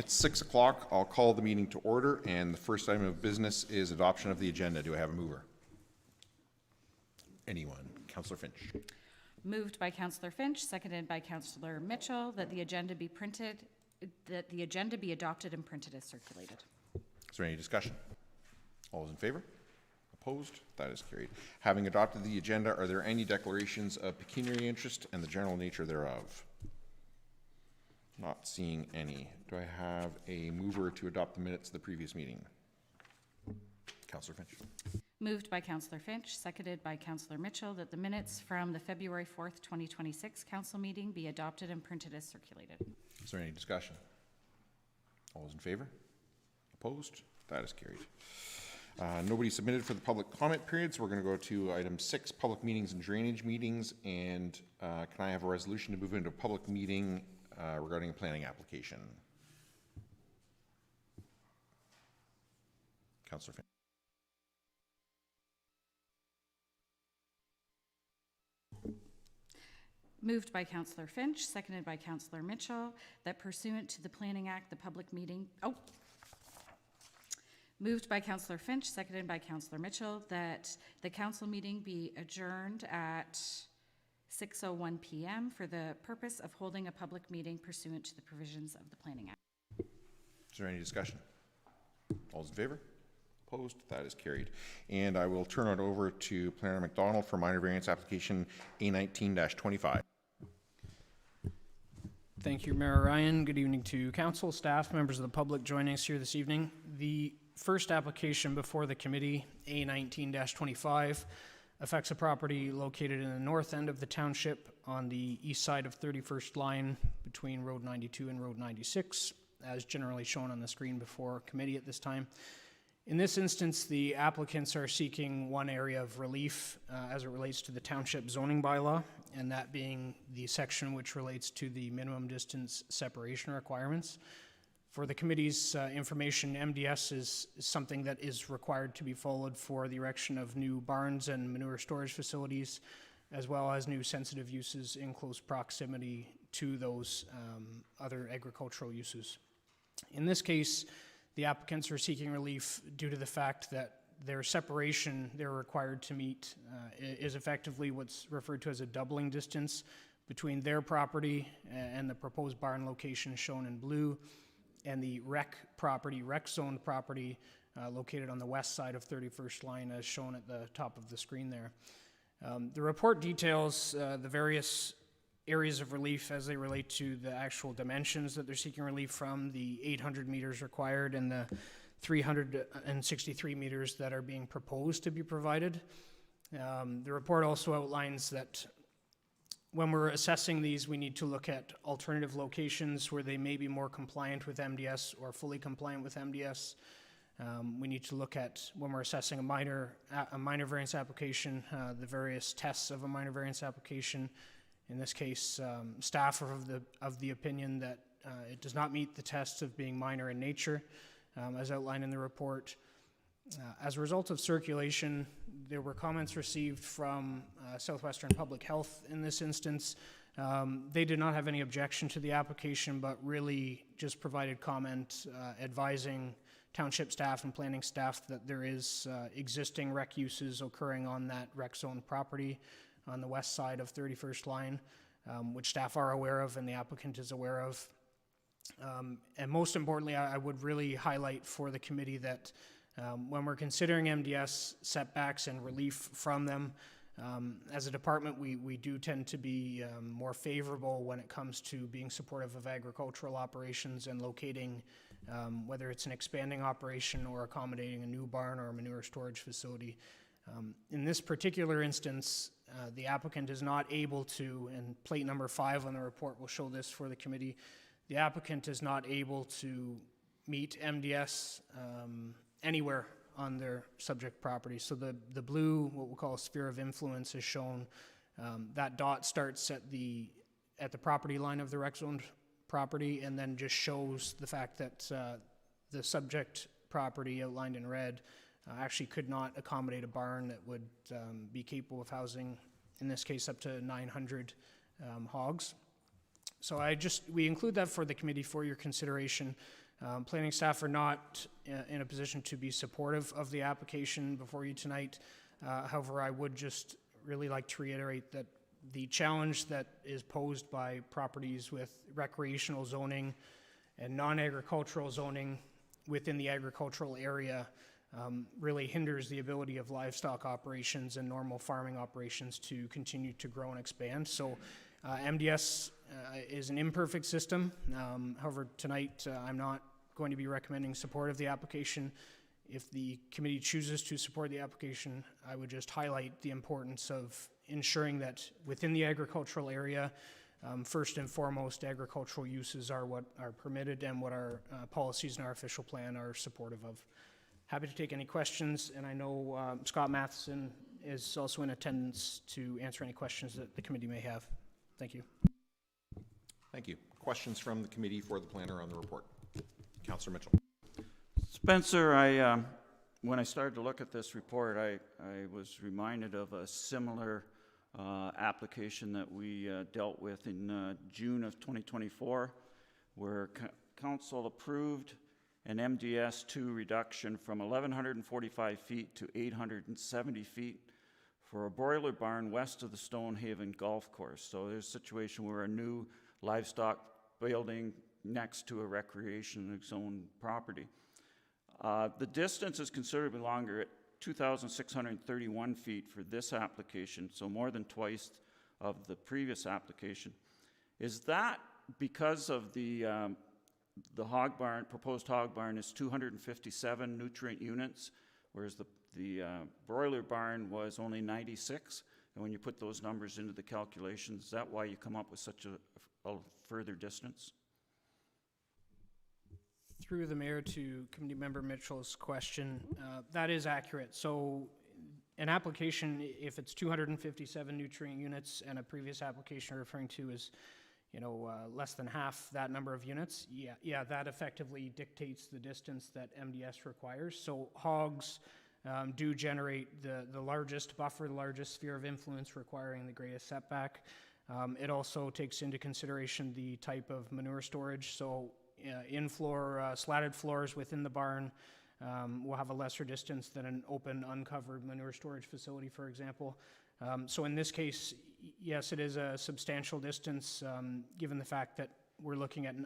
It's 6 o'clock. I'll call the meeting to order, and the first item of business is adoption of the agenda. Do I have a mover? Anyone? Councillor Finch. Moved by Councillor Finch, seconded by Councillor Mitchell, that the agenda be adopted and printed as circulated. Is there any discussion? All those in favor? Opposed? That is carried. Having adopted the agenda, are there any declarations of pecuniary interest and the general nature thereof? Not seeing any. Do I have a mover to adopt the minutes of the previous meeting? Councillor Finch. Moved by Councillor Finch, seconded by Councillor Mitchell, that the minutes from the February 4th, 2026 council meeting be adopted and printed as circulated. Is there any discussion? All those in favor? Opposed? That is carried. Nobody submitted for the public comment period, so we're going to go to item 6, public meetings and drainage meetings. And can I have a resolution to move into a public meeting regarding a planning application? Councillor Finch. Moved by Councillor Finch, seconded by Councillor Mitchell, that pursuant to the Planning Act, the public meeting... Moved by Councillor Finch, seconded by Councillor Mitchell, that the council meeting be adjourned at 6:01 p.m. for the purpose of holding a public meeting pursuant to the provisions of the Planning Act. Is there any discussion? All those in favor? Opposed? That is carried. And I will turn it over to Planner McDonald for minor variance application A19-25. Thank you, Mayor Ryan. Good evening to council, staff, members of the public joining us here this evening. The first application before the committee, A19-25, affects a property located in the north end of the township on the east side of 31st line between Road 92 and Road 96, as generally shown on the screen before committee at this time. In this instance, the applicants are seeking one area of relief as it relates to the township zoning bylaw, and that being the section which relates to the minimum distance separation requirements. For the committee's information, MDS is something that is required to be followed for the erection of new barns and manure storage facilities, as well as new sensitive uses in close proximity to those other agricultural uses. In this case, the applicants are seeking relief due to the fact that their separation they're required to meet is effectively what's referred to as a doubling distance between their property and the proposed barn location shown in blue, and the rec zoned property located on the west side of 31st line as shown at the top of the screen there. The report details the various areas of relief as they relate to the actual dimensions that they're seeking relief from, the 800 meters required and the 363 meters that are being proposed to be provided. The report also outlines that when we're assessing these, we need to look at alternative locations where they may be more compliant with MDS or fully compliant with MDS. We need to look at, when we're assessing a minor variance application, the various tests of a minor variance application. In this case, staff are of the opinion that it does not meet the tests of being minor in nature, as outlined in the report. As a result of circulation, there were comments received from Southwestern Public Health in this instance. They did not have any objection to the application, but really just provided comment advising township staff and planning staff that there is existing rec uses occurring on that rec zone property on the west side of 31st line, which staff are aware of and the applicant is aware of. And most importantly, I would really highlight for the committee that when we're considering MDS setbacks and relief from them, as a department, we do tend to be more favorable when it comes to being supportive of agricultural operations and locating, whether it's an expanding operation or accommodating a new barn or a manure storage facility. In this particular instance, the applicant is not able to, and plate number 5 on the report will show this for the committee, the applicant is not able to meet MDS anywhere on their subject property. So the blue, what we'll call a sphere of influence, is shown. That dot starts at the property line of the rec zoned property and then just shows the fact that the subject property outlined in red actually could not accommodate a barn that would be capable of housing, in this case, up to 900 hogs. So we include that for the committee for your consideration. Planning staff are not in a position to be supportive of the application before you tonight. However, I would just really like to reiterate that the challenge that is posed by properties with recreational zoning and non-agricultural zoning within the agricultural area really hinders the ability of livestock operations and normal farming operations to continue to grow and expand. So MDS is an imperfect system. However, tonight I'm not going to be recommending support of the application. If the committee chooses to support the application, I would just highlight the importance of ensuring that within the agricultural area, first and foremost, agricultural uses are what are permitted and what our policies and our official plan are supportive of. Happy to take any questions, and I know Scott Matheson is also in attendance to answer any questions that the committee may have. Thank you. Thank you. Questions from the committee for the planner on the report? Councillor Mitchell. Spencer, when I started to look at this report, I was reminded of a similar application that we dealt with in June of 2024, where council approved an MDS2 reduction from 1,145 feet to 870 feet for a broiler barn west of the Stonehaven Golf Course. So there's a situation where a new livestock building next to a recreation zone property. The distance is considerably longer at 2,631 feet for this application, so more than twice of the previous application. Is that because of the hog barn, proposed hog barn is 257 nutrient units, whereas the broiler barn was only 96? And when you put those numbers into the calculations, is that why you come up with such a further distance? Through the mayor to Committee Member Mitchell's question, that is accurate. So an application, if it's 257 nutrient units and a previous application you're referring to is, less than half that number of units, yeah, that effectively dictates the distance that MDS requires. So hogs do generate the largest buffer, the largest sphere of influence requiring the greatest setback. It also takes into consideration the type of manure storage. So in-floor slatted floors within the barn will have a lesser distance than an open, uncovered manure storage facility, for example. So in this case, yes, it is a substantial distance, given the fact that we're looking at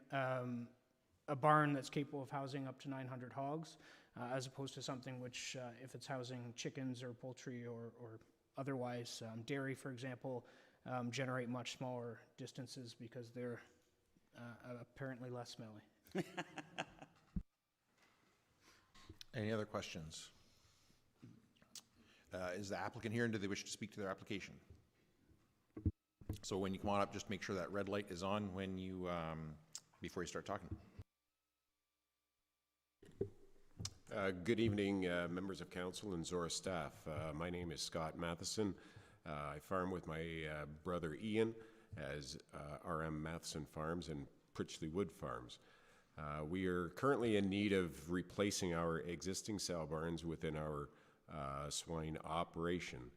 a barn that's capable of housing up to 900 hogs, as opposed to something which, if it's housing chickens or poultry or otherwise, dairy, for example, generate much smaller distances because they're apparently less smelly. Any other questions? Is the applicant here and do they wish to speak to their application? So when you come on up, just make sure that red light is on when you, before you start talking. Good evening, members of council and Zorra staff. My name is Scott Matheson. I farm with my brother Ian as RM Matheson Farms and Pritchley Wood Farms. We are currently in need of replacing our existing sow barns within our swine operation.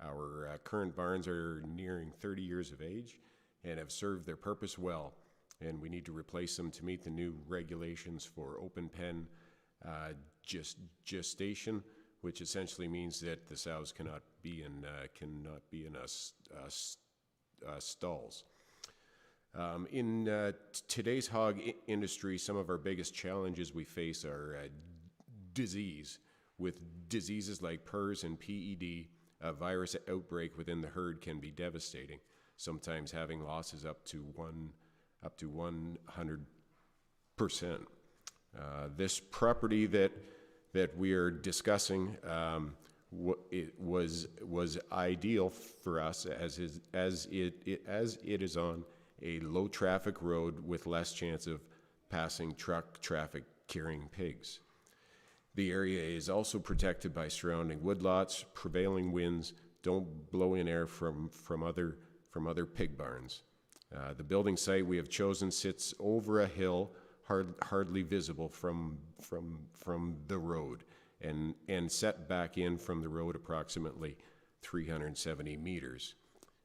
Our current barns are nearing 30 years of age and have served their purpose well, and we need to replace them to meet the new regulations for open pen gestation, which essentially means that the sows cannot be in stalls. In today's hog industry, some of our biggest challenges we face are disease. With diseases like PRRS and PED, a virus outbreak within the herd can be devastating, sometimes having losses up to 100%. This property that we are discussing was ideal for us as it is on a low traffic road with less chance of passing truck traffic carrying pigs. The area is also protected by surrounding woodlots. Prevailing winds don't blow in air from other pig barns. The building site we have chosen sits over a hill, hardly visible from the road, and set back in from the road approximately 370 meters.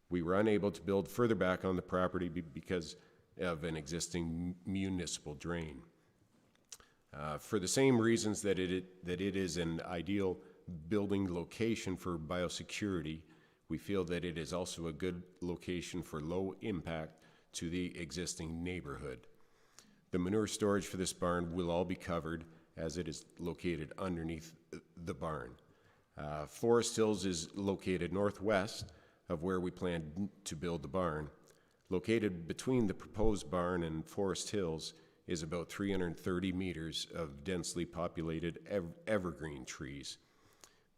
We were unable to build further back on the property because of an existing municipal drain. For the same reasons that it is an ideal building location for biosecurity, we feel that it is also a good location for low impact to the existing neighborhood. The manure storage for this barn will all be covered as it is located underneath the barn. Forest Hills is located northwest of where we plan to build the barn. Located between the proposed barn and Forest Hills is about 330 meters of densely populated evergreen trees.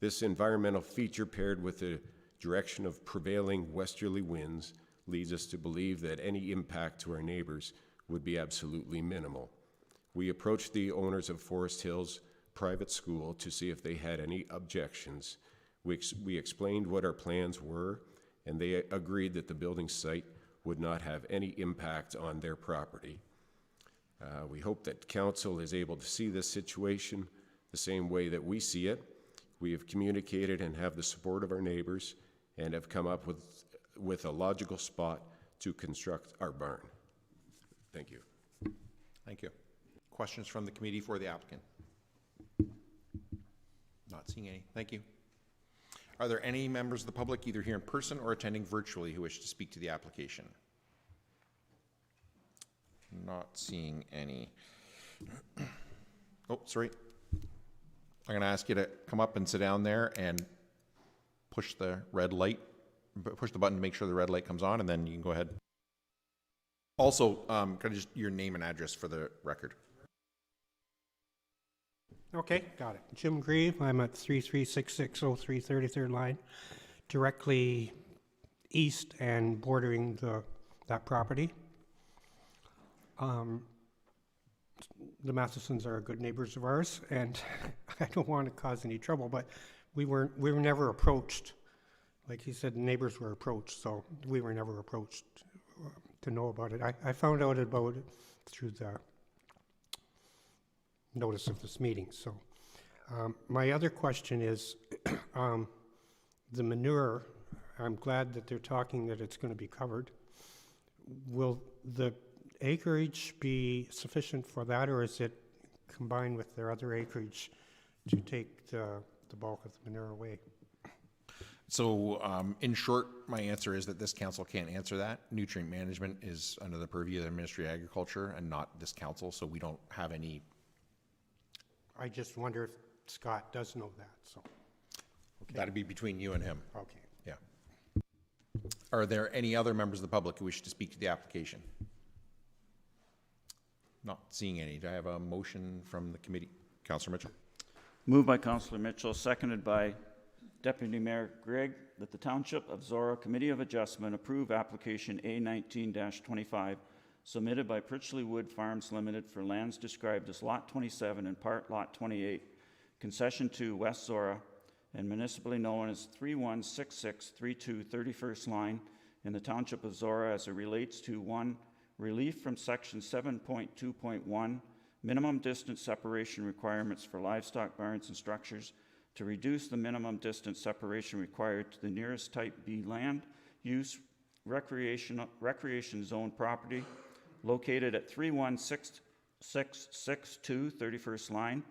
This environmental feature, paired with the direction of prevailing westerly winds, leads us to believe that any impact to our neighbors would be absolutely minimal. We approached the owners of Forest Hills Private School to see if they had any objections. We explained what our plans were, and they agreed that the building site would not have any impact on their property. We hope that council is able to see this situation the same way that we see it. We have communicated and have the support of our neighbors and have come up with a logical spot to construct our barn. Thank you. Thank you. Questions from the committee for the applicant? Not seeing any. Thank you. Are there any members of the public, either here in person or attending virtually, who wish to speak to the application? Not seeing any. Oh, sorry. I'm going to ask you to come up and sit down there and push the red light, push the button to make sure the red light comes on, and then you can go ahead. Also, can I just your name and address for the record? Okay, got it. Jim Grieve, I'm at 336603 33rd line, directly east and bordering that property. The Mathesons are good neighbors of ours, and I don't want to cause any trouble, but we were never approached. Like he said, the neighbors were approached, so we were never approached to know about it. I found out about it through the notice of this meeting. So my other question is the manure. I'm glad that they're talking that it's going to be covered. Will the acreage be sufficient for that, or is it combined with their other acreage to take the bulk of the manure away? So in short, my answer is that this council can't answer that. Nutrient management is under the purview of the Ministry of Agriculture and not this council, so we don't have any. I just wonder if Scott does know that, so. Okay. That'd be between you and him. Okay. Yeah. Are there any other members of the public who wish to speak to the application? Not seeing any. Do I have a motion from the committee? Councillor Mitchell. Moved by Councillor Mitchell, seconded by Deputy Mayor Gregg, that the Township of Zorra Committee of Adjustment approve application A19-25 submitted by Pritchley Wood Farms Limited for lands described as Lot 27 and Part Lot 28, Concession 2, West Zorra, and municipally known as 316632 31st Line in the Township of Zorra as it relates to 1. Relief from Section 7.2.1, minimum distance separation requirements for livestock barns and structures to reduce the minimum distance separation required to the nearest Type B land use recreation zone property located at 31662 31st Line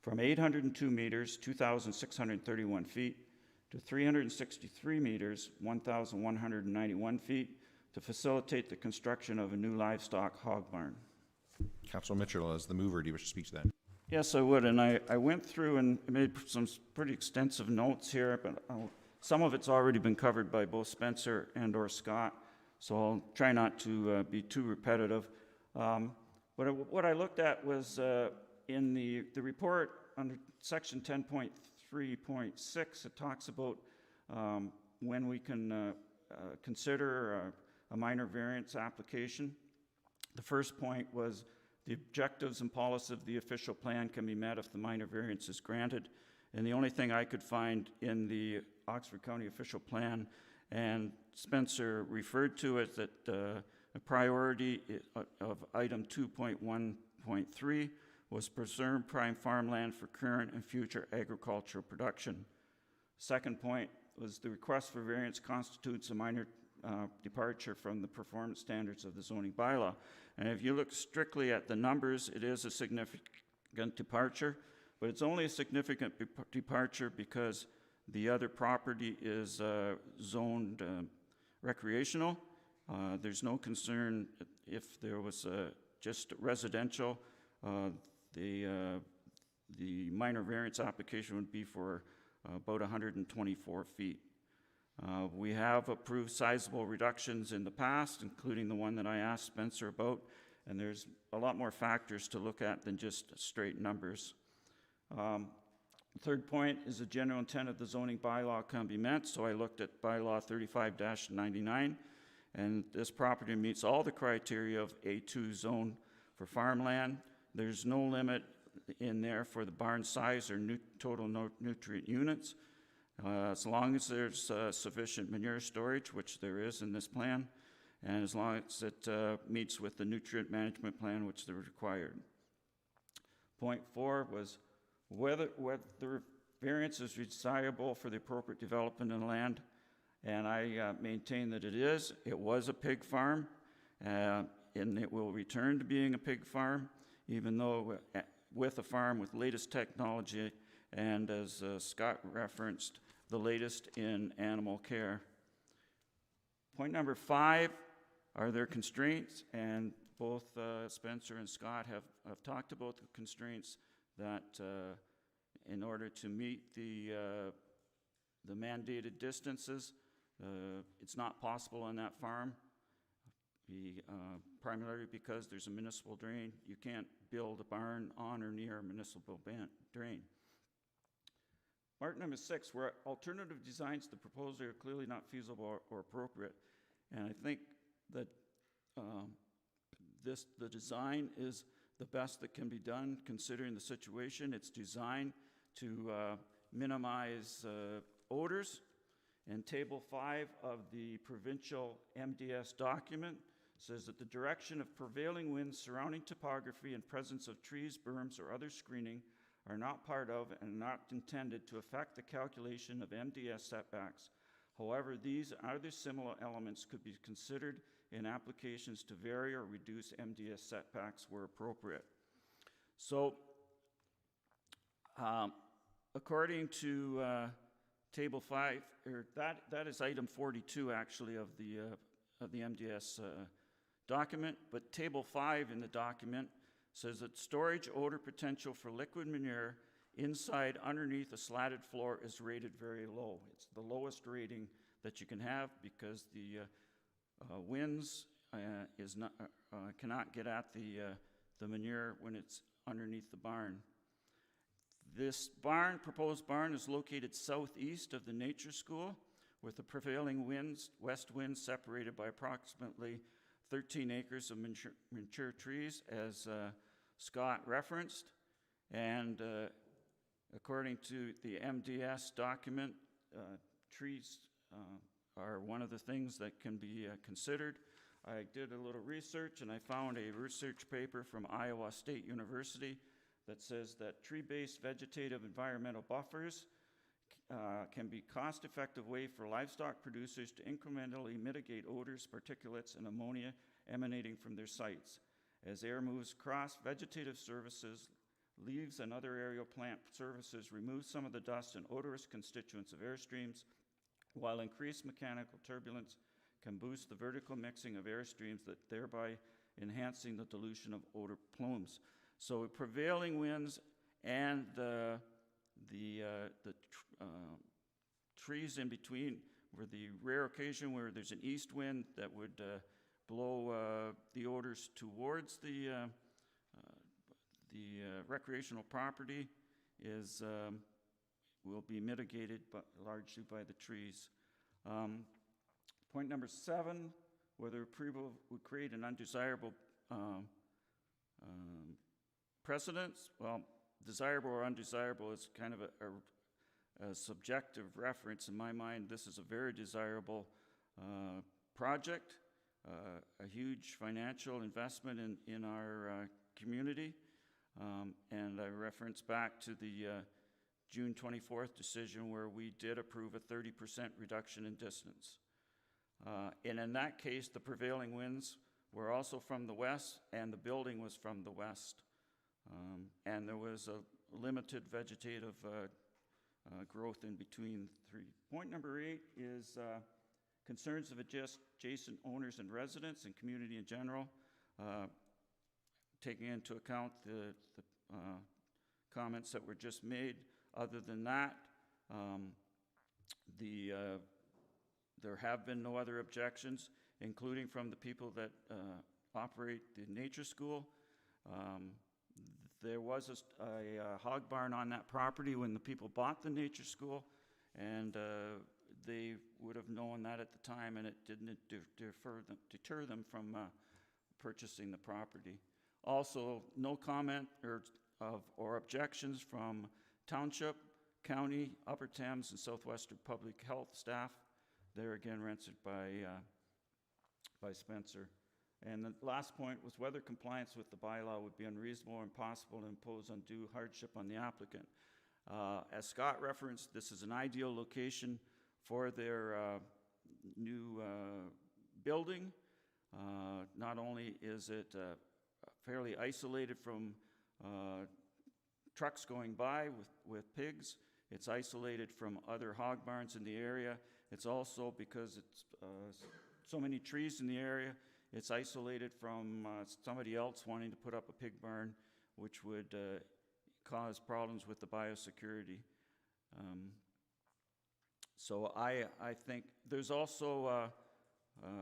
from 802 meters, 2,631 feet to 363 meters, 1,191 feet to facilitate the construction of a new livestock hog barn. Councillor Mitchell, as the mover, do you wish to speak to that? Yes, I would, and I went through and made some pretty extensive notes here, but some of it's already been covered by both Spencer and or Scott, so I'll try not to be too repetitive. What I looked at was in the report under section 10.3.6, it talks about when we can consider a minor variance application. The first point was the objectives and policies of the official plan can be met if the minor variance is granted. And the only thing I could find in the Oxford County official plan, and Spencer referred to it, that a priority of item 2.1.3 was preserve prime farmland for current and future agricultural production. Second point was the request for variance constitutes a minor departure from the performance standards of the zoning bylaw. And if you look strictly at the numbers, it is a departure, but it's only a significant departure because the other property is zoned recreational. There's no concern if there was just residential. The minor variance application would be for about 124 feet. We have approved sizable reductions in the past, including the one that I asked Spencer about, and there's a lot more factors to look at than just straight numbers. Third point is the general intent of the zoning bylaw can be met, so I looked at bylaw 35-99, and this property meets all the criteria of A2 zone for farmland. There's no limit in there for the barn size or total nutrient units. As long as there's sufficient manure storage, which there is in this plan, and as long as it meets with the nutrient management plan, which they're required. Point 4 was whether the variance is desirable for the appropriate development of the land, and I maintain that it is. It was a pig farm, and it will return to being a pig farm, even though with a farm with latest technology, and as Scott referenced, the latest in animal care. Point number 5 are there constraints, and both Spencer and Scott have talked about the constraints that in order to meet the mandated distances, it's not possible on that farm, primarily because there's a municipal drain. You can't build a barn on or near a municipal drain. Part number 6, where alternative designs to the proposal are clearly not feasible or appropriate. And I think that the design is the best that can be done considering the situation. It's designed to minimize odors. And Table 5 of the provincial MDS document says that the direction of prevailing winds, surrounding topography, and presence of trees, berms, or other screening are not part of and not intended to affect the calculation of MDS setbacks. However, these and other similar elements could be considered in applications to vary or reduce MDS setbacks where appropriate. So, according to Table 5, or that is item 42 actually of the MDS document, but Table 5 in the document says that storage odor potential for liquid manure inside underneath a slatted floor is rated very low. It's the lowest rating that you can have because the winds cannot get at the manure when it's underneath the barn. This proposed barn is located southeast of the nature school, with the prevailing winds, west winds, separated by approximately 13 acres of mature trees, as Scott referenced. And according to the MDS document, trees are one of the things that can be considered. I did a little research, and I found a research paper from Iowa State University that says that tree-based vegetative environmental buffers can be a cost-effective way for livestock producers to incrementally mitigate odors, particulates, and ammonia emanating from their sites. As air moves across, vegetative services, leaves, and other aerial plant services remove some of the dust and odorous constituents of airstreams, while increased mechanical turbulence can boost the vertical mixing of air streams, that thereby enhancing the dilution of odor plumes. So prevailing winds and the trees in between, were the rare occasion where there's an east wind that would blow the odors towards the recreational property, will be mitigated largely by the trees. Point number 7, whether approval would create an undesirable precedence. Well, desirable or undesirable is kind of a subjective reference. In my mind, this is a very desirable project, a huge financial investment in our community. And I reference back to the June 24th decision where we did approve a 30% reduction in distance. And in that case, the prevailing winds were also from the west, and the building was from the west. And there was a limited vegetative growth in between three. Point number 8 is concerns of adjacent owners and residents and community in general, taking into account the comments that were just made. Other than that, there have been no other objections, including from the people that operate the nature school. There was a hog barn on that property when the people bought the nature school, and they would have known that at the time, and it didn't deter them from purchasing the property. Also, no comment or objections from Township, County, Upper Thames, and Southwestern Public Health staff. They're again rented by Spencer. And the last point was whether compliance with the bylaw would be unreasonable or impossible to impose undue hardship on the applicant. As Scott referenced, this is an ideal location for their new building. Not only is it fairly isolated from trucks going by with pigs, it's isolated from other hog barns in the area. It's also, because it's so many trees in the area, it's isolated from somebody else wanting to put up a pig barn, which would cause problems with the biosecurity. So I think there's also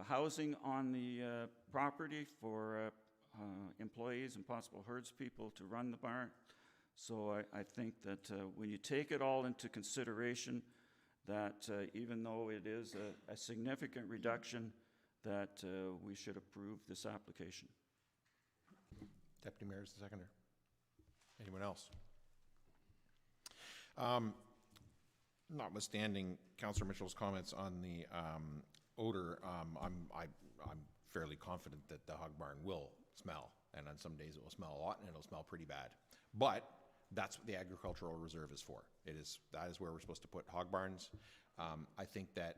housing on the property for employees and possible herdspeople to run the barn. So I think that when you take it all into consideration, that even though it is a significant reduction, that we should approve this application. Deputy Mayor is the seconder. Anyone else? Notwithstanding Councillor Mitchell's comments on the odor, I'm fairly confident that the hog barn will smell, and on some days it will smell a lot, and it'll smell pretty bad. But that's what the agricultural reserve is for. That is where we're supposed to put hog barns. I think that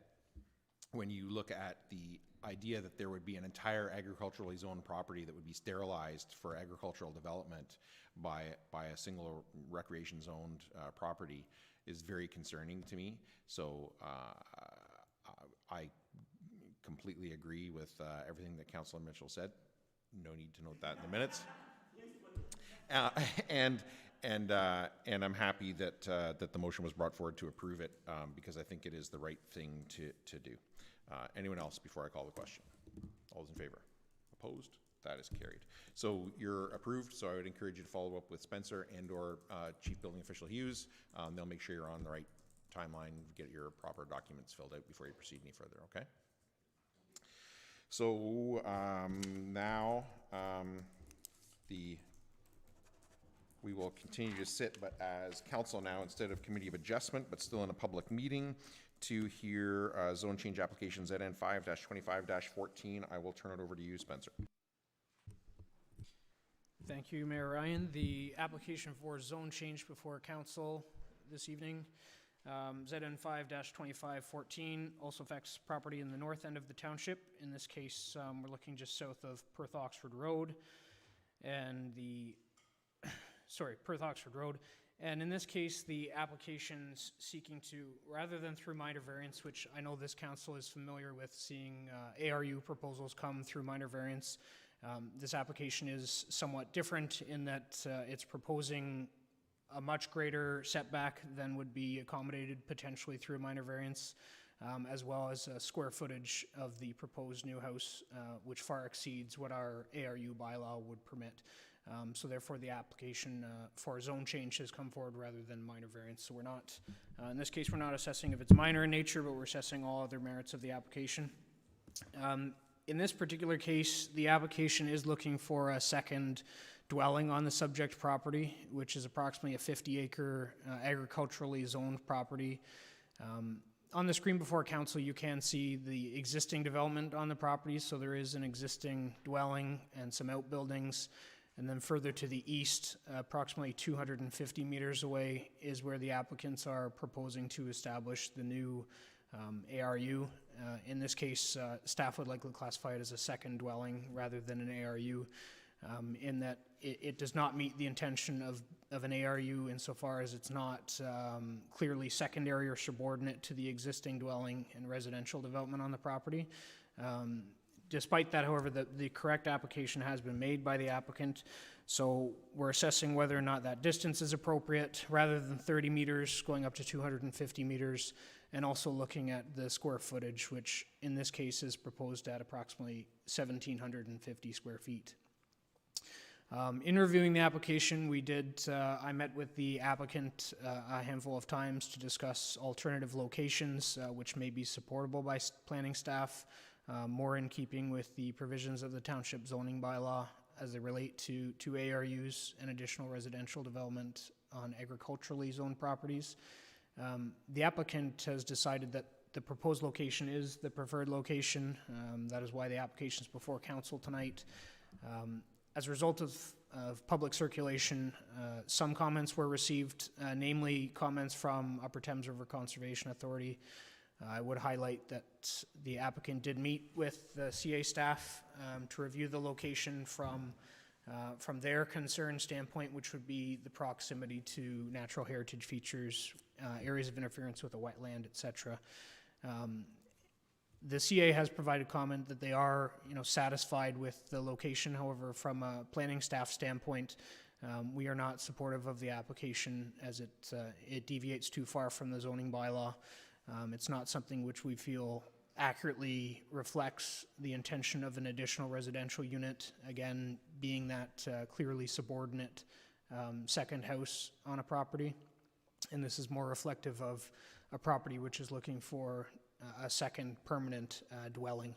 when you look at the idea that there would be an entire agriculturally zoned property that would be sterilized for agricultural development by a single recreation zoned property is very concerning to me. So I completely agree with everything that Councillor Mitchell said. No need to note that in the minutes. And I'm happy that that the motion was brought forward to approve it, because I think it is the right thing to do. Anyone else before I call the question? All those in favor? Opposed? That is carried. So you're approved, so I would encourage you to follow up with Spencer and or Chief Building Official Hughes. They'll make sure you're on the right timeline, get your proper documents filled out before you proceed any further, okay? So now we will continue to sit, but as council now instead of committee of adjustment, but still in a public meeting to hear zone change application ZN 5-25-14. I will turn it over to you, Spencer. Thank you, Mayor Ryan. The application for zone change before council this evening, ZN 5-25-14, also affects property in the north end of the township. In this case, we're looking just south of Perth Oxford Road, and Perth Oxford Road. And in this case, the application's seeking to, rather than through minor variance, which I know this council is familiar with seeing ARU proposals come through minor variance, this application is somewhat different in that it's proposing a much greater setback than would be accommodated potentially through a minor variance, as well as square footage of the proposed new house, which far exceeds what our ARU bylaw would permit. So therefore, the application for a zone change has come forward rather than minor variance. So we're not, in this case, we're not assessing if it's minor in nature, but we're assessing all other merits of the application. In this particular case, the application is looking for a second dwelling on the subject property, which is approximately a 50-acre agriculturally zoned property. On the screen before council, you can see the existing development on the property. So there is an existing dwelling and some outbuildings. And then further to the east, approximately 250 meters away, is where the applicants are proposing to establish the new ARU. In this case, staff would likely classify it as a second dwelling rather than an ARU. in that it does not meet the intention of an ARU insofar as it's not clearly secondary or subordinate to the existing dwelling and residential development on the property. Despite that, however, the correct application has been made by the applicant, so we're assessing whether or not that distance is appropriate, rather than 30 meters, going up to 250 meters, and also looking at the square footage, which in this case is proposed at approximately 1,750 square feet. In reviewing the application, I met with the applicant a handful of times to discuss alternative locations which may be supportable by planning staff, more in keeping with the provisions of the township zoning bylaw as they relate to ARUs and additional residential development on agriculturally zoned properties. The applicant has decided that the proposed location is the preferred location. That is why the application is before council tonight. As a result of public circulation, some comments were received, namely comments from Upper Thames River Conservation Authority. I would highlight that the applicant did meet with the CA staff to review the location from their concern standpoint, which would be the proximity to natural heritage features, areas of interference with a wetland, etc. The CA has provided comment that they are, satisfied with the location. However, from a planning staff standpoint, we are not supportive of the application as it deviates too far from the zoning bylaw. It's not something which we feel accurately reflects the intention of an additional residential unit, again, being that clearly subordinate second house on a property. And this is more reflective of a property which is looking for a second permanent dwelling.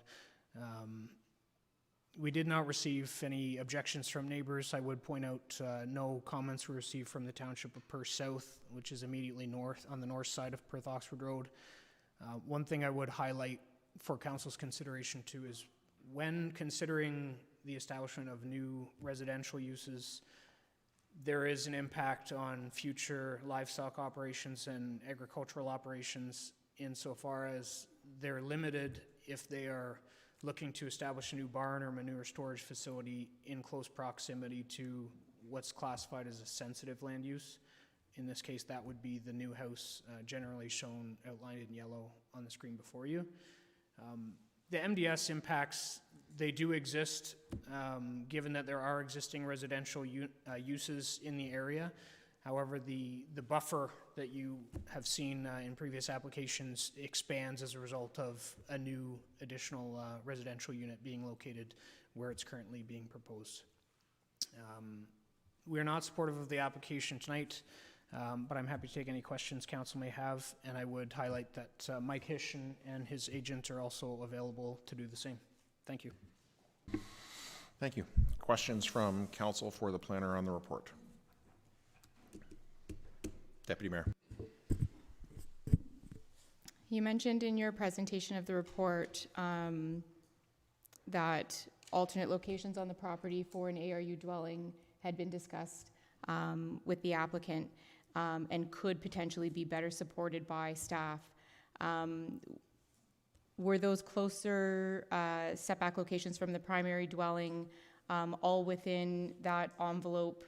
We did not receive any objections from neighbors. I would point out no comments were received from the township of Perth South, which is immediately north, on the north side of Perth Oxford Road. One thing I would highlight for council's consideration too is when considering the establishment of new residential uses, there is an impact on future livestock operations and agricultural operations insofar as they're limited if they are looking to establish a new barn or manure storage facility in close proximity to what's classified as a sensitive land use. In this case, that would be the new house, generally shown outlined in yellow on the screen before you. The MDS impacts, they do exist, given that there are existing residential uses in the area. However, the buffer that you have seen in previous applications expands as a result of a new additional residential unit being located where it's currently being proposed. We are not supportive of the application tonight, but I'm happy to take any questions council may have, and I would highlight that Mike Hish and his agent are also available to do the same. Thank you. Thank you. Questions from council for the planner on the report? Deputy Mayor. You mentioned in your presentation of the report that alternate locations on the property for an ARU dwelling had been discussed with the applicant and could potentially be better supported by staff. Were those closer setback locations from the primary dwelling all within that envelope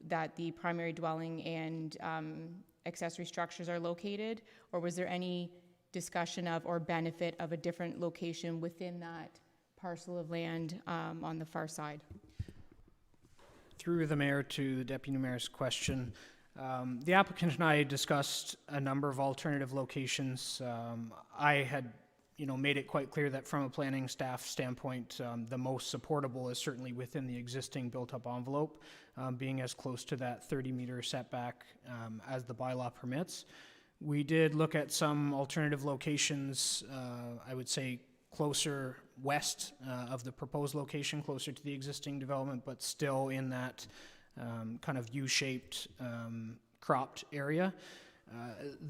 that the primary dwelling and accessory structures are located, or was there any discussion of or benefit of a different location within that parcel of land on the far side? Through the mayor to the deputy mayor's question, the applicant and I discussed a number of alternative locations. I had made it quite clear that from a planning staff standpoint, the most supportable is certainly within the existing built-up envelope, being as close to that 30-meter setback as the bylaw permits. We did look at some alternative locations, I would say closer west of the proposed location, closer to the existing development, but still in that kind of U-shaped cropped area.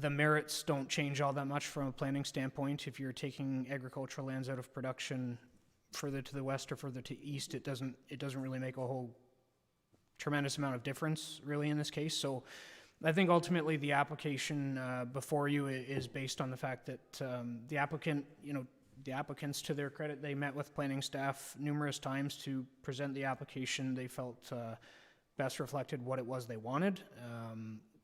The merits don't change all that much from a planning standpoint. If you're taking agricultural lands out of production further to the west or further to east, it doesn't really make a whole tremendous amount of difference really in this case. So I think ultimately the application before you is based on the fact that the applicant The applicants, to their credit, they met with planning staff numerous times to present the application they felt best reflected what it was they wanted,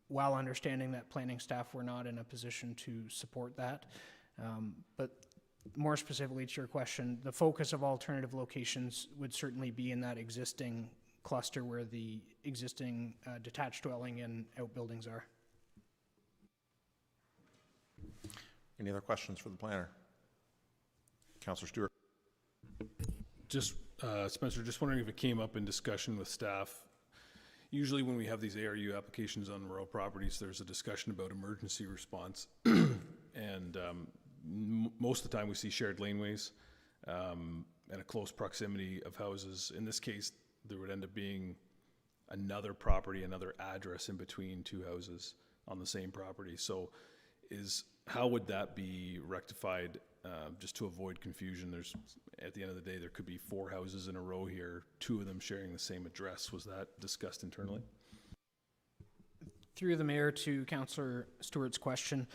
while understanding that planning staff were not in a position to support that. But more specifically to your question, the focus of alternative locations would certainly be in that existing cluster where the existing detached dwelling and outbuildings are. Any other questions for the planner? Councillor Stewart. Just, Spencer, just wondering if it came up in discussion with staff. Usually when we have these ARU applications on rural properties, there's a discussion about emergency response. And most of the time we see shared laneways and a close proximity of houses. In this case, there would end up being another property, another address in between two houses on the same property. So how would that be rectified, just to avoid confusion? At the end of the day, there could be 4 houses in a row here, 2 of them sharing the same address. Was that discussed internally? Through the mayor to Councillor Stewart's question,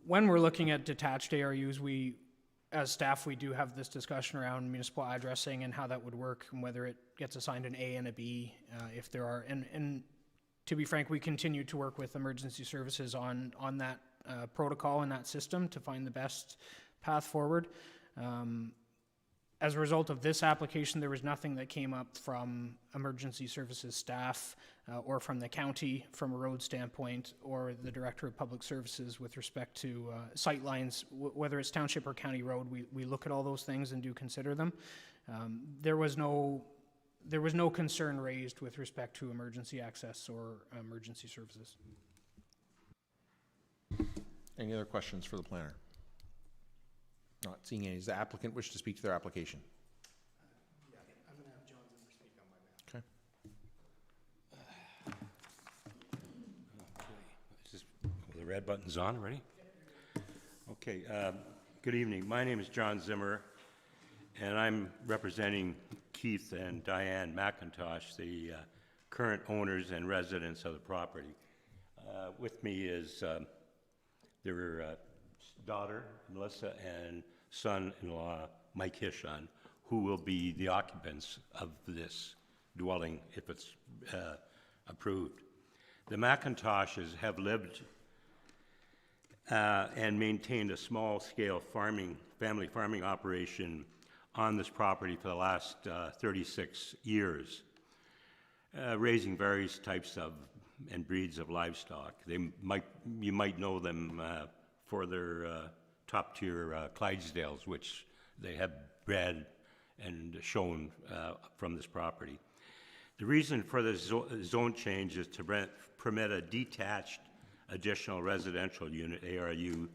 when we're looking at detached ARUs, as staff, we do have this discussion around municipal addressing and how that would work, and whether it gets assigned an A and a B, if there are. And to be frank, we continue to work with emergency services on that protocol and that system to find the best path forward. As a result of this application, there was nothing that came up from emergency services staff or from the county from a road standpoint, or the director of public services with respect to sight lines. Whether it's township or county road, we look at all those things and do consider them. There was no concern raised with respect to emergency access or emergency services. Any other questions for the planner? Not seeing any. Does the applicant wish to speak to their application? Yeah, I'm going to have John Zimmer speak on my behalf. Okay. The red button's on already? Okay, good evening. My name is John Zimmer, and I'm representing Keith and Diane McIntosh, the current owners and residents of the property. With me is their daughter, Melissa, and son-in-law, Mike Hishon, who will be the occupants of this dwelling if it's approved. The McIntoshes have lived and maintained a small-scale family farming operation on this property for the last 36 years, raising various types of and breeds of livestock. You might know them for their top-tier Clydesdales, which they have bred and shown from this property. The reason for the zone change is to permit a detached additional residential unit, ARU,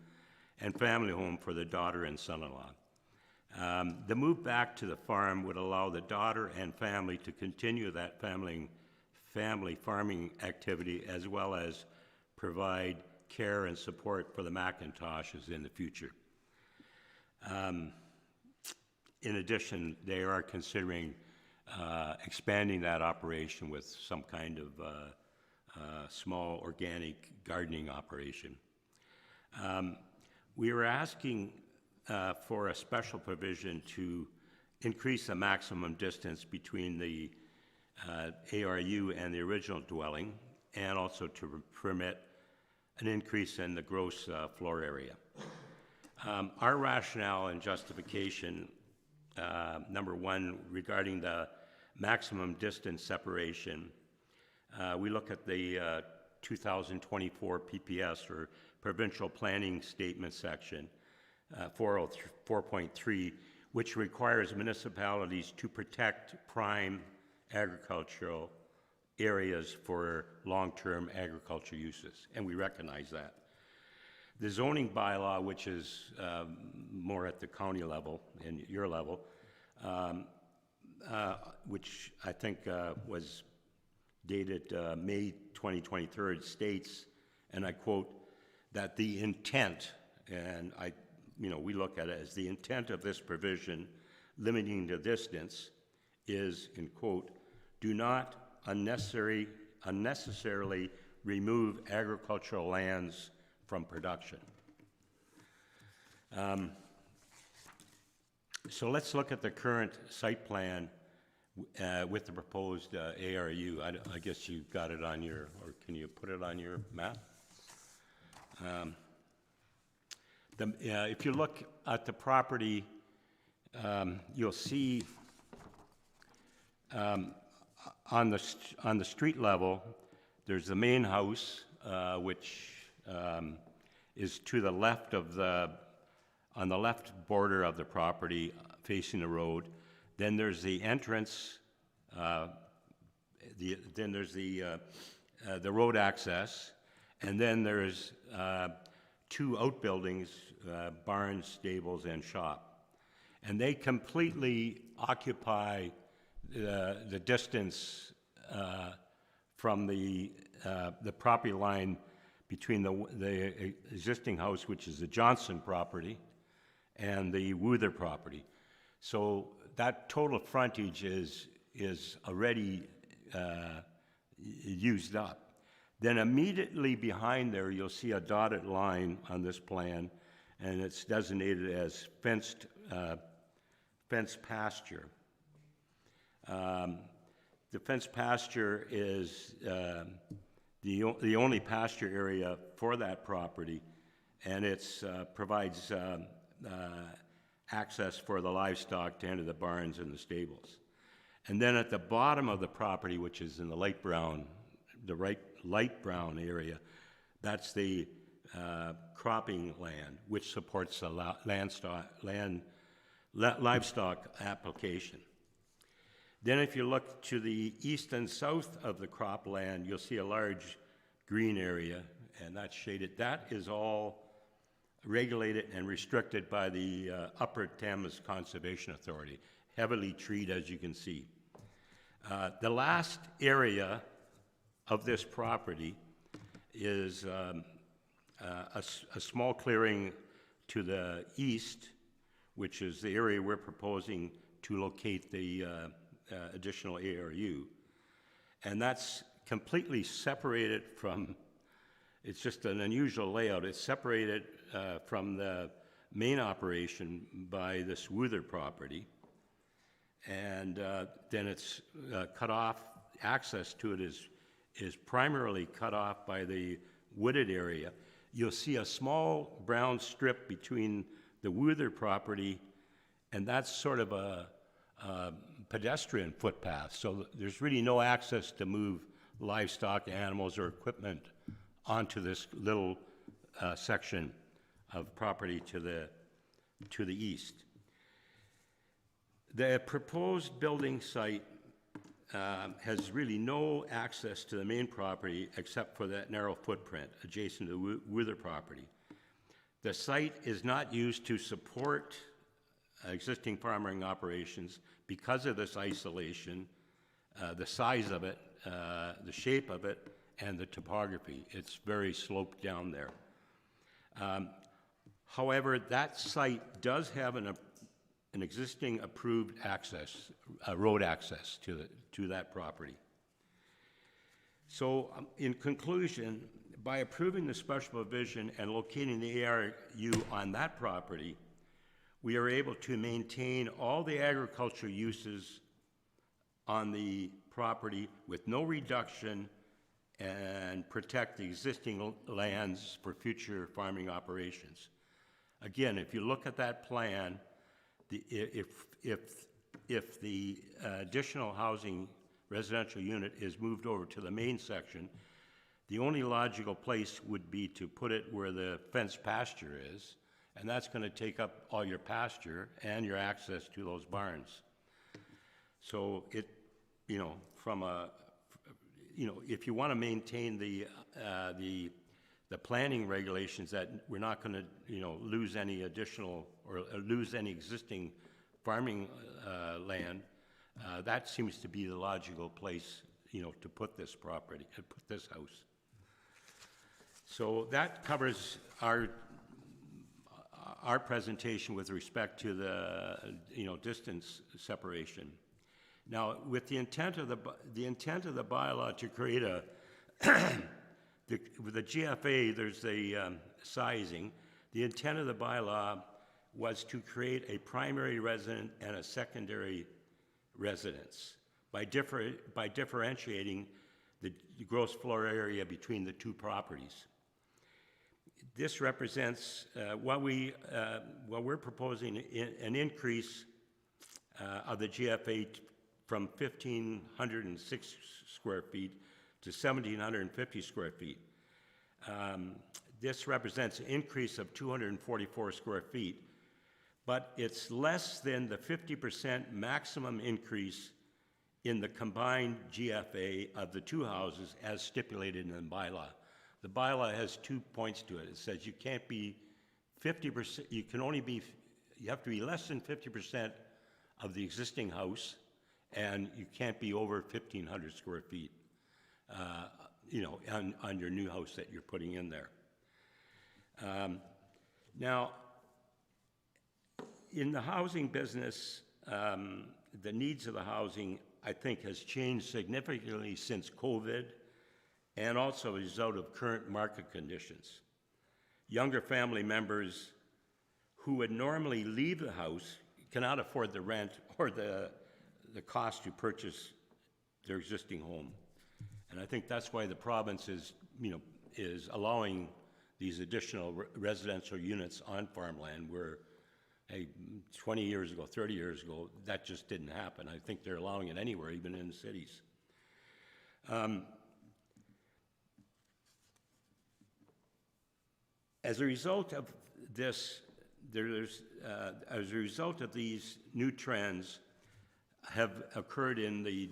and family home for the daughter and son-in-law. The move back to the farm would allow the daughter and family to continue that family farming activity, as well as provide care and support for the McIntoshes in the future. In addition, they are considering expanding that operation with some kind of small organic gardening operation. We were asking for a special provision to increase the maximum distance between the ARU and the original dwelling, and also to permit an increase in the gross floor area. Our rationale and justification, number one, regarding the maximum distance separation, we look at the 2024 PPS, or Provincial Planning Statement section, 4.3, which requires municipalities to protect prime agricultural areas for long-term agriculture uses, and we recognize that. The zoning bylaw, which is more at the county level and your level, which I think was dated May 2023, states, and I quote, that the intent, and we look at it as the intent of this provision limiting the distance is, in quote, do not unnecessarily remove agricultural lands from production. So let's look at the current site plan with the proposed ARU. I guess you've got it on your, or can you put it on your map? If you look at the property, you'll see on the street level, there's the main house, which is to the left of on the left border of the property facing the road. Then there's the entrance, then there's the road access, and then there's two outbuildings, barns, stables, and shop. And they completely occupy the distance from the property line between the existing house, which is the Johnson property, and the Wuther property. So that total frontage is already used up. Then immediately behind there, you'll see a dotted line on this plan, and it's designated as fenced pasture. The fenced pasture is the only pasture area for that property, and it provides access for the livestock to enter the barns and the stables. And then at the bottom of the property, which is in the light brown area, that's the cropping land, which supports the livestock application. Then if you look to the east and south of the cropland, you'll see a large green area, and that's shaded. That is all regulated and restricted by the Upper Thames Conservation Authority, heavily treed, as you can see. The last area of this property is a small clearing to the east, which is the area we're proposing to locate the additional ARU. And that's completely separated from, it's just an unusual layout. It's separated from the main operation by this Wuther property. And then it's cut off, access to it is primarily cut off by the wooded area. You'll see a small brown strip between the Wuther property, and that's sort of a pedestrian footpath. So there's really no access to move livestock, animals, or equipment onto this little section of property to the east. The proposed building site has really no access to the main property except for that narrow footprint adjacent to the Wuther property. The site is not used to support existing farming operations because of this isolation, the size of it, the shape of it, and the topography. It's very sloped down there. However, that site does have an existing approved access, road access to that property. So in conclusion, by approving the special provision and locating the ARU on that property, we are able to maintain all the agricultural uses on the property with no reduction and protect the existing lands for future farming operations. Again, if you look at that plan, if the additional housing residential unit is moved over to the main section, the only logical place would be to put it where the fenced pasture is, and that's going to take up all your pasture and your access to those barns. So it, from a, if you want to maintain the planning regulations that we're not going to, lose any additional or lose any existing farming land, that seems to be the logical place, to put this property, to put this house. So that covers our presentation with respect to the, distance separation. Now, with the intent of the bylaw to create with the GFA, there's the sizing. The intent of the bylaw was to create a primary resident and a secondary residence by differentiating the gross floor area between the two properties. This represents what we're proposing an increase of the GFA from 1,506 square feet to 1,750 square feet. This represents an increase of 244 square feet, but it's less than the 50% maximum increase in the combined GFA of the two houses as stipulated in the bylaw. The bylaw has 2 points to it. It says you can't be 50%, you have to be less than 50% of the existing house, and you can't be over 1,500 square feet, on your new house that you're putting in there. Now, in the housing business, the needs of the housing, I think, has changed significantly since COVID, and also as a result of current market conditions. Younger family members who would normally leave the house cannot afford the rent or the cost to purchase their existing home. And I think that's why the province is allowing these additional residential units on farmland where, hey, 20 years ago, 30 years ago, that just didn't happen. I think they're allowing it anywhere, even in the cities. As a result of this, as a result of these new trends have occurred in the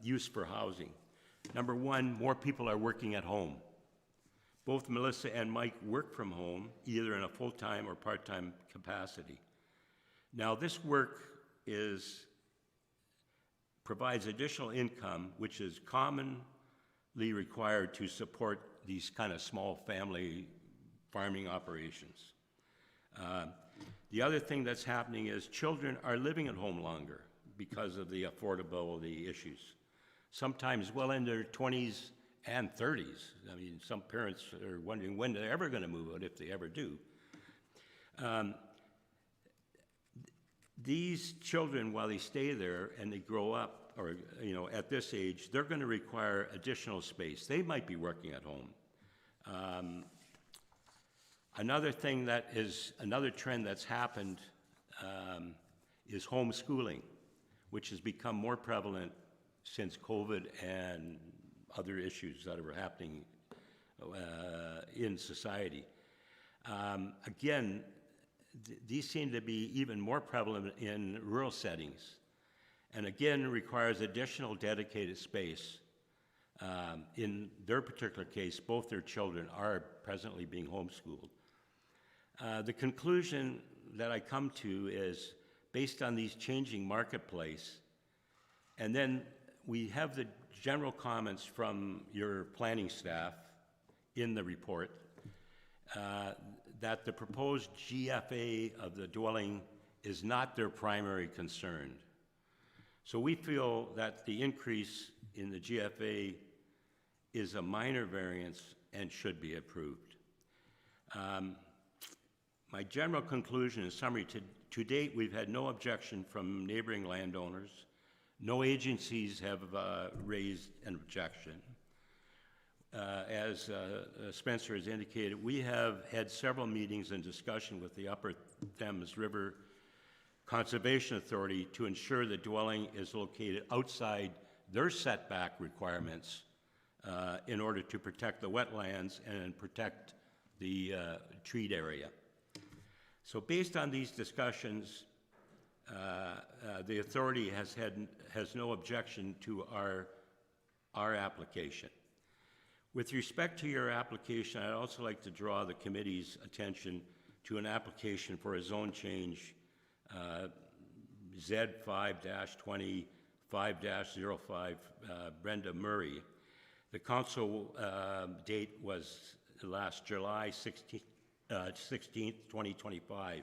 use for housing. Number one, more people are working at home. Both Melissa and Mike work from home, either in a full-time or part-time capacity. Now, this work provides additional income, which is commonly required to support these kind of small family farming operations. The other thing that's happening is children are living at home longer because of the affordability issues. Sometimes well in their 20s and 30s. I mean, some parents are wondering when they're ever going to move out, if they ever do. These children, while they stay there and they grow up, or at this age, they're going to require additional space. They might be working at home. Another trend that's happened is homeschooling, which has become more prevalent since COVID and other issues that are happening in society. Again, these seem to be even more prevalent in rural settings, and again requires additional dedicated space. In their particular case, both their children are presently being homeschooled. The conclusion that I come to is based on these changing marketplace, and then we have the general comments from your planning staff in the report, that the proposed GFA of the dwelling is not their primary concern. So we feel that the increase in the GFA is a minor variance and should be approved. My general conclusion in summary, to date, we've had no objection from neighboring landowners. No agencies have raised an objection. As Spencer has indicated, we have had several meetings and discussion with the Upper Thames River Conservation Authority to ensure the dwelling is located outside their setback requirements in order to protect the wetlands and protect the treat area. So based on these discussions, the authority has no objection to our application. With respect to your application, I'd also like to draw the committee's attention to an application for a zone change, Z5-20 5-05, Brenda Murray. The council date was last July 16th, 2025.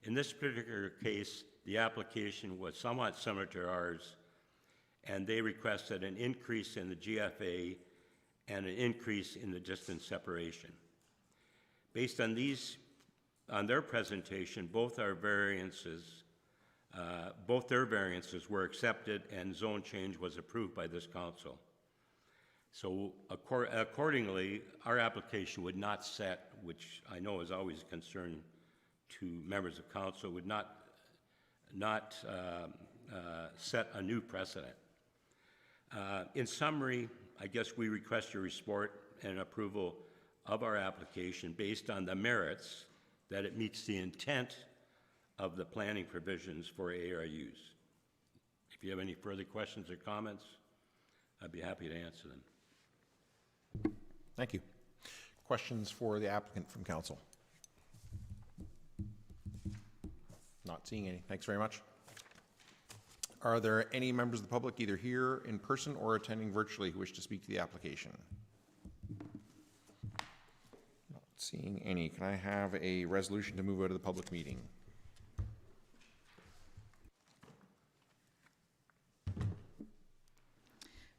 In this particular case, the application was somewhat similar to ours, and they requested an increase in the GFA and an increase in the distance separation. Based on these on their presentation, both their variances were accepted and zone change was approved by this council. So accordingly, our application would not set, which I know is always a concern to members of council, would not set a new precedent. In summary, I guess we request your support and approval of our application based on the merits that it meets the intent of the planning provisions for ARUs. If you have any further questions or comments, I'd be happy to answer them. Thank you. Questions for the applicant from council? Not seeing any. Thanks very much. Are there any members of the public, either here in person or attending virtually, who wish to speak to the application? Not seeing any. Can I have a resolution to move out of the public meeting?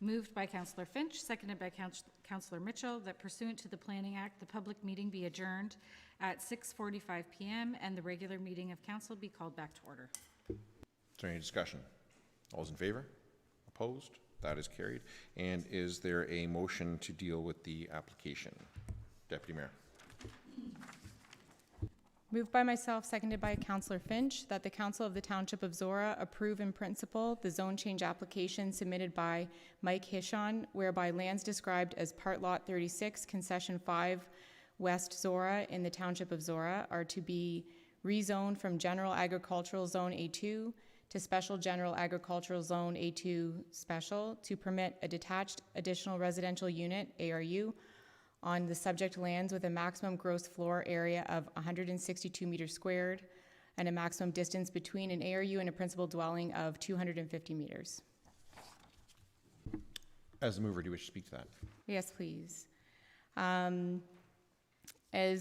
Moved by Councillor Finch, seconded by Councillor Mitchell, that pursuant to the Planning Act, the public meeting be adjourned at 6:45 p.m. and the regular meeting of council be called back to order. Is there any discussion? All those in favor? Opposed? That is carried. And is there a motion to deal with the application? Deputy Mayor. Moved by myself, seconded by Councillor Finch, that the Council of the Township of Zorra approve in principle the zone change application submitted by Mike Hishon, whereby lands described as Part Lot 36, Concession 5, West Zorra in the Township of Zorra are to be rezoned from General Agricultural Zone A2 to Special General Agricultural Zone A2 Special to permit a detached additional residential unit, ARU, on the subject lands with a maximum gross floor area of 162 meters squared and a maximum distance between an ARU and a principal dwelling of 250 meters. As the mover, do you wish to speak to that? Yes, please. As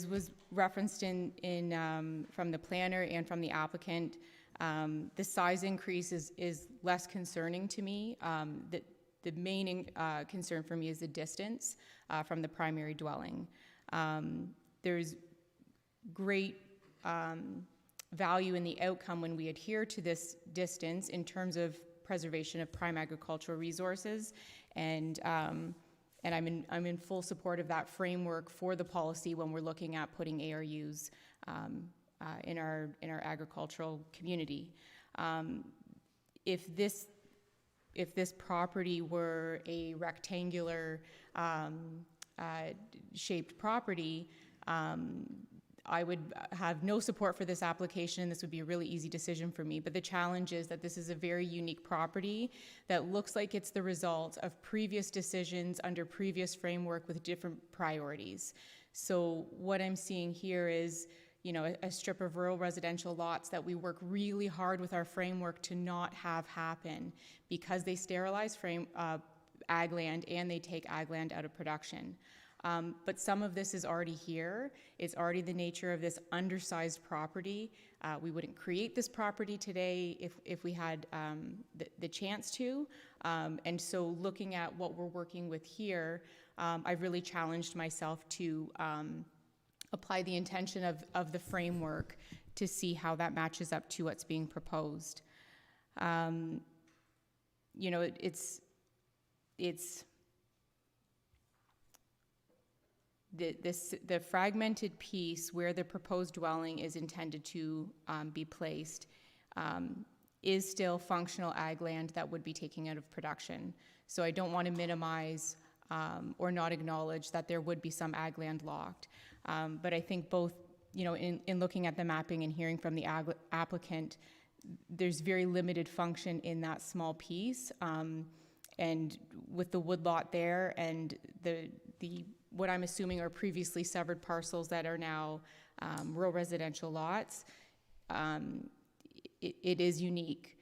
was referenced from the planner and from the applicant, the size increase is less concerning to me. The main concern for me is the distance from the primary dwelling. There's great value in the outcome when we adhere to this distance in terms of preservation of prime agricultural resources, and I'm in full support of that framework for the policy when we're looking at putting ARUs in our agricultural community. If this property were a rectangular shaped property, I would have no support for this application, and this would be a really easy decision for me. But the challenge is that this is a very unique property that looks like it's the result of previous decisions under previous framework with different priorities. So what I'm seeing here is, you know, a strip of rural residential lots that we work really hard with our framework to not have happen because they sterilize ag land and they take ag land out of production. But some of this is already here. It's already the nature of this undersized property. We wouldn't create this property today if we had the chance to. And so looking at what we're working with here, I've really challenged myself to apply the intention of the framework to see how that matches up to what's being proposed. You know, it's the fragmented piece where the proposed dwelling is intended to be placed is still functional ag land that would be taken out of production. So I don't want to minimize or not acknowledge that there would be some ag land locked. But I think both, you know, in looking at the mapping and hearing from the applicant, there's very limited function in that small piece. And with the woodlot there and the what I'm assuming are previously severed parcels that are now rural residential lots, it is unique.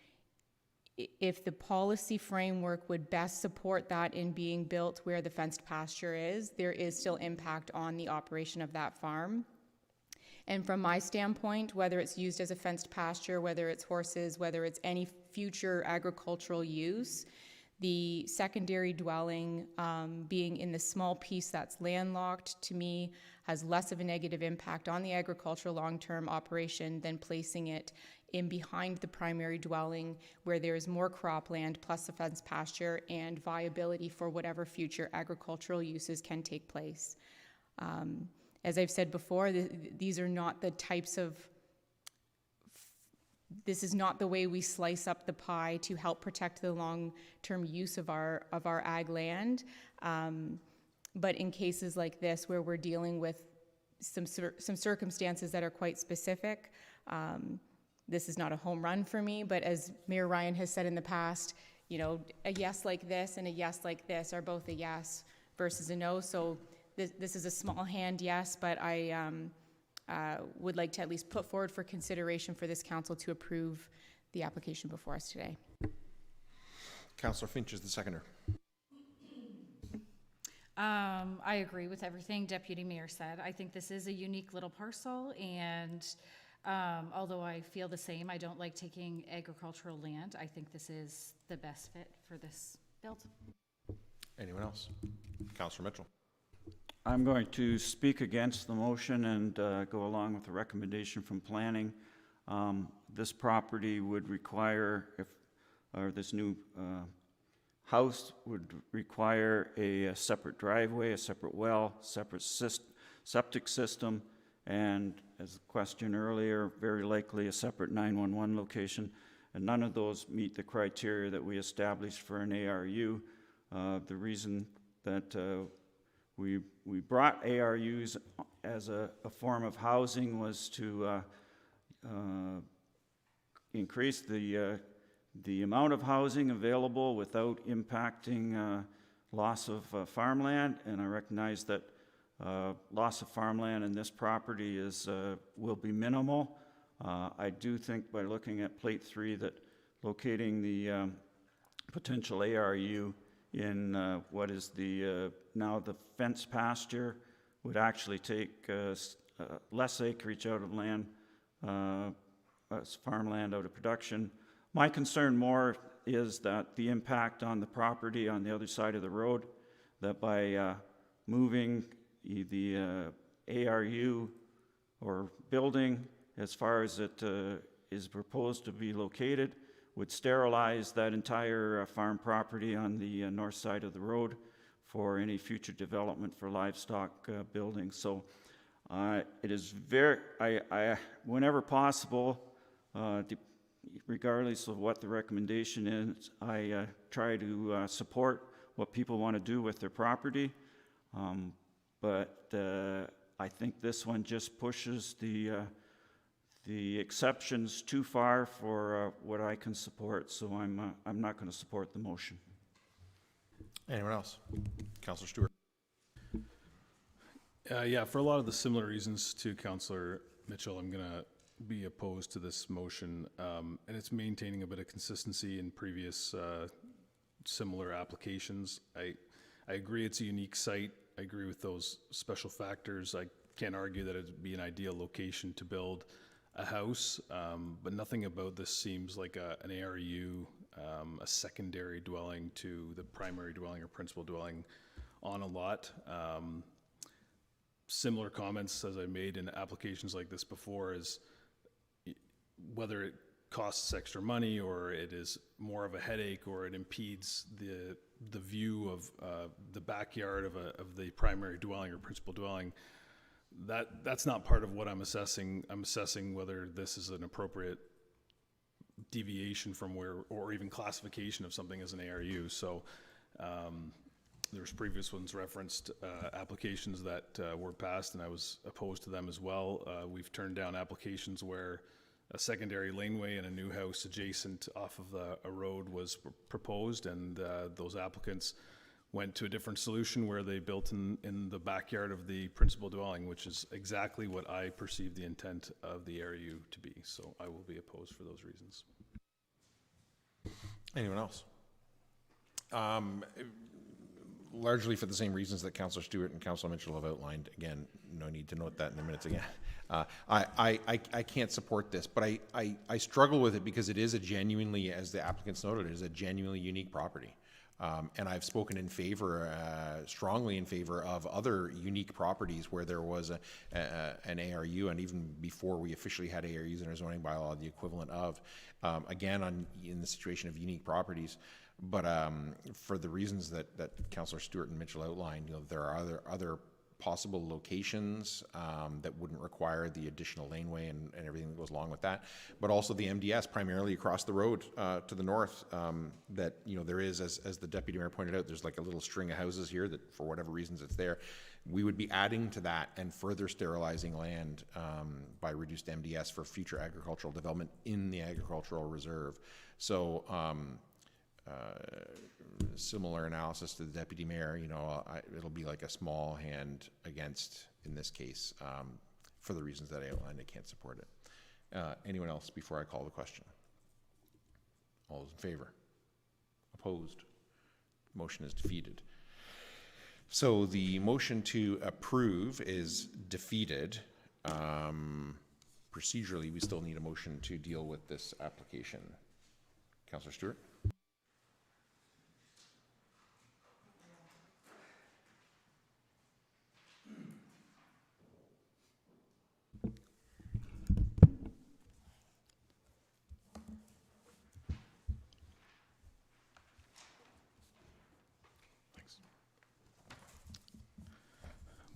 If the policy framework would best support that in being built where the fenced pasture is, there is still impact on the operation of that farm. And from my standpoint, whether it's used as a fenced pasture, whether it's horses, whether it's any future agricultural use, The secondary dwelling, being in the small piece that's landlocked, to me, has less of a negative impact on the agricultural long-term operation than placing it in behind the primary dwelling where there is more cropland plus a fenced pasture and viability for whatever future agricultural uses can take place. As I've said before, these are not the types of this is not the way we slice up the pie to help protect the long-term use of our ag land. But in cases like this, where we're dealing with some circumstances that are quite specific, this is not a home run for me. But as Mayor Ryan has said in the past, you know, a yes like this and a yes like this are both a yes versus a no. So this is a small hand yes, but I would like to at least put forward for consideration for this council to approve the application before us today. Councillor Finch is the seconder. I agree with everything Deputy Mayor said. I think this is a unique little parcel, and although I feel the same, I don't like taking agricultural land. I think this is the best fit for this build. Anyone else? Councillor Mitchell. I'm going to speak against the motion and go along with the recommendation from planning. This property would require, this new house would require a separate driveway, a separate well, separate septic system, and as the question earlier, very likely a separate 911 location. And none of those meet the criteria that we established for an ARU. The reason that we brought ARUs as a form of housing was to increase the amount of housing available without impacting loss of farmland, and I recognize that loss of farmland in this property will be minimal. I do think by looking at Plate 3 that locating the potential ARU in what is now the fenced pasture would actually take less acreage out of land, farmland out of production. My concern more is that the impact on the property on the other side of the road, that by moving the ARU or building as far as it is proposed to be located, would sterilize that entire farm property on the north side of the road for any future development for livestock buildings. So it is whenever possible, regardless of what the recommendation is, I try to support what people want to do with their property. But I think this one just pushes the exceptions too far for what I can support, so I'm not going to support the motion. Anyone else? Councillor Stewart. Yeah, for a lot of the similar reasons to Councillor Mitchell, I'm going to be opposed to this motion, and it's maintaining a bit of consistency in previous similar applications. I agree it's a unique site. I agree with those special factors. I can't argue that it'd be an ideal location to build a house, but nothing about this seems like an ARU, a secondary dwelling to the primary dwelling or principal dwelling on a lot. Similar comments as I made in applications like this before is whether it costs extra money or it is more of a headache or it impedes the view of the backyard of the primary dwelling or principal dwelling. That's not part of what I'm assessing. I'm assessing whether this is an appropriate deviation from where, or even classification of something as an ARU. So there's previous ones referenced applications that were passed, and I was opposed to them as well. We've turned down applications where a secondary laneway and a new house adjacent off of a road was proposed, and those applicants went to a different solution where they built in the backyard of the principal dwelling, which is exactly what I perceive the intent of the ARU to be. So I will be opposed for those reasons. Anyone else? Largely for the same reasons that Councillor Stewart and Councillor Mitchell have outlined. Again, no need to note that in the minutes again. I can't support this, but I struggle with it because it is a genuinely, as the applicants noted, it is a genuinely unique property. And I've spoken in favor, strongly in favor of other unique properties where there was an ARU, and even before we officially had ARUs in our zoning bylaw, the equivalent of, again, in the situation of unique properties. But for the reasons that Councillor Stewart and Mitchell outlined, there are other possible locations that wouldn't require the additional laneway and everything that goes along with that, but also the MDS primarily across the road to the north, that there is, as the deputy mayor pointed out, there's like a little string of houses here that for whatever reasons it's there. We would be adding to that and further sterilizing land by reduced MDS for future agricultural development in the agricultural reserve. So similar analysis to the deputy mayor, it'll be like a small hand against, in this case, for the reasons that I outlined. I can't support it. Anyone else before I call the question? All those in favor? Opposed? Motion is defeated. So the motion to approve is defeated. Procedurally, we still need a motion to deal with this application. Councillor Stewart?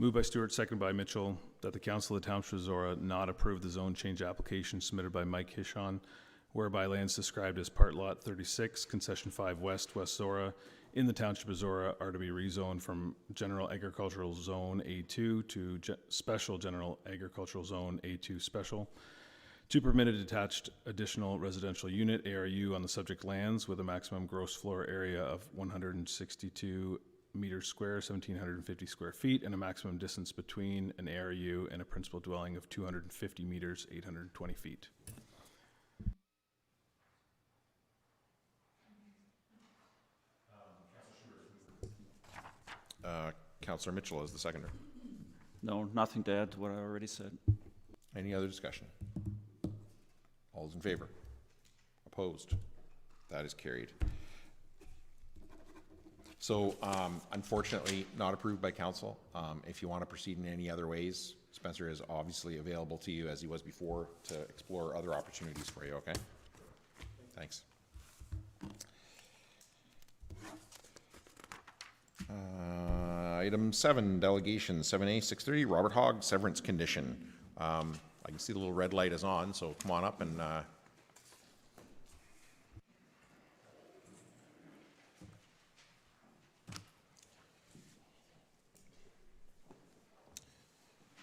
Moved by Stewart, seconded by Mitchell, that the Council of the Township of Zorra not approve the zone change application submitted by Mike Hishon, whereby lands described as Part Lot 36, Concession 5 West, West Zorra, in the Township of Zorra are to be rezoned from General Agricultural Zone A2 to Special General Agricultural Zone A2 Special, to permit a detached additional residential unit, ARU, on the subject lands with a maximum gross floor area of 162 meters square, 1,750 square feet, and a maximum distance between an ARU and a principal dwelling of 250 meters, 820 feet. Councillor Mitchell is the seconder. No, nothing to add to what I already said. Any other discussion? All those in favor? Opposed? That is carried. So unfortunately, not approved by council. If you want to proceed in any other ways, Spencer is obviously available to you as he was before to explore other opportunities for you, okay? Thanks. Item 7, Delegation 7A63, Robert Hogg, Severance Condition. I can see the little red light is on, so come on up and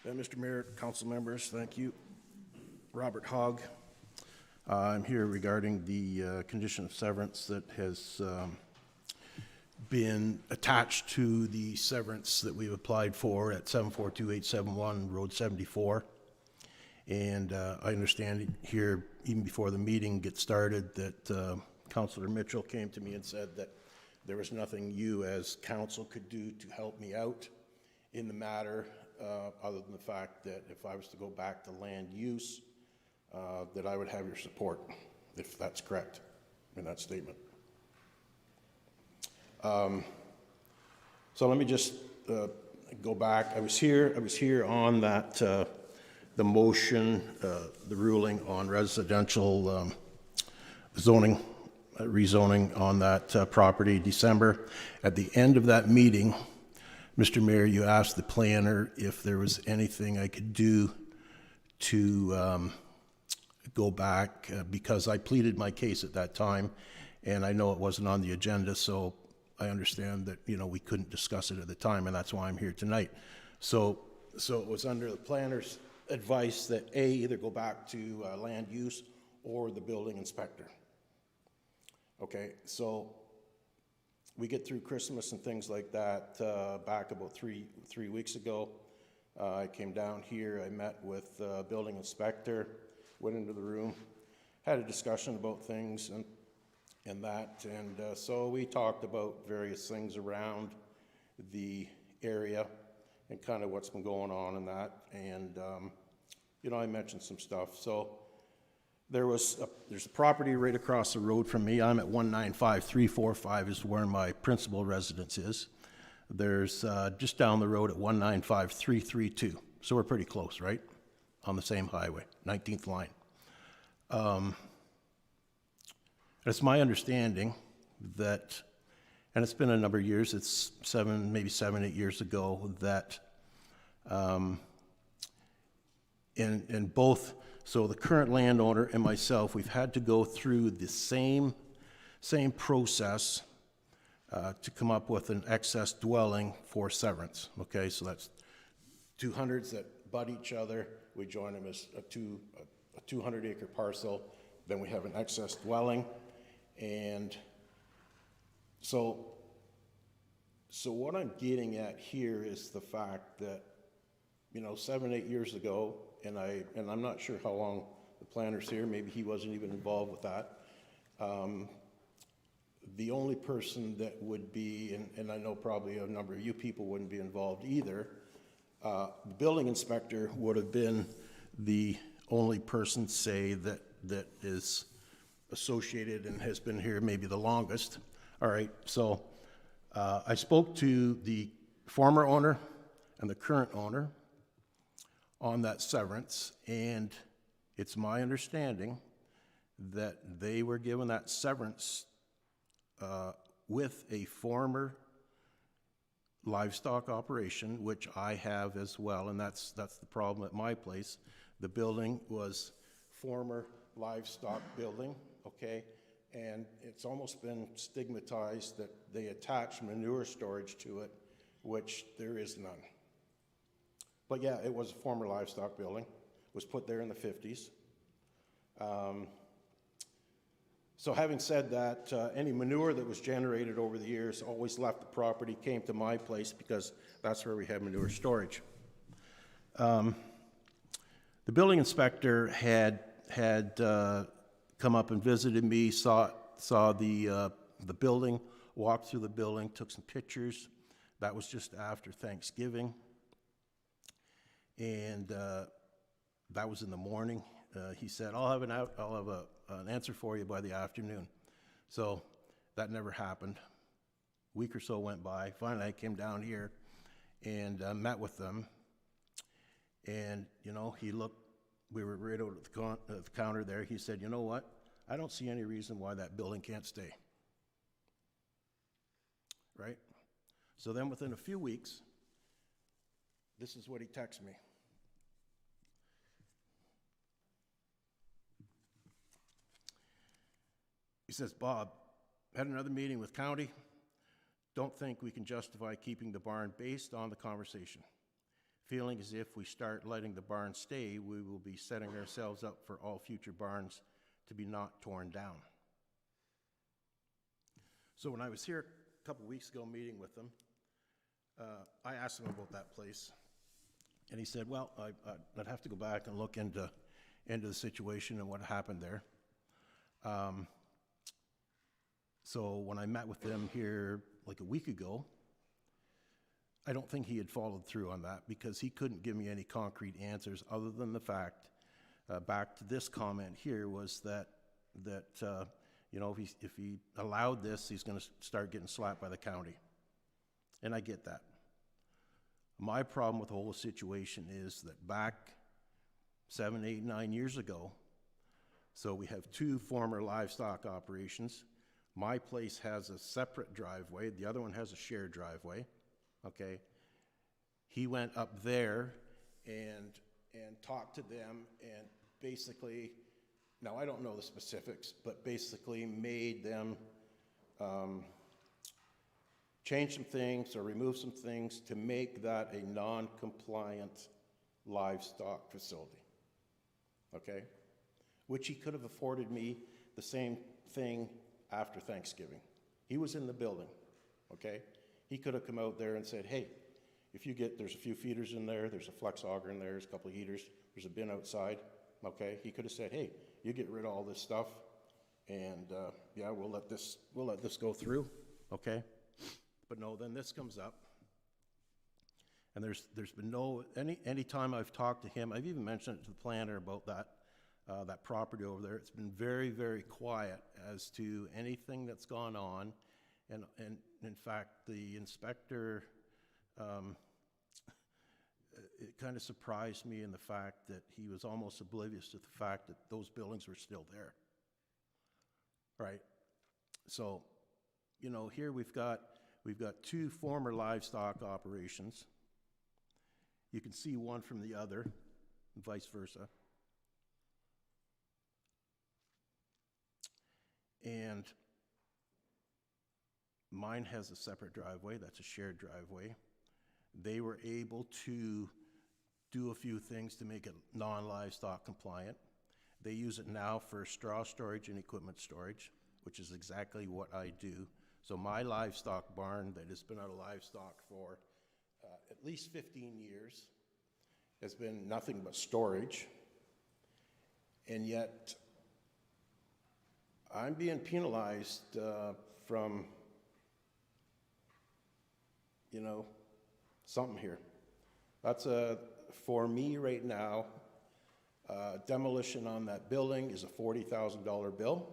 Mr. Mayor, council members, thank you. Robert Hogg. I'm here regarding the condition of severance that has been attached to the severance that we've applied for at 742871 Road 74. And I understand here, even before the meeting gets started, that Councillor Mitchell came to me and said that there was nothing you as council could do to help me out in the matter, other than the fact that if I was to go back to land use, that I would have your support, if that's correct in that statement. So let me just go back. I was here on that, the motion, the ruling on residential zoning, rezoning on that property, December. At the end of that meeting, Mr. Mayor, you asked the planner if there was anything I could do to go back, because I pleaded my case at that time, and I know it wasn't on the agenda, so I understand that, we couldn't discuss it at the time, and that's why I'm here tonight. So it was under the planner's advice that either go back to land use or the building inspector. Okay, so we get through Christmas and things like that. Back about three weeks ago, I came down here, I met with building inspector, went into the room, had a discussion about things and that, and so we talked about various things around the area and kind of what's been going on in that, and I mentioned some stuff. So there's a property right across the road from me. I'm at 195345 is where my principal residence is. There's just down the road at 195332. So we're pretty close, right? On the same highway, 19th line. It's my understanding that, and it's been a number of years, it's maybe 7, 8 years ago, that in both, so the current landowner and myself, we've had to go through the same process to come up with an excess dwelling for severance, okay? So that's 200s that butt each other, we join them as a 200-acre parcel, then we have an excess dwelling, and so what I'm getting at here is the fact that, 7, 8 years ago, and I'm not sure how long the planner's here, maybe he wasn't even involved with that. The only person that would be, and I know probably a number of you people wouldn't be involved either, the building inspector would have been the only person, say, that is associated and has been here maybe the longest. All right, so I spoke to the former owner and the current owner on that severance, and it's my understanding that they were given that severance with a former livestock operation, which I have as well, and that's the problem at my place. The building was former livestock building, okay, and it's almost been stigmatized that they attach manure storage to it, which there is none. But yeah, it was a former livestock building, was put there in the 50s. So having said that, any manure that was generated over the years always left the property, came to my place because that's where we have manure storage. The building inspector had come up and visited me, saw the building, walked through the building, took some pictures. That was just after Thanksgiving. And that was in the morning. He said, I'll have an answer for you by the afternoon. So that never happened. A week or so went by. Finally, I came down here and met with them. And, he looked, we were right out at the counter there. He said, you know what? I don't see any reason why that building can't stay. Right? So then within a few weeks, this is what he texted me. He says, Bob, had another meeting with county. Don't think we can justify keeping the barn based on the conversation. Feeling as if we start letting the barn stay, we will be setting ourselves up for all future barns to be not torn down. So when I was here a couple weeks ago meeting with them, I asked him about that place. And he said, well, I'd have to go back and look into the situation and what happened there. So when I met with them here like a week ago, I don't think he had followed through on that because he couldn't give me any concrete answers other than the fact, back to this comment here, was that if he allowed this, he's going to start getting slapped by the county. And I get that. My problem with the whole situation is that back 7, 8, 9 years ago, so we have 2 former livestock operations. My place has a separate driveway. The other one has a shared driveway, okay? He went up there and talked to them and basically, now I don't know the specifics, but basically made them change some things or remove some things to make that a non-compliant livestock facility, okay? Which he could have afforded me the same thing after Thanksgiving. He was in the building, okay? He could have come out there and said, hey, there's a few feeders in there, there's a flex auger in there, there's a couple of heaters, there's a bin outside, okay? He could have said, hey, you get rid of all this stuff, and yeah, we'll let this go through, okay? But no, then this comes up, and there's been any time I've talked to him, I've even mentioned it to the planner about that, that property over there. It's been very, very quiet as to anything that's gone on. And in fact, the inspector, it kind of surprised me in the fact that he was almost oblivious to the fact that those buildings were still there. Right? So, you know, here we've got two former livestock operations. You can see one from the other, and vice versa. And mine has a separate driveway. That's a shared driveway. They were able to do a few things to make it non-livestock compliant. They use it now for straw storage and equipment storage, which is exactly what I do. So my livestock barn that has been out of livestock for at least 15 years has been nothing but storage. And yet I'm being penalized from, you know, something here. That's for me right now, demolition on that building is a $40,000 bill.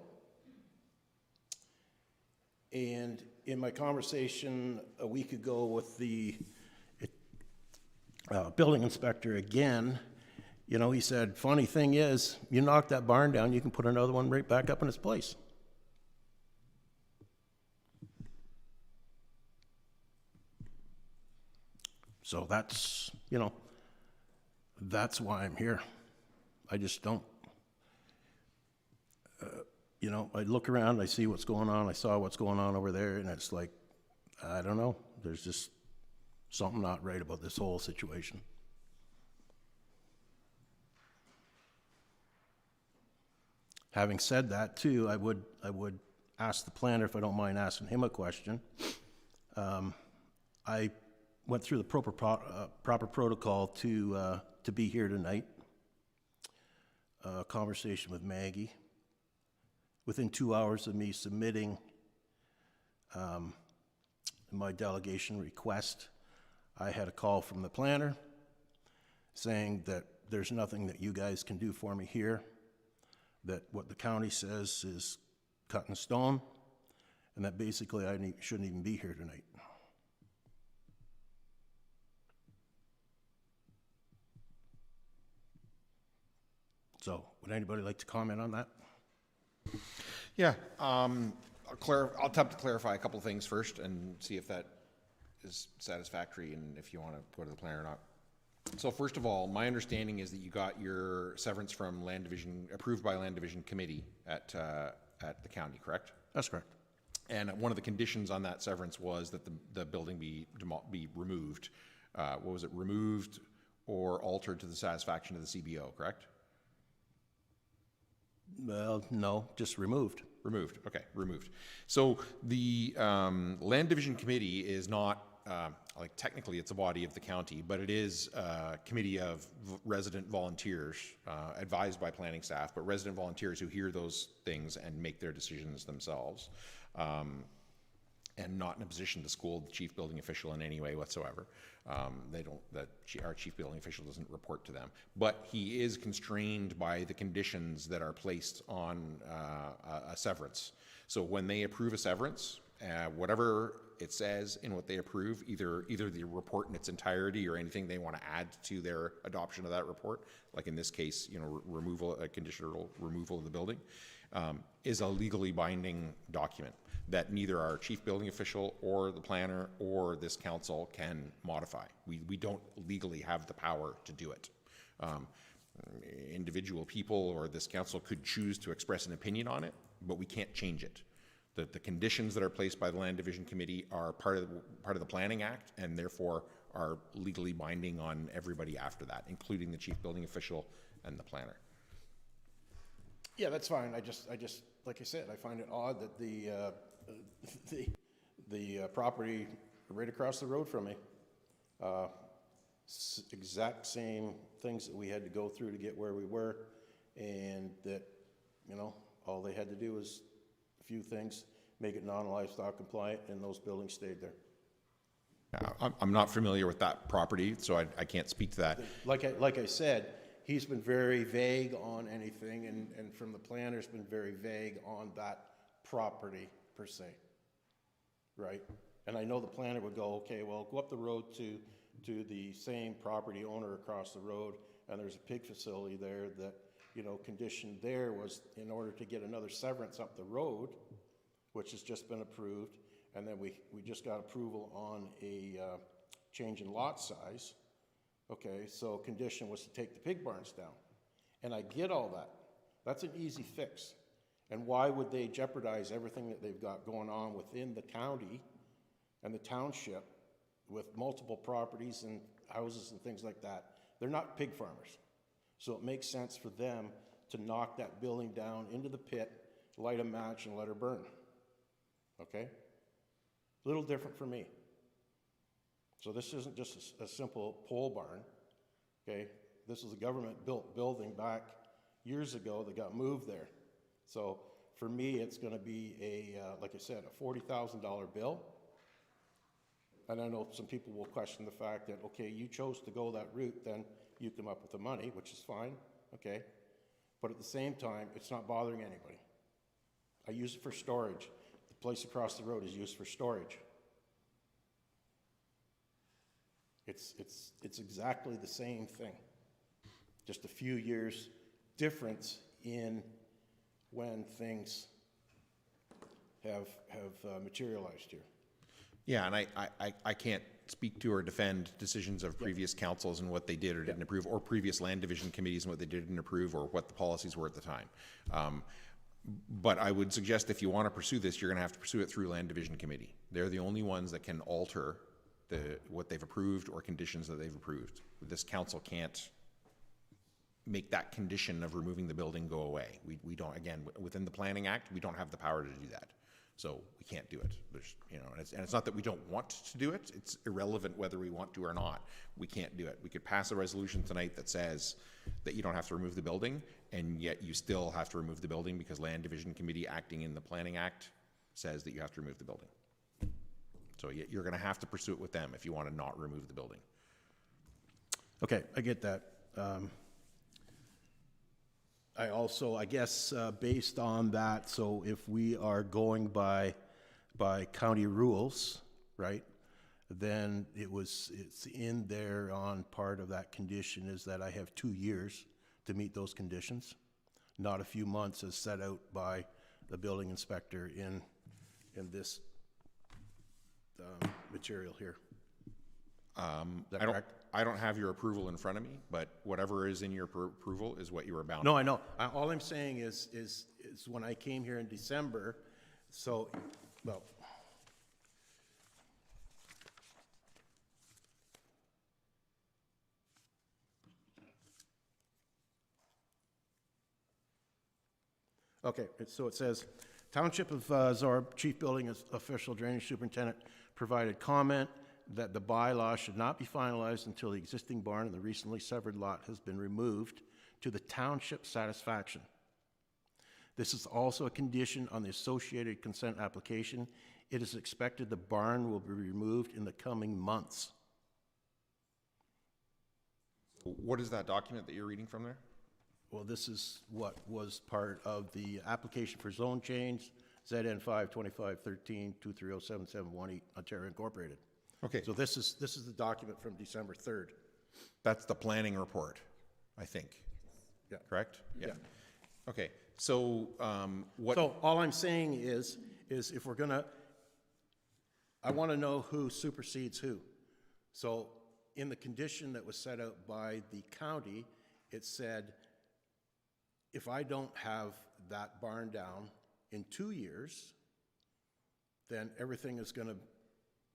And in my conversation a week ago with the building inspector again, you know, he said, funny thing is, you knock that barn down, you can put another one right back up in its place. So that's, you know, that's why I'm here. I just don't, you know, I look around, I see what's going on, I saw what's going on over there, and it's like, I don't know, there's just something not right about this whole situation. Having said that, too, I would ask the planner, if I don't mind asking him a question. I went through the proper protocol to be here tonight. Conversation with Maggie. Within 2 hours of me submitting my delegation request, I had a call from the planner saying that there's nothing that you guys can do for me here, that what the county says is cut in stone, and that basically I shouldn't even be here tonight. So, would anybody like to comment on that? Yeah, I'll attempt to clarify a couple of things first and see if that is satisfactory and if you want to go to the plan or not. So first of all, my understanding is that you got your severance from Land Division, approved by Land Division Committee at the county, correct? That's correct. And one of the conditions on that severance was that the building be removed. What was it, removed or altered to the satisfaction of the CBO, correct? Well, no, just removed. Removed, okay, removed. So the Land Division Committee is not, like technically it's a body of the county, but it is a committee of resident volunteers, advised by planning staff, but resident volunteers who hear those things and make their decisions themselves. And not in a position to scold the chief building official in any way whatsoever. Our chief building official doesn't report to them. But he is constrained by the conditions that are placed on a severance. So when they approve a severance, whatever it says in what they approve, either the report in its entirety or anything they want to add to their adoption of that report, like in this case, you know, conditional removal of the building, is a legally binding document that neither our chief building official or the planner or this council can modify. We don't legally have the power to do it. Individual people or this council could choose to express an opinion on it, but we can't change it. The conditions that are placed by the Land Division Committee are part of the Planning Act and therefore are legally binding on everybody after that, including the chief building official and the planner. Yeah, that's fine. I just, like I said, I find it odd that the property right across the road from me, exact same things that we had to go through to get where we were, and that, you know, all they had to do was a few things, make it non-livestock compliant, and those buildings stayed there. I'm not familiar with that property, so I can't speak to that. Like I said, he's been very vague on anything, and from the planner's been very vague on that property per se, right? And I know the planner would go, okay, well, go up the road to the same property owner across the road, and there's a pig facility there that, you know, condition there was in order to get another severance up the road, which has just been approved, and then we just got approval on a change in lot size. Okay, so condition was to take the pig barns down. And I get all that. That's an easy fix. And why would they jeopardize everything that they've got going on within the county and the township with multiple properties and houses and things like that? They're not pig farmers. So it makes sense for them to knock that building down into the pit, light a match, and let her burn. Okay? A little different for me. So this isn't just a simple pole barn, okay? This is a government-built building back years ago that got moved there. So for me, it's gonna be like I said, a $40,000 bill. And I know some people will question the fact that, okay, you chose to go that route, then you come up with the money, which is fine, okay? But at the same time, it's not bothering anybody. I use it for storage. The place across the road is used for storage. It's exactly the same thing. Just a few years difference in when things have materialized here. Yeah, and I can't speak to or defend decisions of previous councils and what they did or didn't approve, or previous land division committees and what they did and approve, or what the policies were at the time. But I would suggest if you want to pursue this, you're going to have to pursue it through land division committee. They're the only ones that can alter what they've approved or conditions that they've approved. This council can't make that condition of removing the building go away. We don't, again, within the Planning Act, we don't have the power to do that. So we can't do it. There's, you know, and it's not that we don't want to do it. It's irrelevant whether we want to or not. We can't do it. We could pass a resolution tonight that says that you don't have to remove the building, and yet you still have to remove the building because Land Division Committee acting in the Planning Act says that you have to remove the building. So you're going to have to pursue it with them if you want to not remove the building. Okay, I get that. I also, I guess, based on that, so if we are going by county rules, right, then it's in there on part of that condition is that I have 2 years to meet those conditions, not a few months as set out by the building inspector in this material here. Is that correct? I don't have your approval in front of me, but whatever is in your approval is what you are bound. No, I know. All I'm saying is when I came here in December, so, well, okay, so it says, Township of Zorra Chief Building Official Drainage Superintendent provided comment that the bylaw should not be finalized until the existing barn and the recently severed lot has been removed to the township's satisfaction. This is also a condition on the associated consent application. It is expected the barn will be removed in the coming months. What is that document that you're reading from there? Well, this is what was part of the application for zone change, ZN 52513-2307718, Ontario Incorporated. Okay. So this is the document from December 3rd. That's the planning report, I think. Yeah. Correct? Yeah. Okay, so what? So all I'm saying is if we're gonna, I want to know who supersedes who. So in the condition that was set out by the county, it said, if I don't have that barn down in 2 years, then everything is going to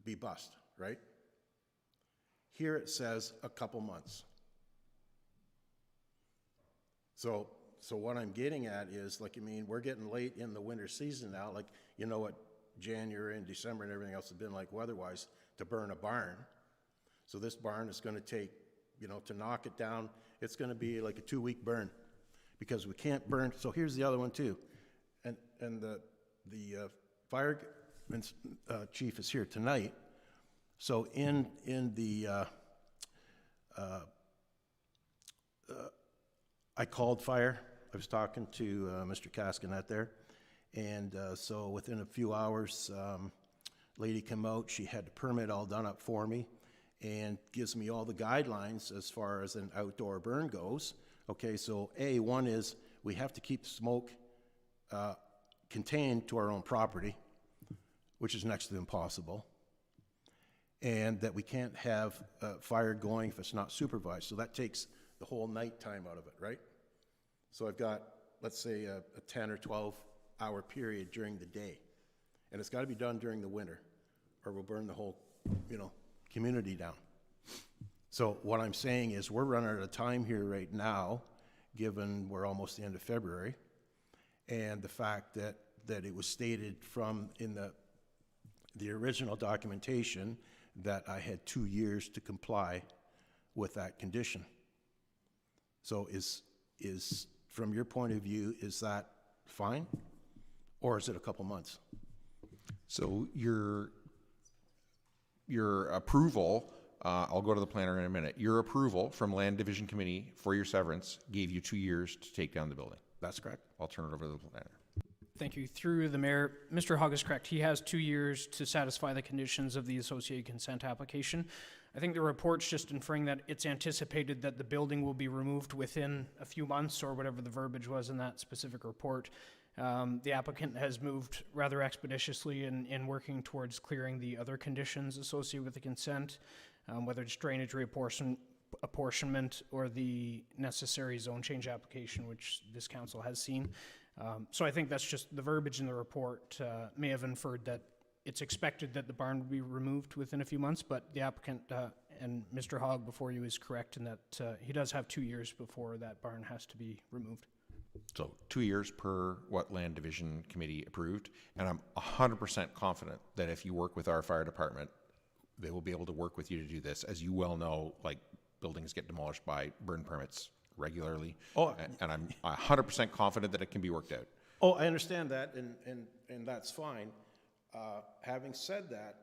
be bust, right? Here it says a couple months. So what I'm getting at is, like, I mean, we're getting late in the winter season now. Like, you know what January and December and everything else has been like weather-wise to burn a barn. So this barn is going to take, you know, to knock it down, it's going to be like a 2-week burn because we can't burn. So here's the other one too. And the fire chief is here tonight. So in the I called fire. I was talking to Mr. Cascanet there. And so within a few hours, lady came out. She had the permit all done up for me and gives me all the guidelines as far as an outdoor burn goes. Okay, so one is we have to keep smoke contained to our own property, which is next to impossible. And that we can't have fire going if it's not supervised. So that takes the whole night time out of it, right? So I've got, let's say, a 10 or 12 hour period during the day. And it's got to be done during the winter, or we'll burn the whole, community down. So what I'm saying is we're running out of time here right now, given we're almost the end of February, and the fact that it was stated in the original documentation that I had 2 years to comply with that condition. So is from your point of view, is that fine? Or is it a couple months? So your approval, I'll go to the planner in a minute. Your approval from Land Division Committee for your severance gave you 2 years to take down the building. That's correct. I'll turn it over to the planner. Thank you. Through the mayor, Mr. Hogg is correct. He has 2 years to satisfy the conditions of the associated consent application. I think the report's just inferring that it's anticipated that the building will be removed within a few months, or whatever the verbiage was in that specific report. The applicant has moved rather expeditiously in working towards clearing the other conditions associated with the consent, whether it's drainage apportionment or the necessary zone change application, which this council has seen. So I think that's just the verbiage in the report may have inferred that it's expected that the barn would be removed within a few months, but the applicant and Mr. Hogg before you is correct in that he does have 2 years before that barn has to be removed. So 2 years per what Land Division Committee approved, and I'm 100% confident that if you work with our fire department, they will be able to work with you to do this. As you well know, like, buildings get demolished by burn permits regularly. And I'm 100% confident that it can be worked out. Oh, I understand that, and that's fine. Having said that,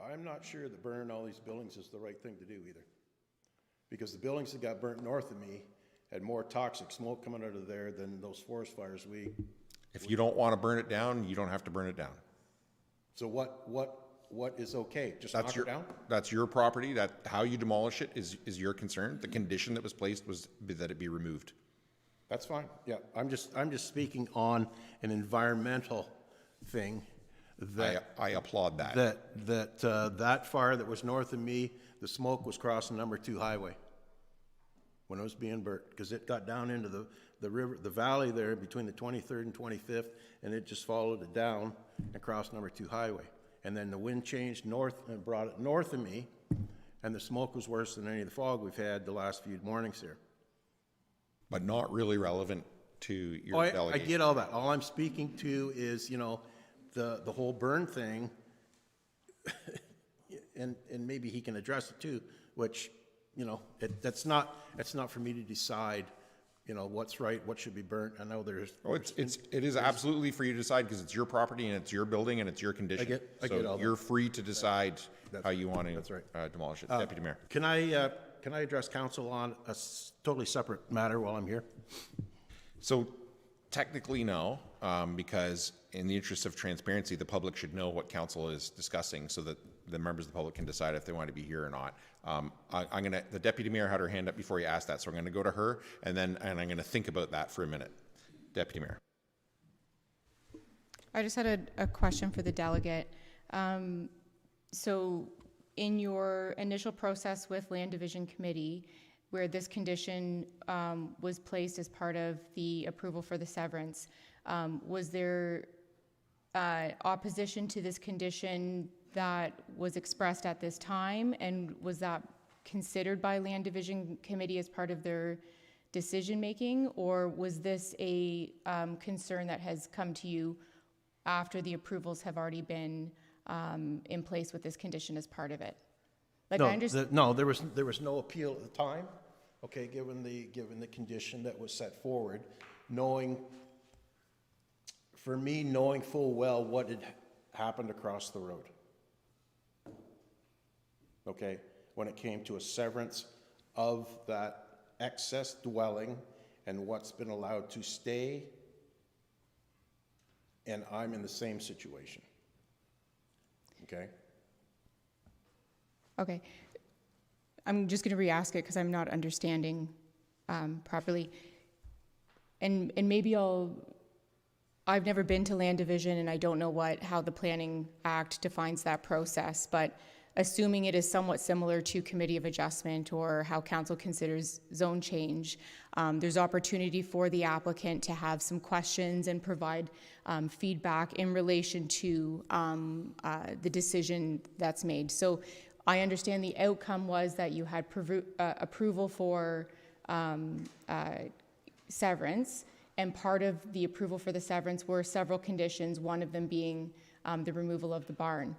I'm not sure that burning all these buildings is the right thing to do either. Because the buildings that got burnt north of me had more toxic smoke coming out of there than those forest fires If you don't want to burn it down, you don't have to burn it down. So what is okay? Just knock it down? That's your property. That how you demolish it is your concern. The condition that was placed was that it be removed. That's fine. Yeah, I'm just speaking on an environmental thing. I applaud that. That fire that was north of me, the smoke was crossing number 2 highway when it was being burnt, because it got down into the river, the valley there between the 23rd and 25th, and it just followed it down and crossed number 2 highway. And then the wind changed north and brought it north of me, and the smoke was worse than any of the fog we've had the last few mornings here. But not really relevant to your delegation. I get all that. All I'm speaking to is, the whole burn thing, and maybe he can address it too, which, that's not for me to decide, what's right, what should be burnt. I know there's. Oh, it is absolutely for you to decide, because it's your property and it's your building and it's your condition. I get all that. You're free to decide how you want to That's right. demolish it. Deputy Mayor. Can I address council on a totally separate matter while I'm here? So technically no, because in the interest of transparency, the public should know what council is discussing so that the members of the public can decide if they want to be here or not. The deputy mayor had her hand up before you asked that, so I'm going to go to her and I'm going to think about that for a minute. Deputy Mayor. I just had a question for the delegate. So in your initial process with Land Division Committee, where this condition was placed as part of the approval for the severance, was there opposition to this condition that was expressed at this time, and was that considered by Land Division Committee as part of their decision-making, or was this a concern that has come to you after the approvals have already been in place with this condition as part of it? Like, I understand. No, there was no appeal at the time. Okay, given the condition that was set forward, knowing full well what had happened across the road. Okay, when it came to a severance of that excess dwelling and what's been allowed to stay, and I'm in the same situation. Okay? Okay. I'm just going to re-ask it because I'm not understanding properly. And maybe I've never been to land division and I don't know how the Planning Act defines that process, but assuming it is somewhat similar to Committee of Adjustment or how council considers zone change, there's opportunity for the applicant to have some questions and provide feedback in relation to the decision that's made. So I understand the outcome was that you had approval for severance, and part of the approval for the severance were several conditions, one of them being the removal of the barn.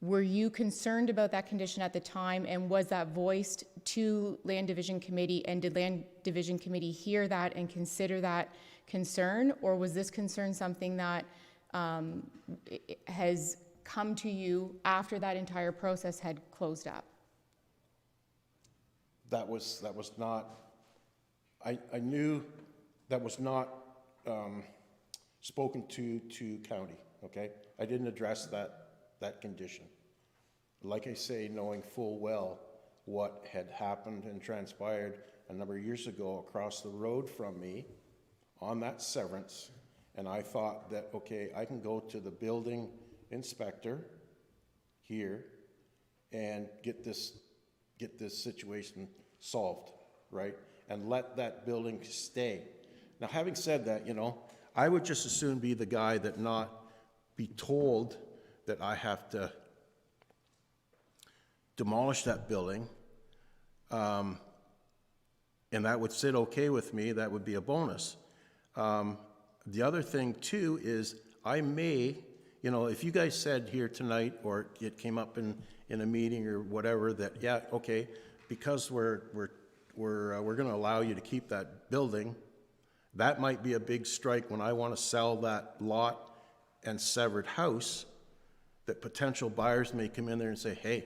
Were you concerned about that condition at the time, and was that voiced to Land Division Committee, and did Land Division Committee hear that and consider that concern, or was this concern something that has come to you after that entire process had closed up? That was not, I knew that was not spoken to county, okay? I didn't address that condition. Like I say, knowing full well what had happened and transpired a number of years ago across the road from me on that severance, and I thought that, okay, I can go to the building inspector here and get this situation solved, right? And let that building stay. Now, having said that, I would just as soon be the guy that not be told that I have to demolish that building, and that would sit okay with me. That would be a bonus. The other thing too is I may, if you guys said here tonight, or it came up in a meeting or whatever, that yeah, okay, because we're going to allow you to keep that building, that might be a big strike when I want to sell that lot and severed house, that potential buyers may come in there and say, hey,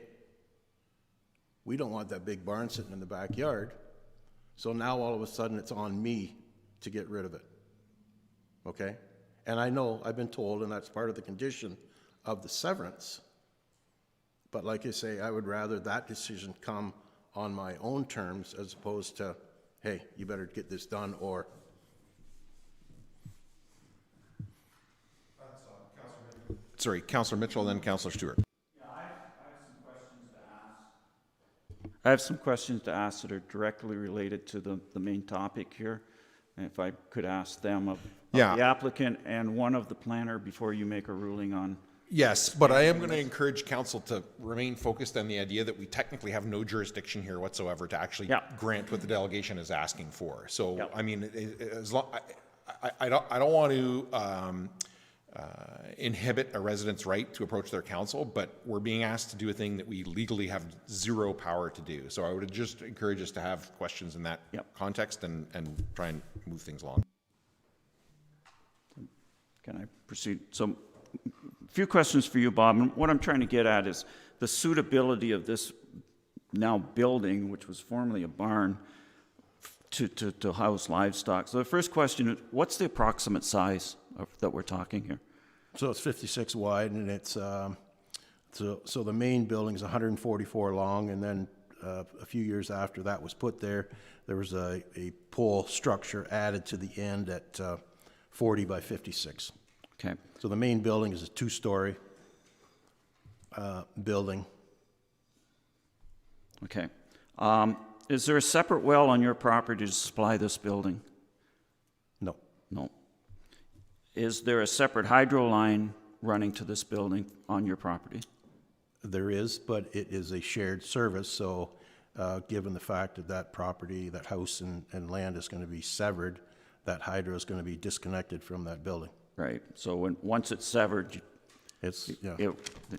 we don't want that big barn sitting in the backyard. So now all of a sudden it's on me to get rid of it. Okay? And I know I've been told, and that's part of the condition of the severance. But like I say, I would rather that decision come on my own terms as opposed to, hey, you better get this done, or Sorry, Councillor Mitchell, then Councillor Stewart. Yeah, I have some questions to ask. I have some questions to ask that are directly related to the main topic here. And if I could ask them of the applicant and one of the planner before you make a ruling on. Yes, but I am going to encourage council to remain focused on the idea that we technically have no jurisdiction here whatsoever to actually grant what the delegation is asking for. So, I mean, as long, I don't want to inhibit a resident's right to approach their council, but we're being asked to do a thing that we legally have zero power to do. So I would just encourage us to have questions in that context and try and move things along. Can I proceed? So, a few questions for you, Bob. And what I'm trying to get at is the suitability of this now building, which was formerly a barn, to house livestock. So the first question is, what's the approximate size that we're talking here? so it's 56 wide, and it's so the main building is 144 long, and then a few years after that was put there was a pole structure added to the end at 40 by 56. Okay. So the main building is a two-story building. Okay. Is there a separate well on your property to supply this building? No. No. Is there a separate hydro line running to this building on your property? There is, but it is a shared service, so given the fact that that property, that house and land is going to be severed, that hydro is going to be disconnected from that building. Right. So once it's severed, It's,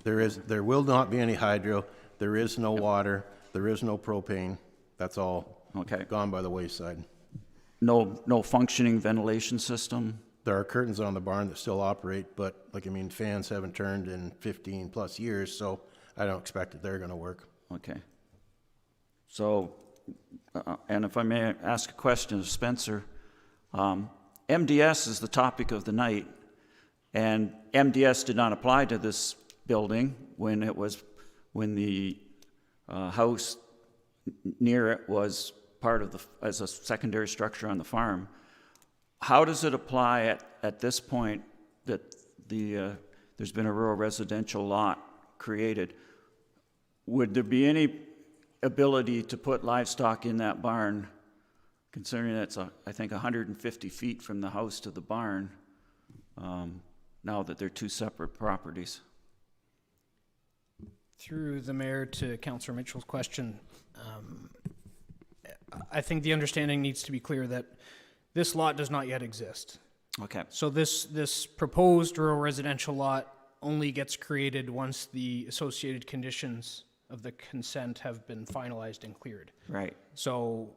there will not be any hydro, there is no water, there is no propane, that's all gone by the wayside. no functioning ventilation system? There are curtains on the barn that still operate, but fans haven't turned in 15 plus years, so I don't expect that they're gonna work. Okay. So, and if I may ask a question of Spencer, MDS is the topic of the night, and MDS did not apply to this building when the house near it was part of as a secondary structure on the farm. How does it apply at this point that there's been a rural residential lot created? Would there be any ability to put livestock in that barn, considering that's, I think, 150 feet from the house to the barn, now that they're two separate properties? Through the mayor to Councillor Mitchell's question, I think the understanding needs to be clear that this lot does not yet exist. Okay. So this proposed rural residential lot only gets created once the associated conditions of the consent have been finalized and cleared. Right. So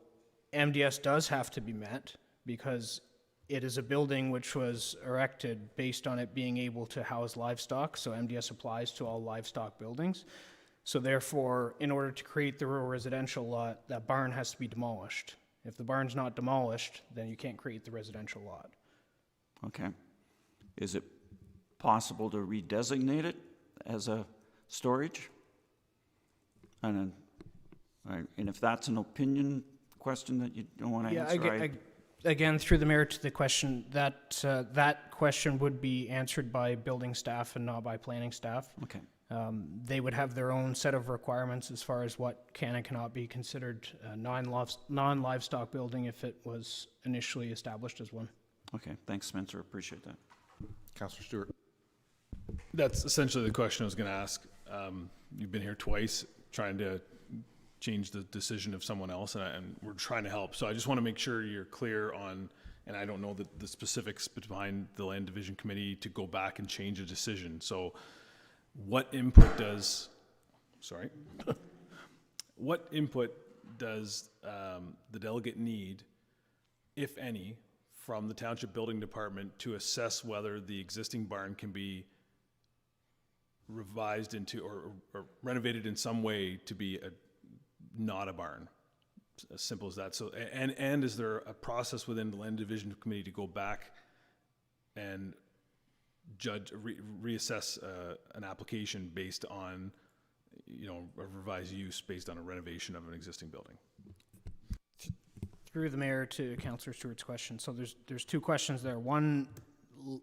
MDS does have to be met because it is a building which was erected based on it being able to house livestock, so MDS applies to all livestock buildings. So therefore, in order to create the rural residential lot, that barn has to be demolished. If the barn's not demolished, then you can't create the residential lot. Okay. Is it possible to redesignate it as a storage? And if that's an opinion question that you don't want to answer, Again, through the mayor to the question, that question would be answered by building staff and not by planning staff. Okay. They would have their own set of requirements as far as what can and cannot be considered a non-livestock building if it was initially established as one. Okay, thanks, Spencer. Appreciate that. Councillor Stewart. That's essentially the question I was going to ask. You've been here twice trying to change the decision of someone else, and we're trying to help. So I just want to make sure you're clear on, and I don't know the specifics behind the Land Division Committee to go back and change a decision. So what input does the delegate need, if any, from the Township Building Department to assess whether the existing barn can be revised into or renovated in some way to be not a barn? As simple as that. So, and is there a process within the Land Division Committee to go back and judge, reassess an application based on, a revised use based on a renovation of an existing building? Through the mayor to Councillor Stewart's question. So there's two questions there. One,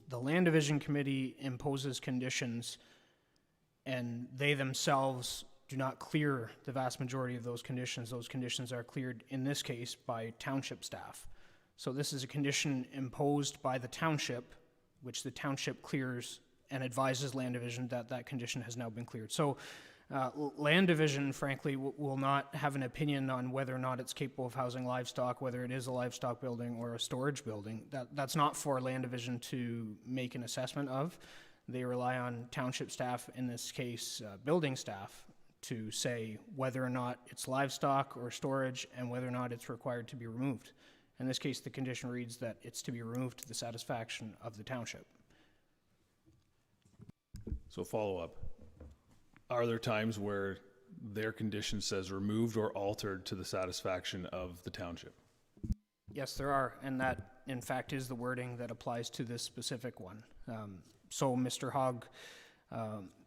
the Land Division Committee imposes conditions and they themselves do not clear the vast majority of those conditions. Those conditions are cleared, in this case, by township staff. So this is a condition imposed by the township, which the township clears and advises Land Division that that condition has now been cleared. So Land Division, frankly, will not have an opinion on whether or not it's capable of housing livestock, whether it is a livestock building or a storage building. That's not for Land Division to make an assessment of. They rely on township staff, in this case, building staff, to say whether or not it's livestock or storage and whether or not it's required to be removed. In this case, the condition reads that it's to be removed to the satisfaction of the township. So follow up. Are there times where their condition says removed or altered to the satisfaction of the township? Yes, there are, and that, in fact, is the wording that applies to this specific one. So Mr. Hogg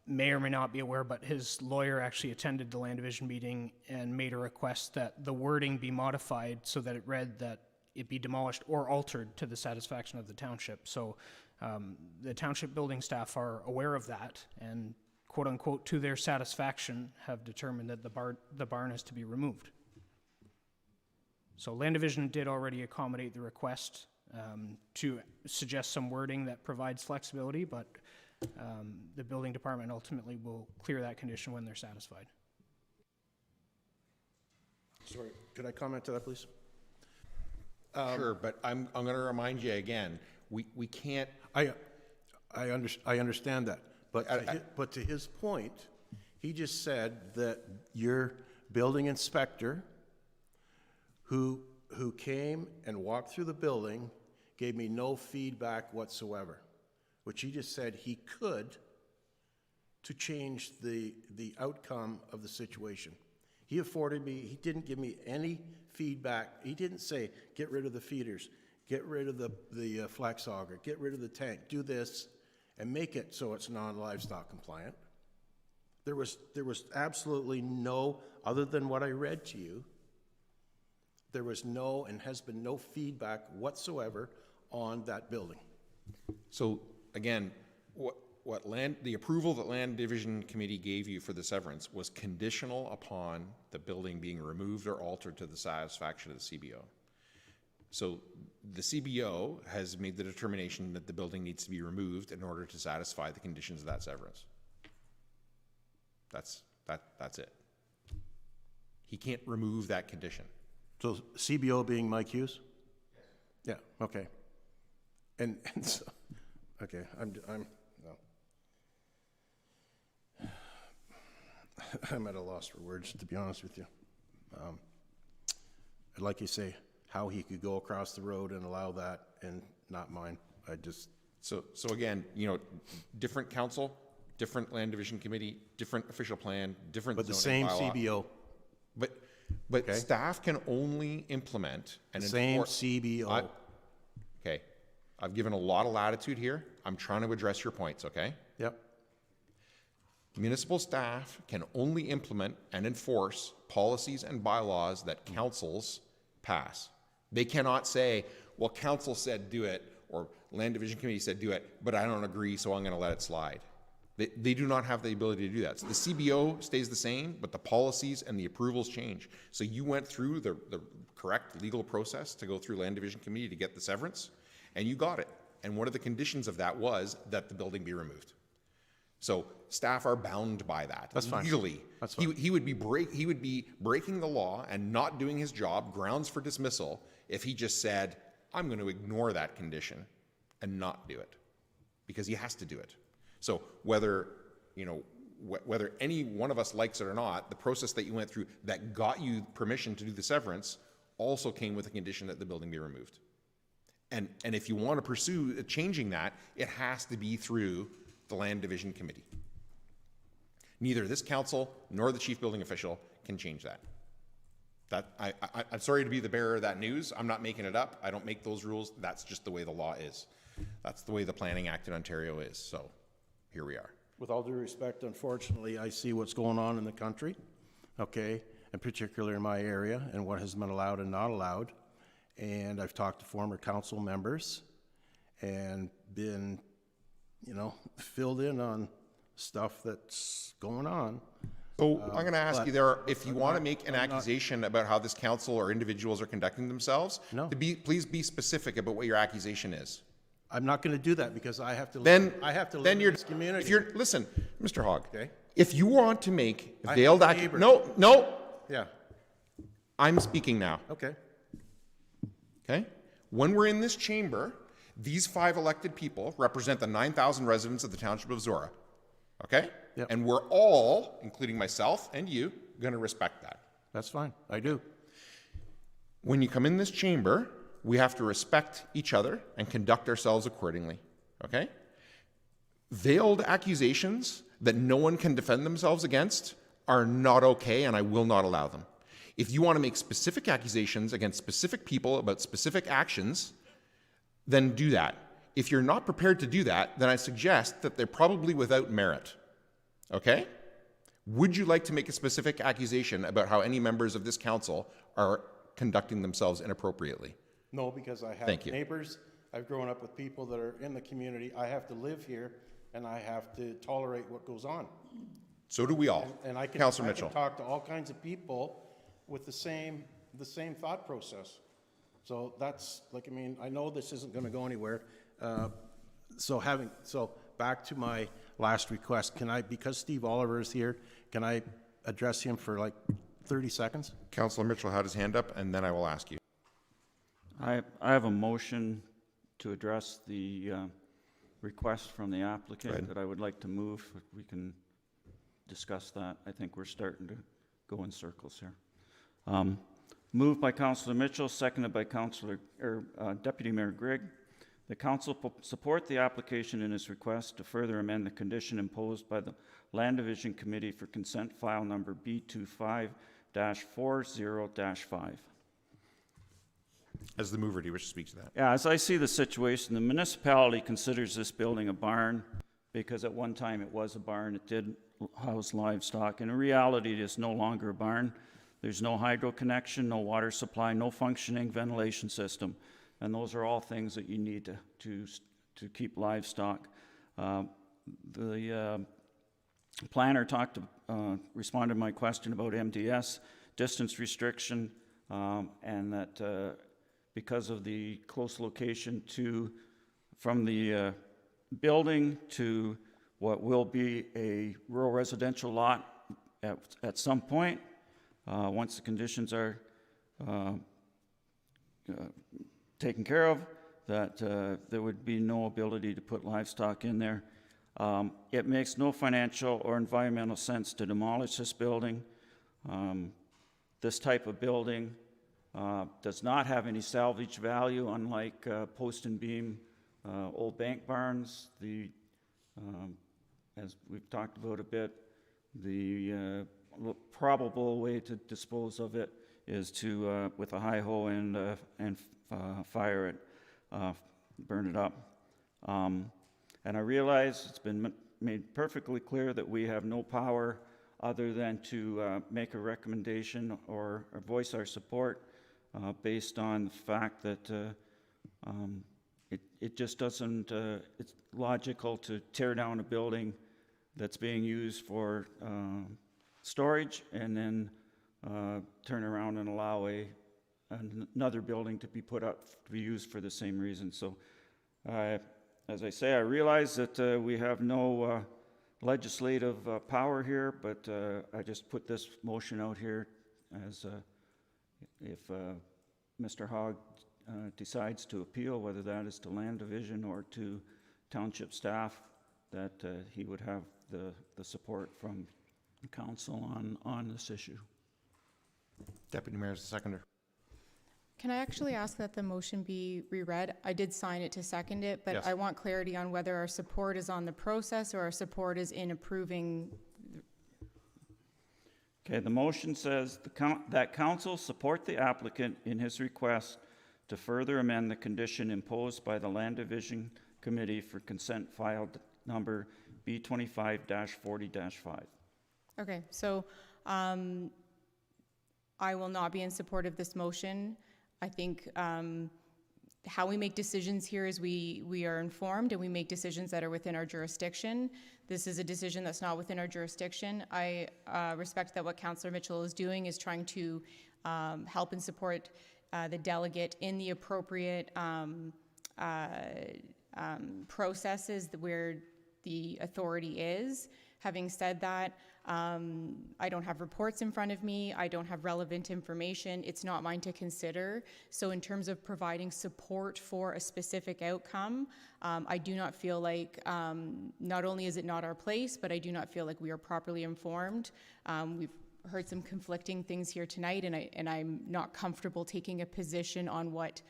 may or may not be aware, but his lawyer actually attended the Land Division meeting and made a request that the wording be modified so that it read that it be demolished or altered to the satisfaction of the township. So the township building staff are aware of that and, quote unquote, to their satisfaction, have determined that the barn is to be removed. So Land Division did already accommodate the request to suggest some wording that provides flexibility, but the building department ultimately will clear that condition when they're satisfied. Sorry, could I comment to that, please? Sure, but I'm going to remind you again, we can't. I understand that, but to his point, he just said that your building inspector, who came and walked through the building, gave me no feedback whatsoever, which he just said he could to change the outcome of the situation. He didn't give me any feedback. He didn't say, get rid of the feeders, get rid of the flex auger, get rid of the tank, do this, and make it so it's non-livestock compliant. There was absolutely no, other than what I read to you, there was no and has been no feedback whatsoever on that building. So again, the approval that Land Division Committee gave you for the severance was conditional upon the building being removed or altered to the satisfaction of the CBO. So the CBO has made the determination that the building needs to be removed in order to satisfy the conditions of that severance. That's it. He can't remove that condition. So CBO being Mike Hughes? Yeah, okay. And so, okay, I'm no. I'm at a loss for words, to be honest with you. I'd like you to say how he could go across the road and allow that and not mine. I just... So again, you know, different council, different land division committee, different official plan, different But the zoning same bylaw. CBO. But Okay. staff can only implement and Same enforce. CBO. Okay, I've given a lot of latitude here. I'm trying to address your points, okay? Yep. Municipal staff can only implement and enforce policies and bylaws that councils pass. They cannot say, well, council said do it, or land division committee said do it, but I don't agree, so I'm going to let it slide. They do not have the ability to do that. So the CBO stays the same, but the policies and the approvals change. So you went through the correct legal process to go through land division committee to get the severance, and you got it. And one of the conditions of that was that the building be removed. So staff are bound by that. That's fine. Legally. That's fine. He would be breaking the law and not doing his job, grounds for dismissal, if he just said, I'm going to ignore that condition and not do it, because he has to do it. So whether, you know, whether any one of us likes it or not, the process that you went through that got you permission to do the severance also came with a condition that the building be removed. And if you want to pursue changing that, it has to be through the land division committee. Neither this council nor the chief building official can change that. I'm sorry to be the bearer of that news. I'm not making it up. I don't make those rules. That's just the way the law is. That's the way the Planning Act in Ontario is. So here we are. With all due respect, unfortunately, I see what's going on in the country, okay, and particularly in my area, and what has been allowed and not allowed. And I've talked to former council members and been, you know, filled in on stuff that's going on. So I'm going to ask you there, if you want to not- make an I'm not- accusation about how this council or individuals are conducting themselves, No. please be specific about what your accusation is. I'm not going to do that because I have to Then live then in you're this community. If you're listen, Mr. Hogg. Okay. If you want to make I veiled have a neighbor. no, Yeah, I'm speaking now. okay. Okay? When we're in this chamber, these 5 elected people represent the 9,000 residents of the township of Zorra. Okay? Yep. And we're all, including myself and you, going to respect that. That's fine. I do. When you come in this chamber, we have to respect each other and conduct ourselves accordingly. Okay? Veiled accusations that no one can defend themselves against are not okay, and I will not allow them. If you want to make specific accusations against specific people about specific actions, then do that. If you're not prepared to do that, then I suggest that they're probably without merit. Okay? Would you like to make a specific accusation about how any members of this council are conducting themselves inappropriately? No, because I Thank have you. neighbors. I've grown up with people that are in the community. I have to live here, and I have to tolerate what goes on. So do we all. And I can, Councillor I Mitchell. can talk to all kinds of people with the same thought process. So that's, like, I mean, I know this isn't gonna go anywhere. So back to my last request, can I, because Steve Oliver is here, can I address him for like 30 seconds? Councillor Mitchell had his hand up, and then I will ask you. I have a motion to address the request from the applicant that I would like to move. If we can discuss that. I think we're starting to go in circles here. Moved by Councillor Mitchell, seconded by Deputy Mayor Grigg. The council support the application in its request to further amend the condition imposed by the Land Division Committee for consent file number B25-40-5. As the mover, do you wish to speak to that? Yeah, as I see the situation, the municipality considers this building a barn because at one time it was a barn. It did house livestock. In reality, it is no longer a barn. There's no hydro connection, no water supply, no functioning ventilation system. And those are all things that you need to keep livestock. The planner responded to my question about MDS, distance restriction, and that because of the close location from the building to what will be a rural residential lot at some point, once the conditions are taken care of, that there would be no ability to put livestock in there. It makes no financial or environmental sense to demolish this building. This type of building does not have any salvage value, unlike post and beam old bank barns. As we've talked about a bit, the probable way to dispose of it is to, with a high hoe and fire it, burn it up. And I realize it's been made perfectly clear that we have no power other than to make a recommendation or voice our support based on the fact that it just doesn't, it's logical to tear down a building that's being used for storage and then turn around and allow another building to be put up to be used for the same reason. So as I say, I realize that we have no legislative power here, but I just put this motion out here as if Mr. Hogg decides to appeal, whether that is to Land Division or to Township staff, that he would have the support from council on this issue. Deputy Mayor is the seconder. Can I actually ask that the motion be reread? I did sign it to second it, but Yes. I want clarity on whether our support is on the process or our support is in approving. Okay, the motion says that council support the applicant in his request to further amend the condition imposed by the Land Division Committee for consent file number B25-40-5. Okay, so I will not be in support of this motion. I think how we make decisions here is we are informed and we make decisions that are within our jurisdiction. This is a decision that's not within our jurisdiction. I respect that what Councillor Mitchell is doing is trying to help and support the delegate in the appropriate processes where the authority is. Having said that, I don't have reports in front of me. I don't have relevant information. It's not mine to consider. So in terms of providing support for a specific outcome, I do not feel like, not only is it not our place, but I do not feel like we are properly informed. We've heard some conflicting things here tonight, and I'm not comfortable taking a position on what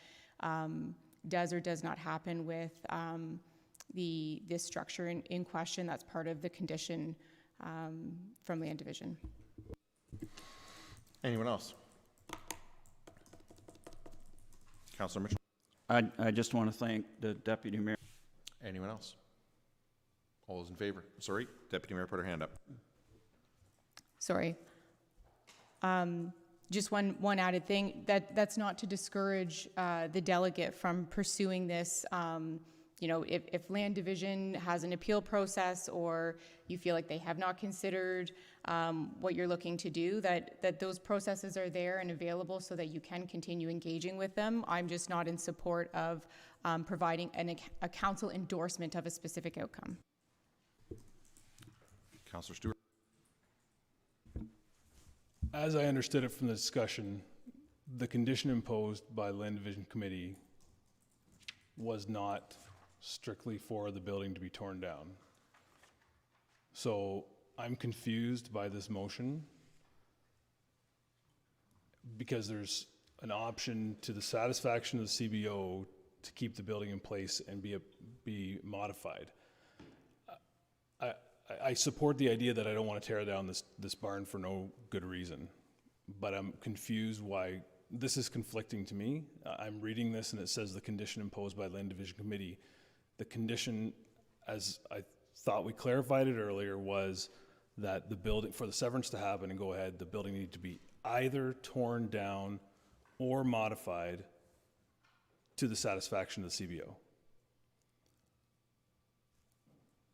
does or does not happen with this structure in question. That's part of the condition from Land Division. Anyone else? Councillor Mitchell? I just want to thank the Deputy Mayor. Anyone else? All those in favor? Sorry, Deputy Mayor put her hand up. Sorry. Just one added thing, that's not to discourage the delegate from pursuing this. You know, if Land Division has an appeal process or you feel like they have not considered what you're looking to do, that those processes are there and available so that you can continue engaging with them. I'm just not in support of providing a council endorsement of a specific outcome. Councillor Stewart? As I understood it from the discussion, the condition imposed by the Land Division Committee was not strictly for the building to be torn down. So I'm confused by this motion because there's an option to the satisfaction of the CBO to keep the building in place and be modified. I support the idea that I don't want to tear down this barn for no good reason, but I'm confused why this is conflicting to me. I'm reading this and it says the condition imposed by Land Division Committee. The condition, as I thought we clarified it earlier, was that the building, for the severance to happen and go ahead, the building needed to be either torn down or modified to the satisfaction of the CBO.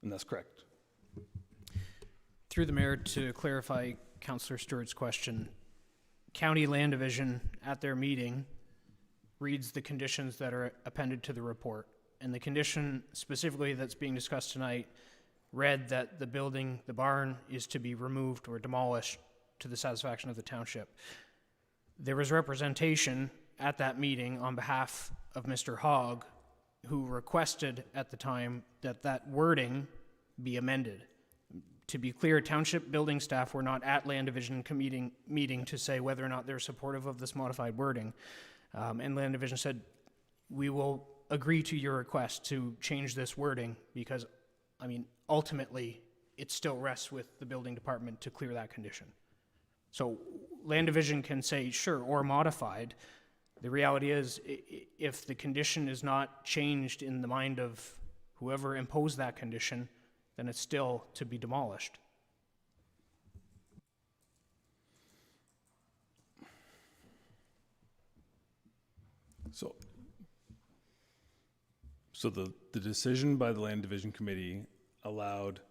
And that's correct. Through the mayor, to clarify Councillor Stewart's question, County Land Division at their meeting reads the conditions that are appended to the report. And the condition specifically that's being discussed tonight read that the building, the barn, is to be removed or demolished to the satisfaction of the township. There was representation at that meeting on behalf of Mr. Hogg, who requested at the time that that wording be amended. To be clear, township building staff were not at Land Division meeting to say whether or not they're supportive of this modified wording. And Land Division said, we will agree to your request to change this wording because, I mean, ultimately, it still rests with the building department to clear that condition. So Land Division can say, sure, or modified. The reality is, if the condition is not changed in the mind of whoever imposed that condition, then it's still to be demolished. So the decision by the Land Division Committee allowed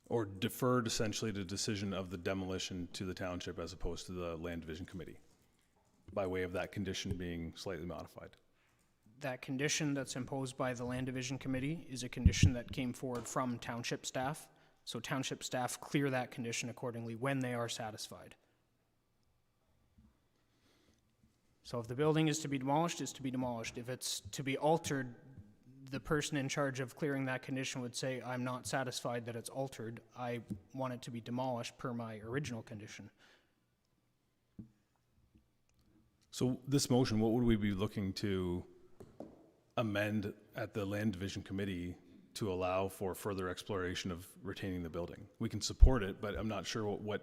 or deferred essentially the decision of the demolition to the township as opposed to the Land Division Committee by way of that condition being slightly modified. That condition that's imposed by the Land Division Committee is a condition that came forward from township staff. So township staff clear that condition accordingly when they are satisfied. So if the building is to be demolished, it's to be demolished. If it's to be altered, the person in charge of clearing that condition would say, I'm not satisfied that it's altered. I want it to be demolished per my original condition. So this motion, what would we be looking to amend at the Land Division Committee to allow for further exploration of retaining the building? We can support it, but I'm not sure what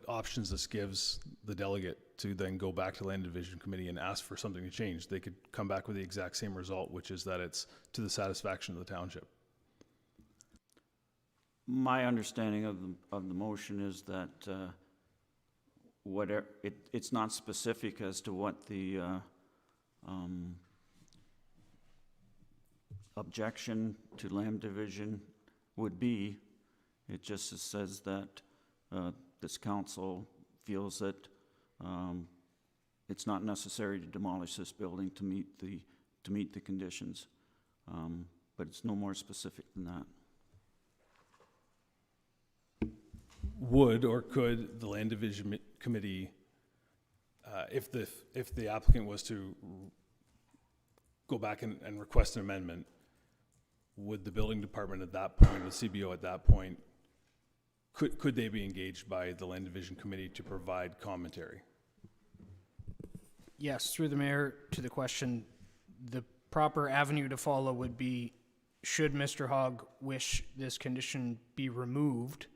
options this gives the delegate to then go back to Land Division Committee and ask for something to change. They could come back with the exact same result, which is that it's to the satisfaction of the township. My understanding of the motion is that it's not specific as to what the objection to Land Division would be. It just says that this council feels that it's not necessary to demolish this building to meet the conditions, but it's no more specific than that. Would or could the Land Division Committee, if the applicant was to go back and request an amendment, would the building department at that point, the CBO at that point, could they be engaged by the Land Division Committee to provide commentary? Yes, through the mayor, to the question, the proper avenue to follow would be, should Mr. Hogg wish this condition be removed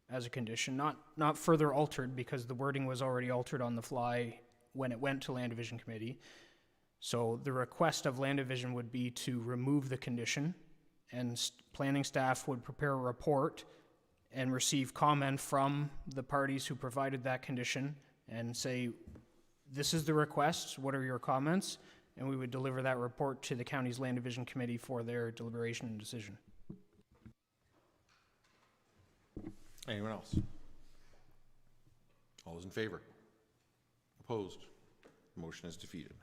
as a condition, not further altered because the wording was already altered on the fly when it went to Land Division Committee. So the request of Land Division would be to remove the condition, and planning staff would prepare a report and receive comment from the parties who provided that condition and say, this is the request, what are your comments? And we would deliver that report to the county's Land Division Committee for their deliberation and decision. Anyone else? All those in favor? Opposed? Motion is defeated.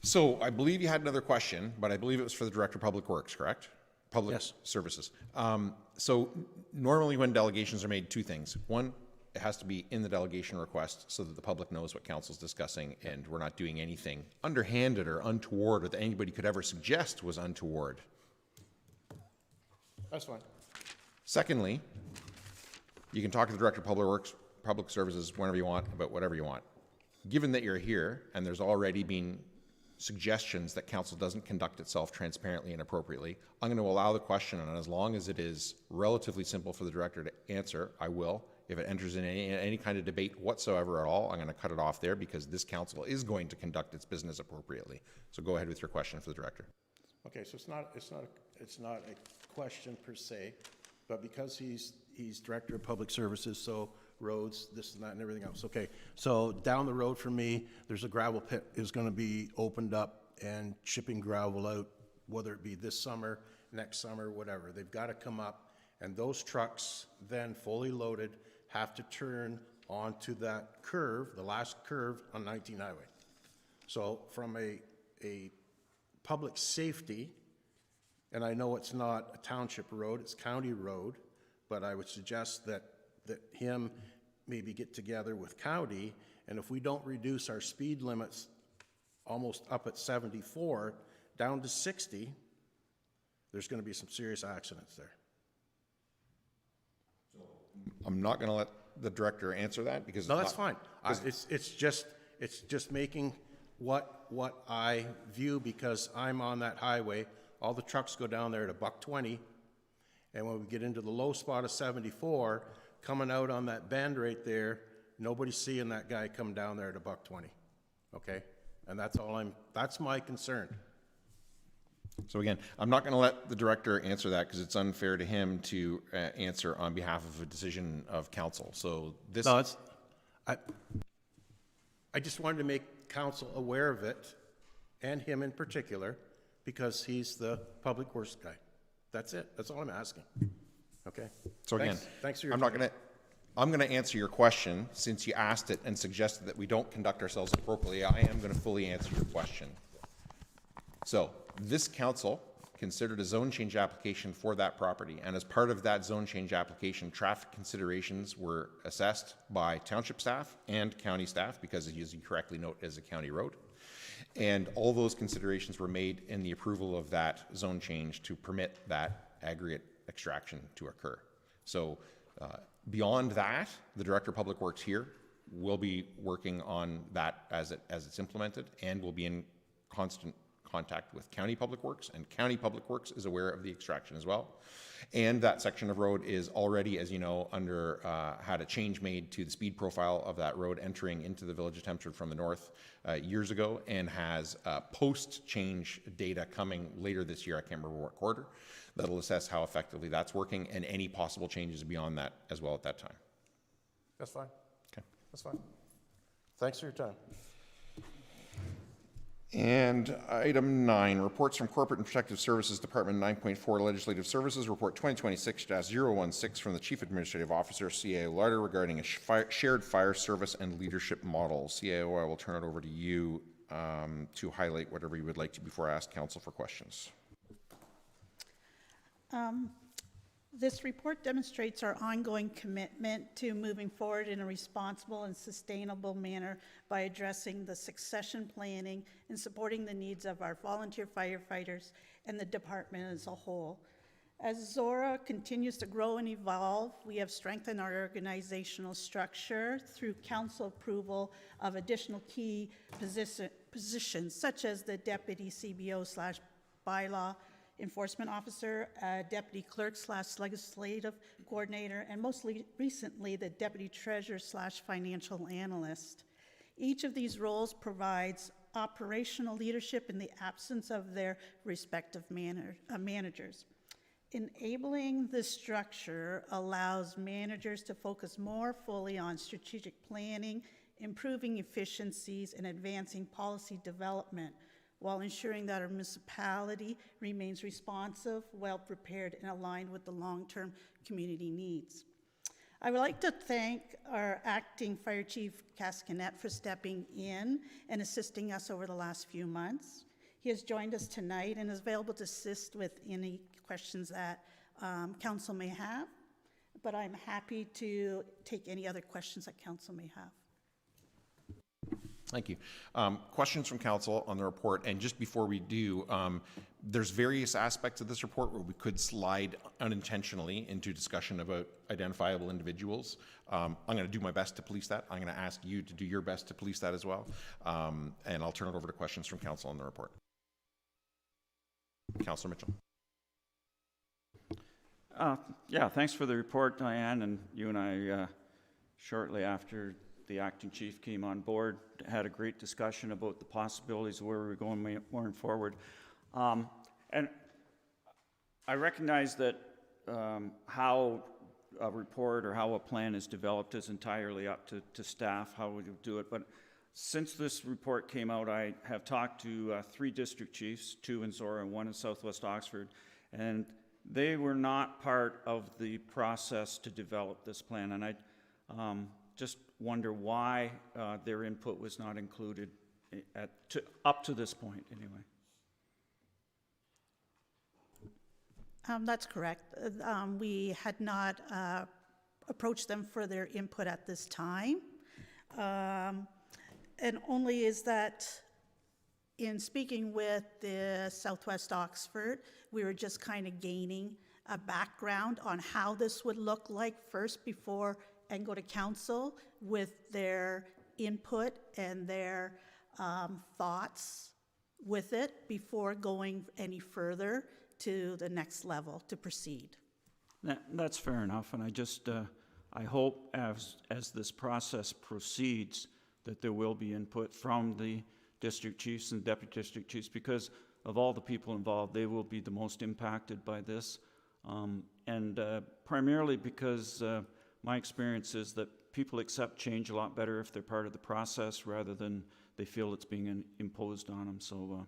So I believe you had another question, but I believe it was for the Director of Public Works, correct? Public Yes. Services. So normally when delegations are made, two things. One, it has to be in the delegation request so that the public knows what council's discussing and we're not doing anything underhanded or untoward or that anybody could ever suggest was untoward. That's fine. Secondly, you can talk to the Director of Public Works, Public Services whenever you want about whatever you want. Given that you're here and there's already been suggestions that council doesn't conduct itself transparently and appropriately. I'm going to allow the question, and as long as it is relatively simple for the director to answer, I will. If it enters in any kind of debate whatsoever at all, I'm going to cut it off there because this council is going to conduct its business appropriately. So go ahead with your question for the director. Okay, so it's not a question per se, but because he's director of public services, so roads, this and that and everything else. Okay, so down the road from me, there's a gravel pit is going to be opened up and shipping gravel out, whether it be this summer, next summer, whatever. They've got to come up, and those trucks then fully loaded have to turn onto that curve, the last curve on 19 Highway. So from a public safety, and I know it's not a township road, it's county road, but I would suggest that him maybe get together with county, and if we don't reduce our speed limits almost up at 74 down to 60, there's going to be some serious accidents there. I'm not going to let the director answer that because No, that's fine. It's just making what I view, because I'm on that highway. All the trucks go down there at $1.20, and when we get into the low spot of 74, coming out on that bend right there, nobody's seeing that guy come down there at $1.20. Okay, and that's my concern. So again, I'm not going to let the director answer that because it's unfair to him to answer on behalf of a decision of council. So this. No, I just wanted to make council aware of it, and him in particular, because he's the public works guy. That's it. That's all I'm asking. Okay. So again, thanks for your I'm going to answer your question since you asked it and suggested that we don't conduct ourselves appropriately. I am going to fully answer your question. So this council considered a zone change application for that property, and as part of that zone change application, traffic considerations were assessed by township staff and county staff, because as you correctly note, it is a county road. And all those considerations were made in the approval of that zone change to permit that aggregate extraction to occur. So beyond that, the Director of Public Works here will be working on that as it's implemented, and will be in constant contact with County Public Works, and County Public Works is aware of the extraction as well. And that section of road is already, as you know, had a change made to the speed profile of that road entering into the Village of Tempsford from the north years ago, and has post-change data coming later this year, I can't remember what quarter, that'll assess how effectively that's working and any possible changes beyond that as well at that time. That's fine. Okay. That's fine. Thanks for your time. And item 9, reports from Corporate and Protective Services Department 9.4 Legislative Services, Report 2026-016 from the Chief Administrative Officer, CAO Larder, regarding a shared fire service and leadership model. CAO, I will turn it over to you to highlight whatever you would like to before I ask council for questions. This report demonstrates our ongoing commitment to moving forward in a responsible and sustainable manner by addressing the succession planning and supporting the needs of our volunteer firefighters and the department as a whole. As Zorra continues to grow and evolve, we have strengthened our organizational structure through council approval of additional key positions, such as the Deputy CBO/Bylaw Enforcement Officer, Deputy Clerk/Legislative Coordinator, and most recently, the Deputy Treasurer/Financial Analyst. Each of these roles provides operational leadership in the absence of their respective managers. Enabling this structure allows managers to focus more fully on strategic planning, improving efficiencies, and advancing policy development, while ensuring that our municipality remains responsive, well-prepared, and aligned with the long-term community needs. I would like to thank our acting Fire Chief Cascanet for stepping in and assisting us over the last few months. He has joined us tonight and is available to assist with any questions that council may have, but I'm happy to take any other questions that council may have. Thank you. Questions from council on the report, and just before we do, There's various aspects of this report where we could slide unintentionally into discussion about identifiable individuals. I'm going to do my best to police that. I'm going to ask you to do your best to police that as well. And I'll turn it over to questions from council on the report. Councillor Mitchell. Yeah, thanks for the report, Diane, and you and I, shortly after the acting chief came on board, had a great discussion about the possibilities of where we're going moving forward. And I recognize that how a report or how a plan is developed is entirely up to staff, how we do it, but since this report came out, I have talked to 3 district chiefs, 2 in Zorra and 1 in Southwest Oxford, and they were not part of the process to develop this plan, and I just wonder why their input was not included up to this point, anyway. That's correct. We had not approached them for their input at this time. And only is that in speaking with the Southwest Oxford, we were just kind of gaining a background on how this would look like first before and go to council with their input and their thoughts with it before going any further to the next level to proceed. That's fair enough, and I just I hope as this process proceeds that there will be input from the district chiefs and deputy district chiefs, because of all the people involved, they will be the most impacted by this, and primarily because my experience is that people accept change a lot better if they're part of the process rather than they feel it's being imposed on them. So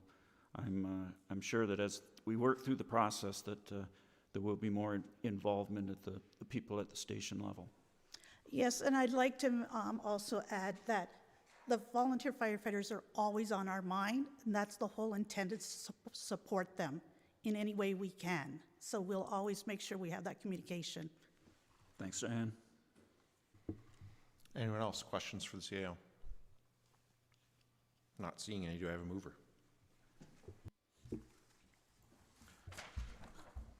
I'm sure that as we work through the process that there will be more involvement at the people at the station level. Yes, and I'd like to also add that the volunteer firefighters are always on our mind, and that's the whole intent, is to support them in any way we can. So we'll always make sure we have that communication. Thanks, Diane. Anyone else? Questions for the CAO? Not seeing any. Do I have a mover?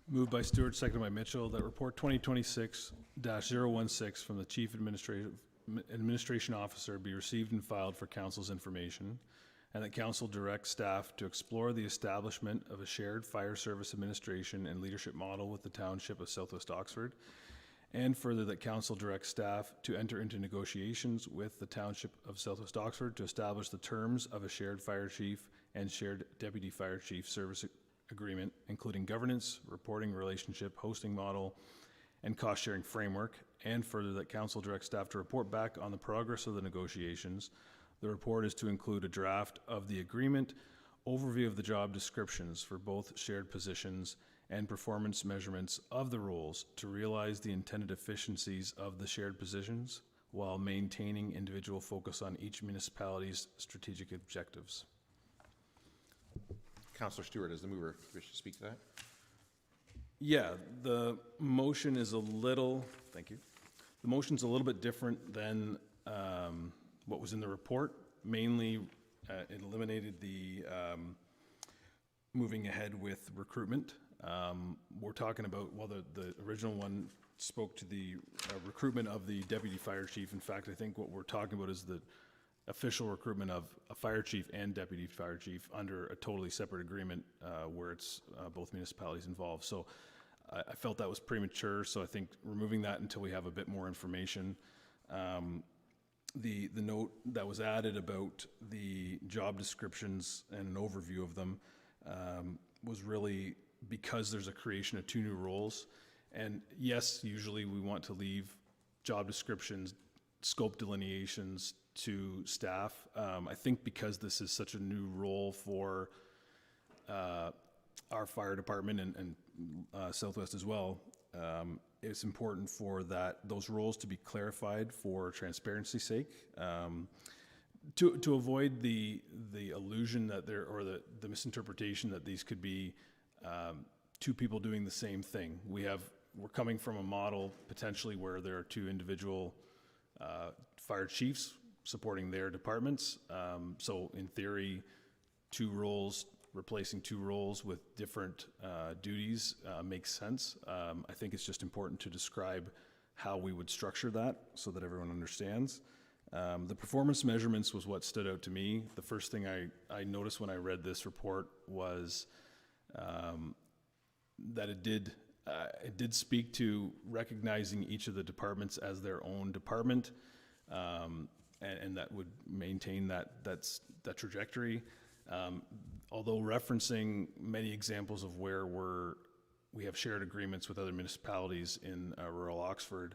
Moved by Stewart, seconded by Mitchell, that report 2026-016 from the Chief Administration Officer be received and filed for council's information, and that council direct staff to explore the establishment of a shared fire service administration and leadership model with the Township of Southwest Oxford, and further that council direct staff to enter into negotiations with the Township of Southwest Oxford to establish the terms of a shared fire chief and shared deputy fire chief service agreement, including governance, reporting relationship, hosting model, and cost-sharing framework, and further that council direct staff to report back on the progress of the negotiations. The report is to include a draft of the agreement, overview of the job descriptions for both shared positions, and performance measurements of the roles to realize the intended efficiencies of the shared positions while maintaining individual focus on each municipality's strategic objectives. Councillor Stewart, as the mover, wish to speak to that? Yeah, the motion is a little, thank you. The motion's a little bit different than what was in the report. Mainly, it eliminated the moving ahead with recruitment. We're talking about, well, the original one spoke to the recruitment of the deputy fire chief. In fact, I think what we're talking about is the official recruitment of a fire chief and deputy fire chief under a totally separate agreement where it's both municipalities involved. So I felt that was premature, so I think removing that until we have a bit more information. The note that was added about the job descriptions and an overview of them was really because there's a creation of 2 new roles. And yes, usually we want to leave job descriptions, scope delineations to staff. I think because this is such a new role for our fire department and Southwest as well, it's important for those roles to be clarified for transparency's sake, to avoid the illusion that the misinterpretation that these could be 2 people doing the same thing. We're coming from a model potentially where there are 2 individual fire chiefs supporting their departments. So in theory, 2 roles replacing two roles with different duties makes sense. I think it's just important to describe how we would structure that so that everyone understands. The performance measurements was what stood out to me. The first thing I noticed when I read this report was that it did speak to recognizing each of the departments as their own department, and that would maintain that trajectory. Although referencing many examples of where we have shared agreements with other municipalities in rural Oxford,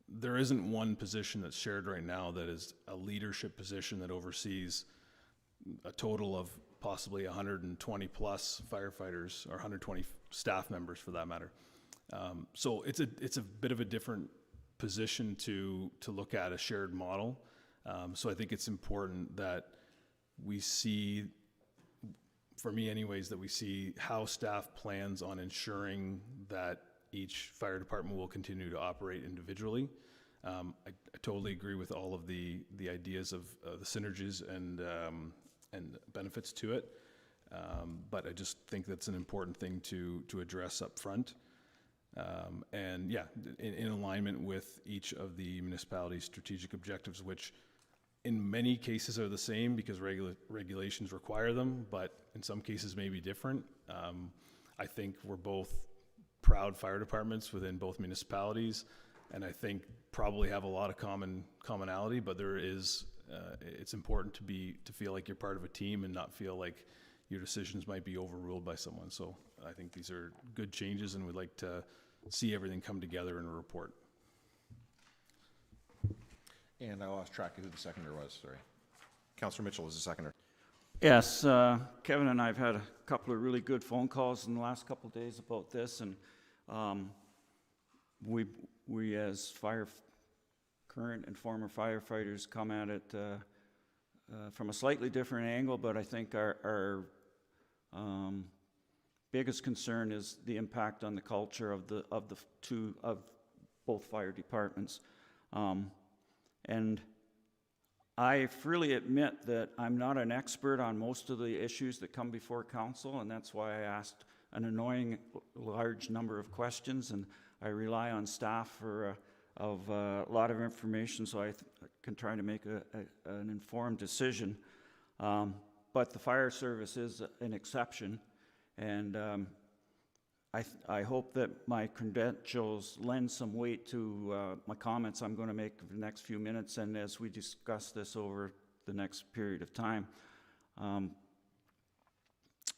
there isn't one position that's shared right now that is a leadership position that oversees a total of possibly 120 plus firefighters, or 120 staff members for that matter. So it's a bit of a different position to look at a shared model. So I think it's important that we see, for me anyways, that we see how staff plans on ensuring that each fire department will continue to operate individually. I totally agree with all of the ideas of the synergies and benefits to it, but I just think that's an important thing to address up front. And yeah, in alignment with each of the municipalities' strategic objectives, which in many cases are the same because regulations require them, but in some cases may be different. I think we're both proud fire departments within both municipalities, and I think probably have a lot of commonality, but there is, it's important to feel like you're part of a team and not feel like your decisions might be overruled by someone. So I think these are good changes, and we'd like to see everything come together in a report. And I lost track of who the seconder was, sorry. Councillor Mitchell is the seconder. Yes, Kevin and I have had a couple of really good phone calls in the last couple of days about this, and we as current and former firefighters come at it from a slightly different angle, but I think our biggest concern is the impact on the culture of both fire departments. And I freely admit that I'm not an expert on most of the issues that come before council, and that's why I asked an annoying large number of questions, and I rely on staff for a lot of information so I can try to make an informed decision. But the fire service is an exception, and I hope that my credentials lend some weight to my comments I'm going to make for the next few minutes, and as we discuss this over the next period of time.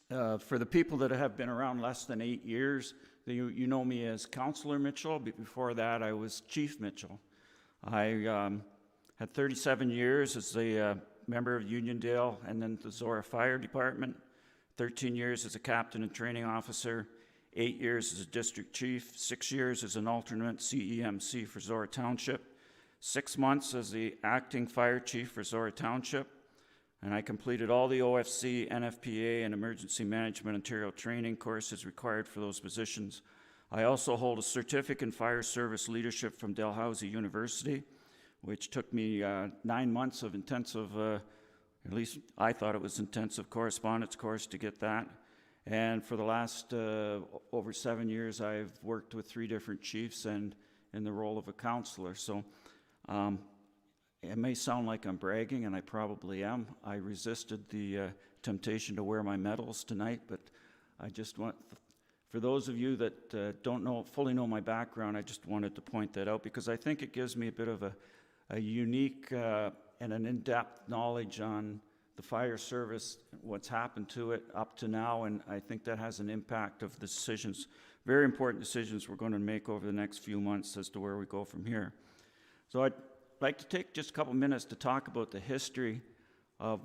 For the people that have been around less than 8 years, you know me as Councillor Mitchell, but before that I was Chief Mitchell. I had 37 years as a member of Uniondale and then the Zorra Fire Department, 13 years as a captain and training officer, 8 years as a district chief, 6 years as an alternate CEMC for Zorra Township, 6 months as the acting fire chief for Zorra Township, and I completed all the OFC, NFPA, and Emergency Management Ontario training courses required for those positions. I also hold a certificate in fire service leadership from Dalhousie University, which took me 9 months of intensive, at least I thought it was intensive correspondence course to get that. And for the last over 7 years, I've worked with 3 different chiefs and in the role of a counselor. So it may sound like I'm bragging, and I probably am. I resisted the temptation to wear my medals tonight, but I just want, for those of you that don't fully know my background, I just wanted to point that out because I think it gives me a bit of a unique and an in-depth knowledge on the fire service, what's happened to it up to now, and I think that has an impact of the decisions, very important decisions we're going to make over the next few months as to where we go from here. So I'd like to take just a couple minutes to talk about the history of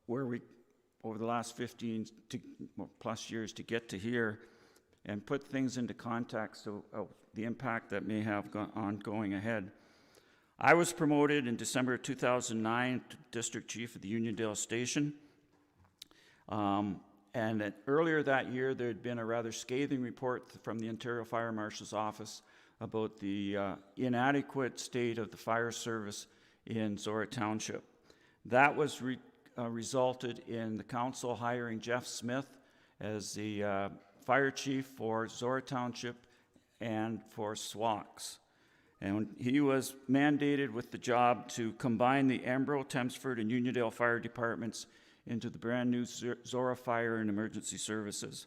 where we, over the last 15 plus years to get to here, and put things into context of the impact that may have on going ahead. I was promoted in December 2009 to District Chief of the Uniondale Station. And earlier that year, there had been a rather scathing report from the Ontario Fire Marshal's Office about the inadequate state of the fire service in Zorra Township. That was resulted in the council hiring Jeff Smith as the fire chief for Zorra Township and for SWAX. And he was mandated with the job to combine the Embro, Thamesford, and Uniondale fire departments into the brand-new Zorra Fire and Emergency Services.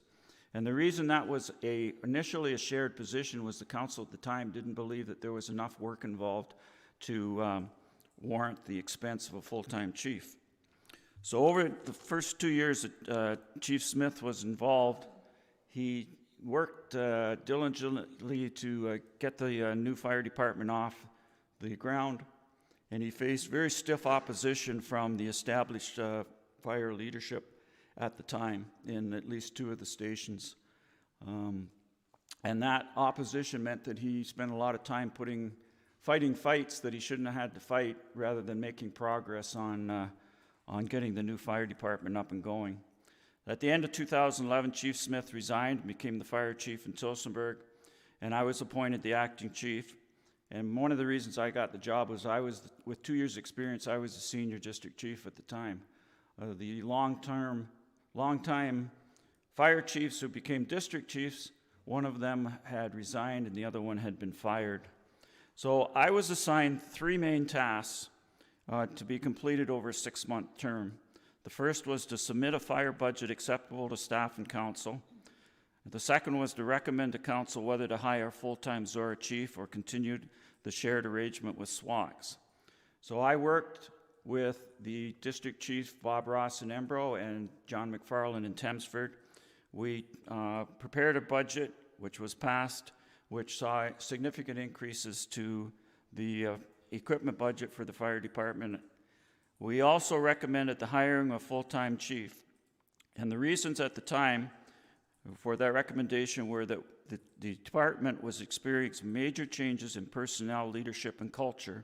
And the reason that was initially a shared position was the council at the time didn't believe that there was enough work involved to warrant the expense of a full-time chief. So over the first 2 years that Chief Smith was involved, he worked diligently to get the new fire department off the ground, and he faced very stiff opposition from the established fire leadership at the time in at least 2 of the stations. And that opposition meant that he spent a lot of time fighting fights that he shouldn't have had to fight rather than making progress on getting the new fire department up and going. At the end of 2011, Chief Smith resigned and became the fire chief in Tillsonburg, and I was appointed the acting chief. And one of the reasons I got the job was with 2 years' experience, I was the senior district chief at the time. The long-time fire chiefs who became district chiefs, one of them had resigned and the other one had been fired. So I was assigned 3 main tasks to be completed over a 6-month term. The first was to submit a fire budget acceptable to staff and council. The second was to recommend to council whether to hire a full-time Zorra chief or continued the shared arrangement with SWAX. So I worked with the district chiefs, Bob Ross in Embro and John McFarland in Thamesford. We prepared a budget which was passed, which saw significant increases to the equipment budget for the fire department. We also recommended the hiring of a full-time chief. And the reasons at the time for that recommendation were that the department was experiencing major changes in personnel, leadership, and culture.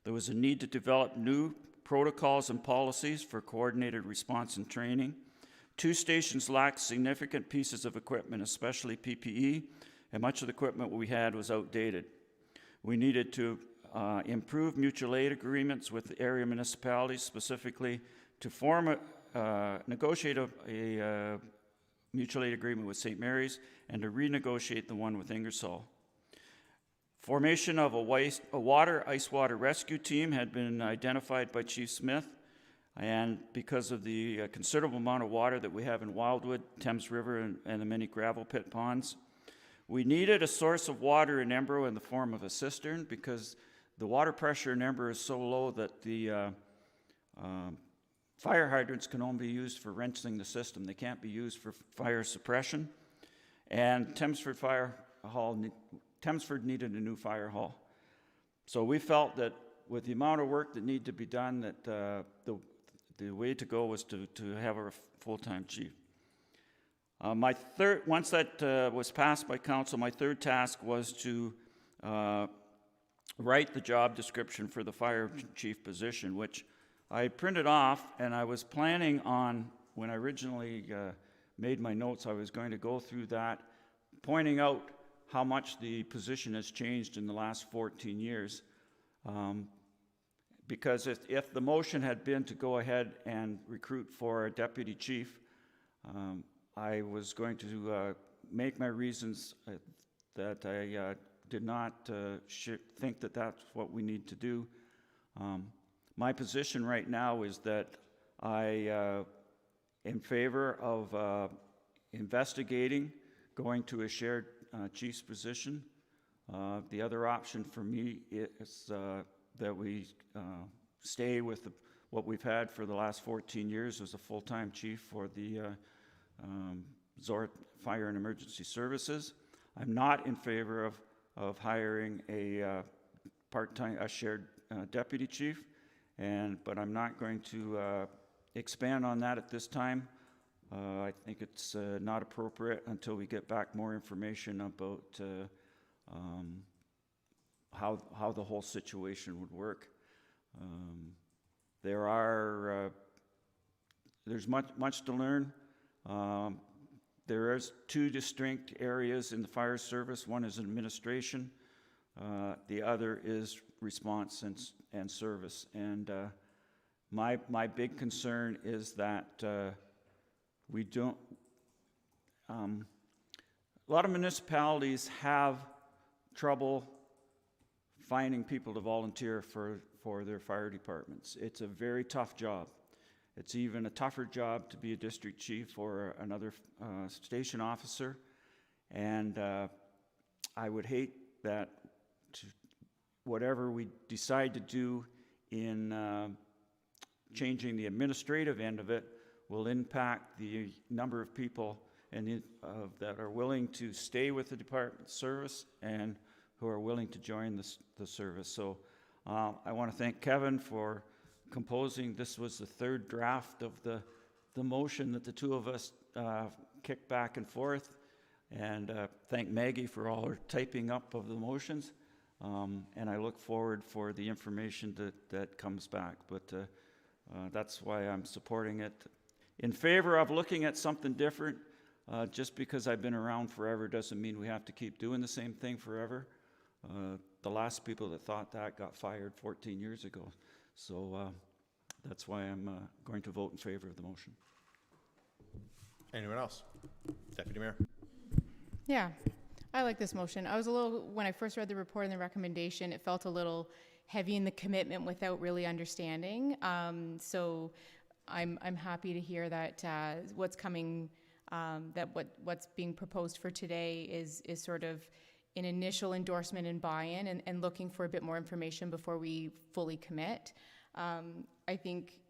There was a need to develop new protocols and policies for coordinated response and training. 2 stations lacked significant pieces of equipment, especially PPE, and much of the equipment we had was outdated. We needed to improve mutual aid agreements with the area municipalities, specifically to negotiate a mutual aid agreement with St. Mary's and to renegotiate the one with Ingersoll. Formation of a ice water rescue team had been identified by Chief Smith, and because of the considerable amount of water that we have in Wildwood, Thames River, and the many gravel pit ponds, we needed a source of water in Embro in the form of a cistern because the water pressure in Embro is so low that the fire hydrants can only be used for rinsing the system. They can't be used for fire suppression. And Thamesford needed a new fire hall. So we felt that with the amount of work that needed to be done, that the way to go was to have a full-time chief. Once that was passed by council, my third task was to write the job description for the fire chief position, which I printed off, and I was planning on, when I originally made my notes, I was going to go through that, pointing out how much the position has changed in the last 14 years. Because if the motion had been to go ahead and recruit for a deputy chief, I was going to make my reasons that I did not think that that's what we need to do. My position right now is that I in favor of investigating going to a shared chief's position. The other option for me is that we stay with what we've had for the last 14 years as a full-time chief for the Zorra Fire and Emergency Services. I'm not in favor of hiring a shared deputy chief, but I'm not going to expand on that at this time. I think it's not appropriate until we get back more information about how the whole situation would work. There's much to learn. There is 2 distinct areas in the fire service. One is administration. The other is response and service. And My big concern is that we don't, a lot of municipalities have trouble finding people to volunteer for their fire departments. It's a very tough job. It's even a tougher job to be a district chief or another station officer. And I would hate that whatever we decide to do in changing the administrative end of it will impact the number of people that are willing to stay with the department service and who are willing to join the service. So I want to thank Kevin for composing. This was the third draft of the motion that the two of us kicked back and forth. And thank Maggie for all her typing up of the motions. And I look forward for the information that comes back. But that's why I'm supporting it. In favor of looking at something different. Just because I've been around forever doesn't mean we have to keep doing the same thing forever. The last people that thought that got fired 14 years ago. So that's why I'm going to vote in favor of the motion. Anyone else? Deputy Mayor? Yeah, I like this motion. I was a little, when I first read the report and the recommendation, it felt a little heavy in the commitment without really understanding. So I'm happy to hear that what's coming, that what's being proposed for today is sort of an initial endorsement and buy-in and looking for a bit more information before we fully commit. I think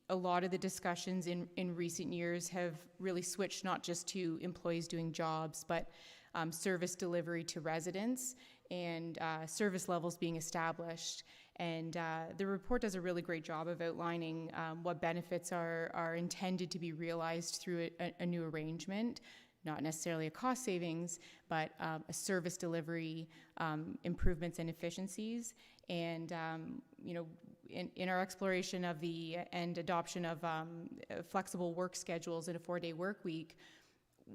a lot of the discussions in recent years have really switched not just to employees doing jobs, but service delivery to residents and service levels being established. And the report does a really great job of outlining what benefits are intended to be realized through a new arrangement. Not necessarily a cost savings, but a service delivery, improvements and efficiencies. And, you know, in our exploration of and adoption of flexible work schedules and a 4-day work week,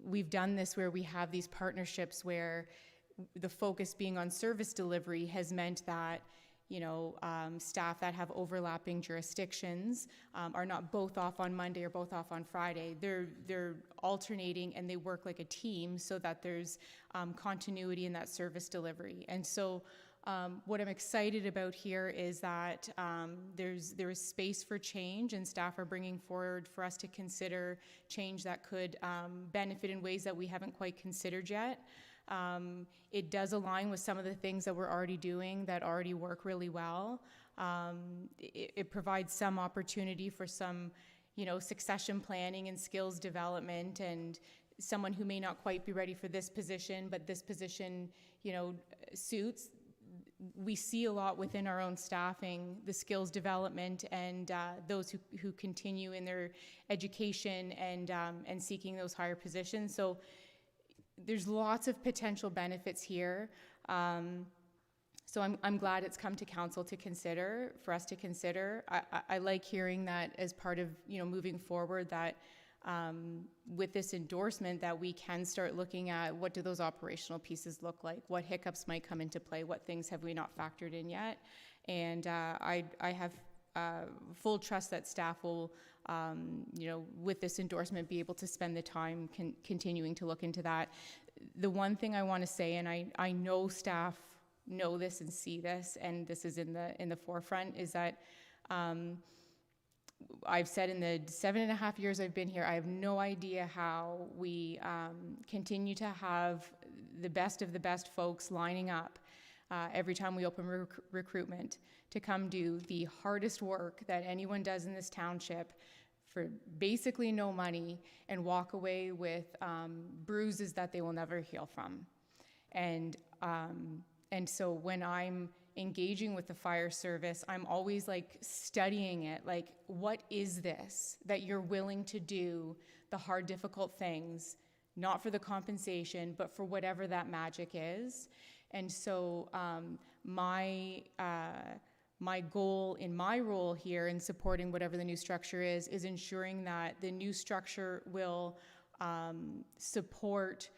we've done this where we have these partnerships where the focus being on service delivery has meant that, you know, staff that have overlapping jurisdictions are not both off on Monday or both off on Friday. They're alternating and they work like a team so that there's continuity in that service delivery. And so what I'm excited about here is that there is space for change, and staff are bringing forward for us to consider change that could benefit in ways that we haven't quite considered yet. It does align with some of the things that we're already doing that already work really well. It provides some opportunity for some, you know, succession planning and skills development, and someone who may not quite be ready for this position, but this position, you know, suits. We see a lot within our own staffing, the skills development and those who continue in their education and seeking those higher positions. So there's lots of potential benefits here. So I'm glad it's come to council to consider, for us to consider. I like hearing that as part of, you know, moving forward, that with this endorsement that we can start looking at what do those operational pieces look like, what hiccups might come into play, what things have we not factored in yet. And I have full trust that staff will, you know, with this endorsement, be able to spend the time continuing to look into that. The one thing I want to say, and I know staff know this and see this, and this is in the forefront, is that I've said in the 7.5 years I've been here, I have no idea how we continue to have the best of the best folks lining up every time we open recruitment to come do the hardest work that anyone does in this township for basically no money and walk away with bruises that they will never heal from. And so when I'm engaging with the fire service, I'm always like studying it, like, what is this that you're willing to do, the hard, difficult things, not for the compensation, but for whatever that magic is. And so my goal in my role here in supporting whatever the new structure is ensuring that the new structure will support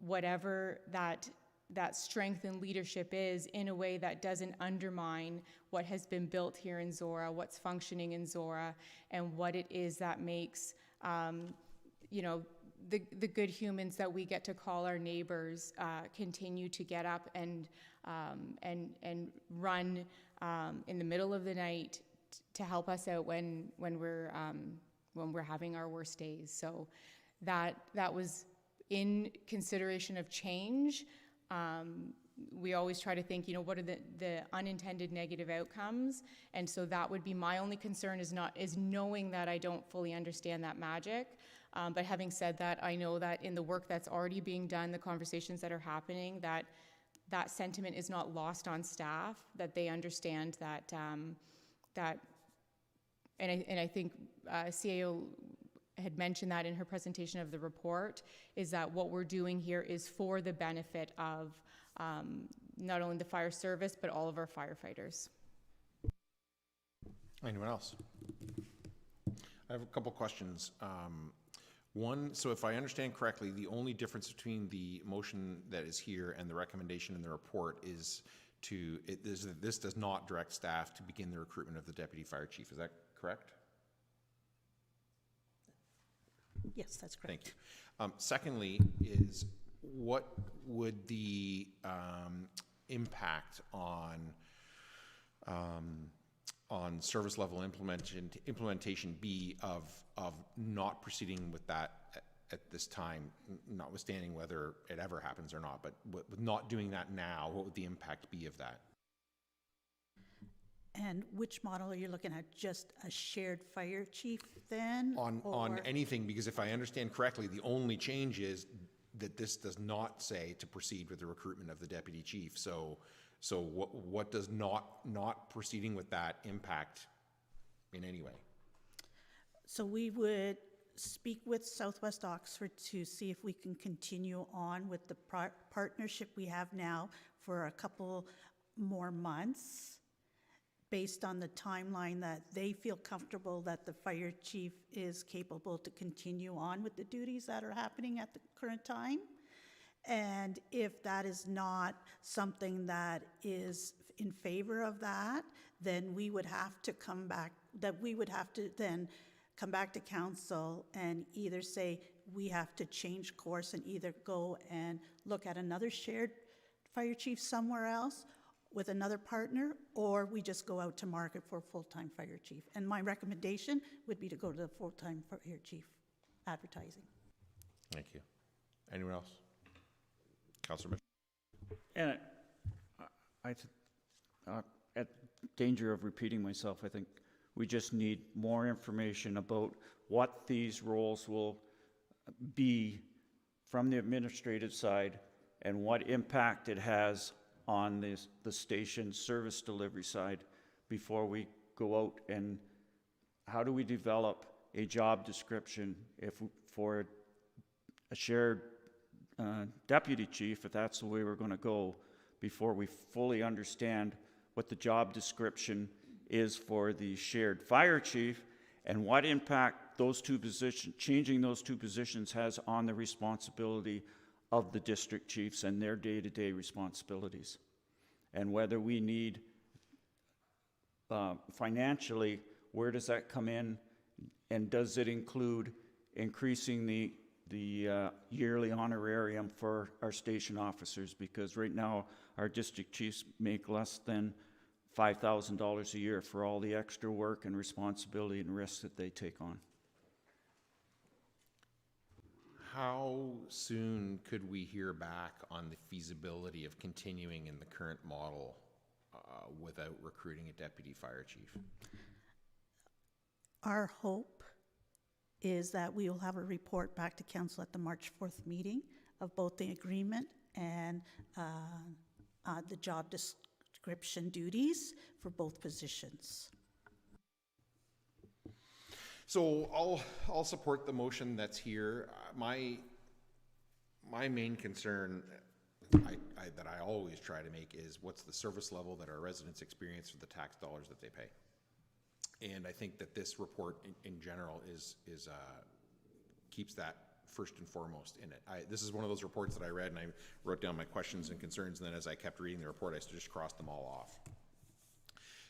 whatever that that strength and leadership is in a way that doesn't undermine what has been built here in Zorra, what's functioning in Zorra, and what it is that makes, you know, the good humans that we get to call our neighbors continue to get up and run in the middle of the night to help us out when we're having our worst days. So that was in consideration of change. We always try to think, you know, what are the unintended negative outcomes? And so that would be my only concern, is knowing that I don't fully understand that magic. But having said that, I know that in the work that's already being done, the conversations that are happening, that sentiment is not lost on staff, that they understand that, and I think CAO had mentioned that in her presentation of the report, is that what we're doing here is for the benefit of not only the fire service, but all of our firefighters. Anyone else? I have a couple questions. One, so if I understand correctly, the only difference between the motion that is here and the recommendation in the report is this does not direct staff to begin the recruitment of the deputy fire chief. Is that correct? Yes, that's correct. Thank you. Secondly, is what would the impact on service level implementation be of not proceeding with that at this time, notwithstanding whether it ever happens or not, but with not doing that now, what would the impact be of that? And which model are you looking at? Just a shared fire chief then? On anything, because if I understand correctly, the only change is that this does not say to proceed with the recruitment of the deputy chief. So what does not proceeding with that impact in any way? So we would speak with Southwest Oxford to see if we can continue on with the partnership we have now for a couple more months, based on the timeline that they feel comfortable that the fire chief is capable to continue on with the duties that are happening at the current time. And if that is not something that is in favor of that, then we would have to come back, then come back to council and either say we have to change course and either go and look at another shared fire chief somewhere else with another partner, or we just go out to market for a full-time fire chief. And my recommendation would be to go to the full-time fire chief advertising. Thank you. Anyone else? Councilor Mitchell. And at danger of repeating myself, I think we just need more information about what these roles will be from the administrative side and what impact it has on the station service delivery side before we go out. And how do we develop a job description for a shared deputy chief, if that's the way we're going to go, before we fully understand what the job description is for the shared fire chief and what impact those two positions, changing those two positions, has on the responsibility of the district chiefs and their day-to-day responsibilities, and whether we need financially, where does that come in, and does it include increasing the yearly honorarium for our station officers, because right now our district chiefs make less than $5,000 a year for all the extra work and responsibility and risks that they take on. How soon could we hear back on the feasibility of continuing in the current model without recruiting a deputy fire chief? Our hope is that we will have a report back to council at the March 4th meeting of both the agreement and the job description duties for both positions. So I'll support the motion that's here. My main concern that I always try to make is what's the service level that our residents experience for the tax dollars that they pay. And I think that this report in general is keeps that first and foremost in it. This is one of those reports that I read and I wrote down my questions and concerns, and then as I kept reading the report, I just crossed them all off.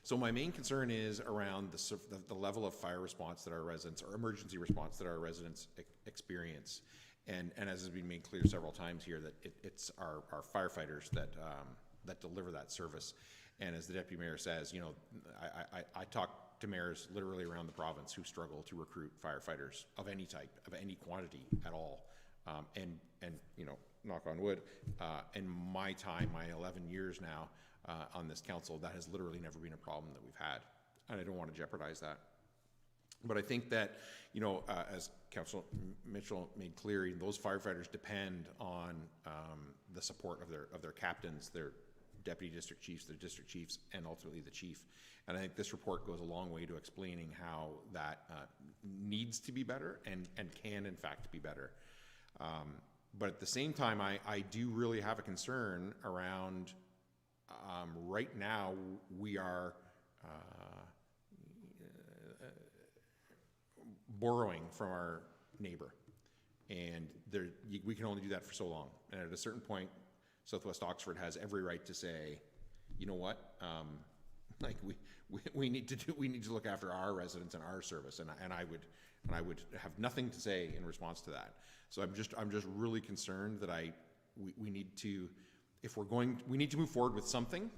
So my main concern is around the level of fire response that our residents, or emergency response that our residents experience. And as has been made clear several times here, that it's our firefighters that deliver that service. And as the deputy mayor says, you know, I talk to mayors literally around the province who struggle to recruit firefighters of any type, of any quantity at all. And you know, knock on wood, in my time, my 11 years now on this council, that has literally never been a problem that we've had. And I don't want to jeopardize that. But I think that, you know, as Councillor Mitchell made clear, those firefighters depend on the support of their captains, their deputy district chiefs, their district chiefs, and ultimately the chief. And I think this report goes a long way to explaining how that needs to be better and can in fact be better. But at the same time, I do really have a concern around right now we are borrowing from our neighbor, and we can only do that for so long. And at a certain point, Southwest Oxford has every right to say, you know what, like we need to look after our residents and our service, and I would have nothing to say in response to that. So I'm just really concerned that we need to, we need to move forward with something,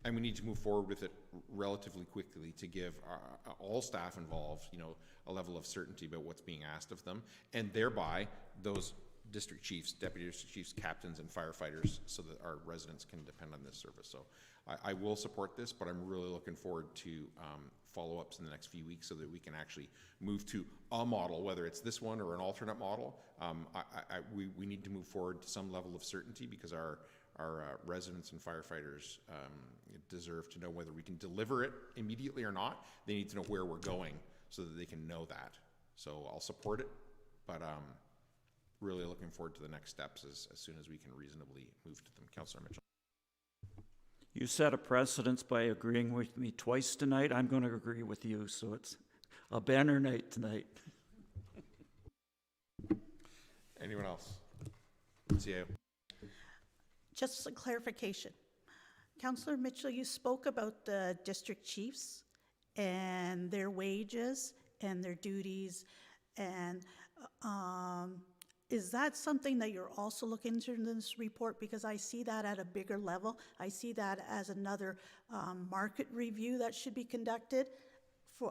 and we need to move forward with it relatively quickly to give all staff involved, you know, a level of certainty about what's being asked of them, and thereby those district chiefs, deputy district chiefs, captains, and firefighters, so that our residents can depend on this service. So I will support this, but I'm really looking forward to follow-ups in the next few weeks so that we can actually move to a model, whether it's this one or an alternate model. We need to move forward to some level of certainty, because our residents and firefighters deserve to know whether we can deliver it immediately or not. They need to know where we're going so that they can know that. So I'll support it, but really looking forward to the next steps as soon as we can reasonably move to them. Councillor Mitchell. You set a precedence by agreeing with me twice tonight. I'm going to agree with you, so it's a banner night tonight. Anyone else? CAO. Just a clarification. Councillor Mitchell, you spoke about the district chiefs and their wages and their duties, and is that something that you're also looking into in this report? Because I see that at a bigger level. I see that as another market review that should be conducted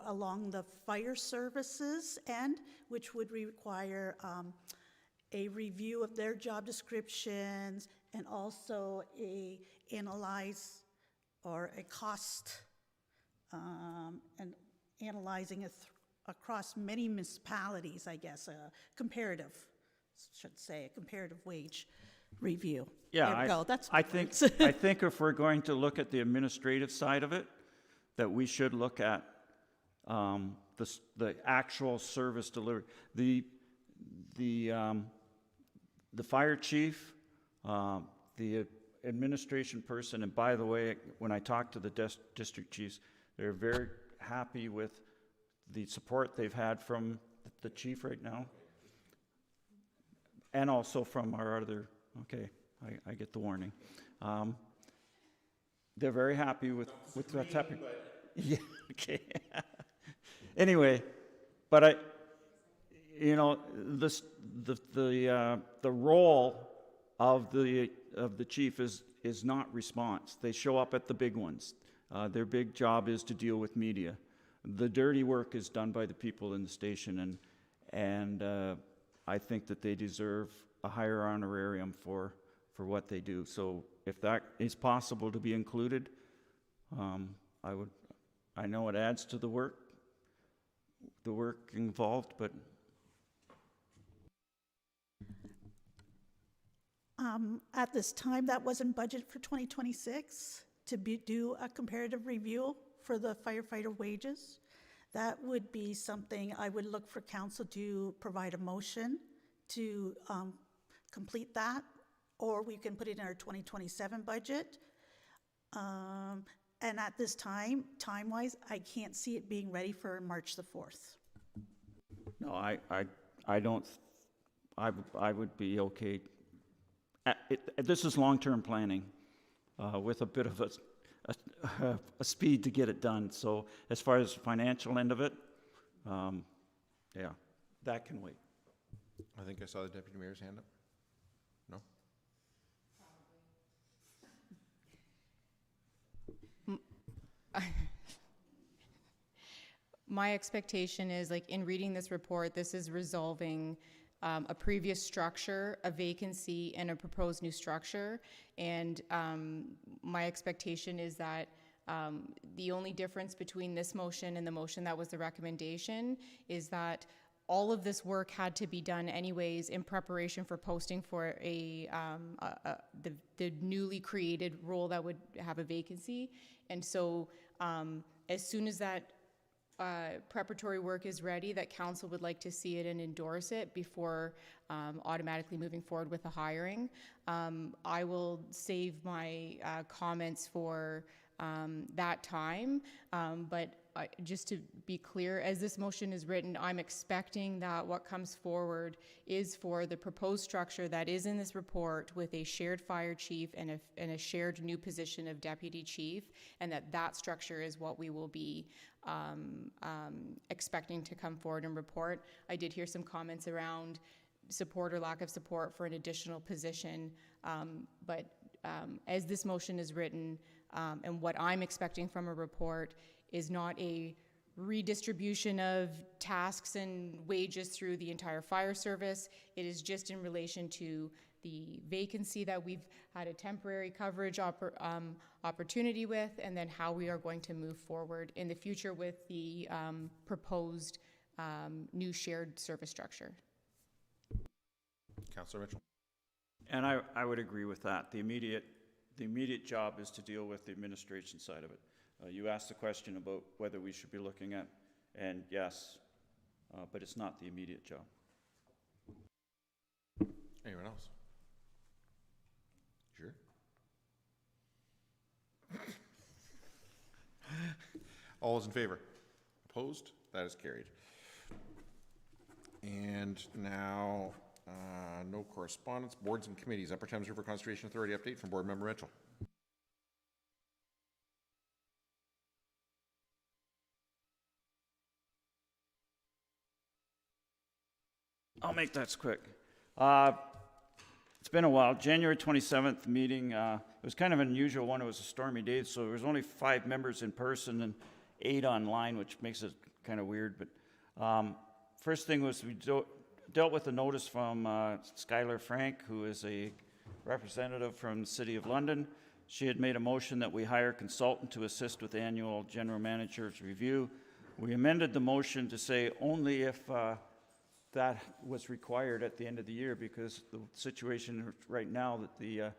along the fire services end, which would require a review of their job descriptions, and also a analyze or a cost and analyzing it across many municipalities, I guess, a comparative wage review. Yeah, there we go. That's I think if we're going to look at the administrative side of it, that we should look at the actual service delivery. The fire chief, the administration person, and by the way, when I talk to the district chiefs, they're very happy with the support they've had from the chief right now, and also from our other, okay, I get the warning. They're very happy with what's happening. Yeah, okay. Anyway, but you know, the role of the chief is not response. They show up at the big ones. Their big job is to deal with media. The dirty work is done by the people in the station, and I think that they deserve a higher honorarium for what they do. So if that is possible to be included, I know it adds to the work involved, but at this time, that wasn't budgeted for 2026 to do a comparative review for the firefighter wages. That would be something I would look for council to provide a motion to complete that, or we can put it in our 2027 budget. And at this time-wise, I can't see it being ready for March the 4th. no, I don't. I would be okay. This is long-term planning with a bit of a speed to get it done. So as far as financial end of it, yeah, that can wait. I think I saw the deputy mayor's hand up. No? My expectation is, like, in reading this report, this is resolving a previous structure, a vacancy, and a proposed new structure. And my expectation is that the only difference between this motion and the motion that was the recommendation is that all of this work had to be done anyways in preparation for posting for the newly created role that would have a vacancy. And so as soon as that preparatory work is ready, that council would like to see it and endorse it before automatically moving forward with the hiring. I will save my comments for that time, but just to be clear, as this motion is written, I'm expecting that what comes forward is for the proposed structure that is in this report with a shared fire chief and a shared new position of deputy chief, and that structure is what we will be expecting to come forward and report. I did hear some comments around support or lack of support for an additional position, but as this motion is written, and what I'm expecting from a report is not a redistribution of tasks and wages through the entire fire service. It is just in relation to the vacancy that we've had a temporary coverage opportunity with, and then how we are going to move forward in the future with the proposed new shared service structure. Councillor Mitchell. And I would agree with that. The immediate job is to deal with the administration side of it. You asked the question about whether we should be looking at, and yes, but it's not the immediate job. Anyone else? Sure. All those in favor? Opposed? That is carried. And now, no correspondence. Boards and committees. Upper Thames River Conservation Authority update from Board Member Mitchell. I'll make that quick. It's been a while. January 27th meeting, it was kind of an unusual one. It was a stormy day, so there was only 5 members in person and 8 online, which makes it kind of weird. But first thing was we dealt with a notice from Skylar Frank, who is a representative from the City of London. She had made a motion that we hire a consultant to assist with the annual general manager's review. We amended the motion to say only if that was required at the end of the year, because the situation right now that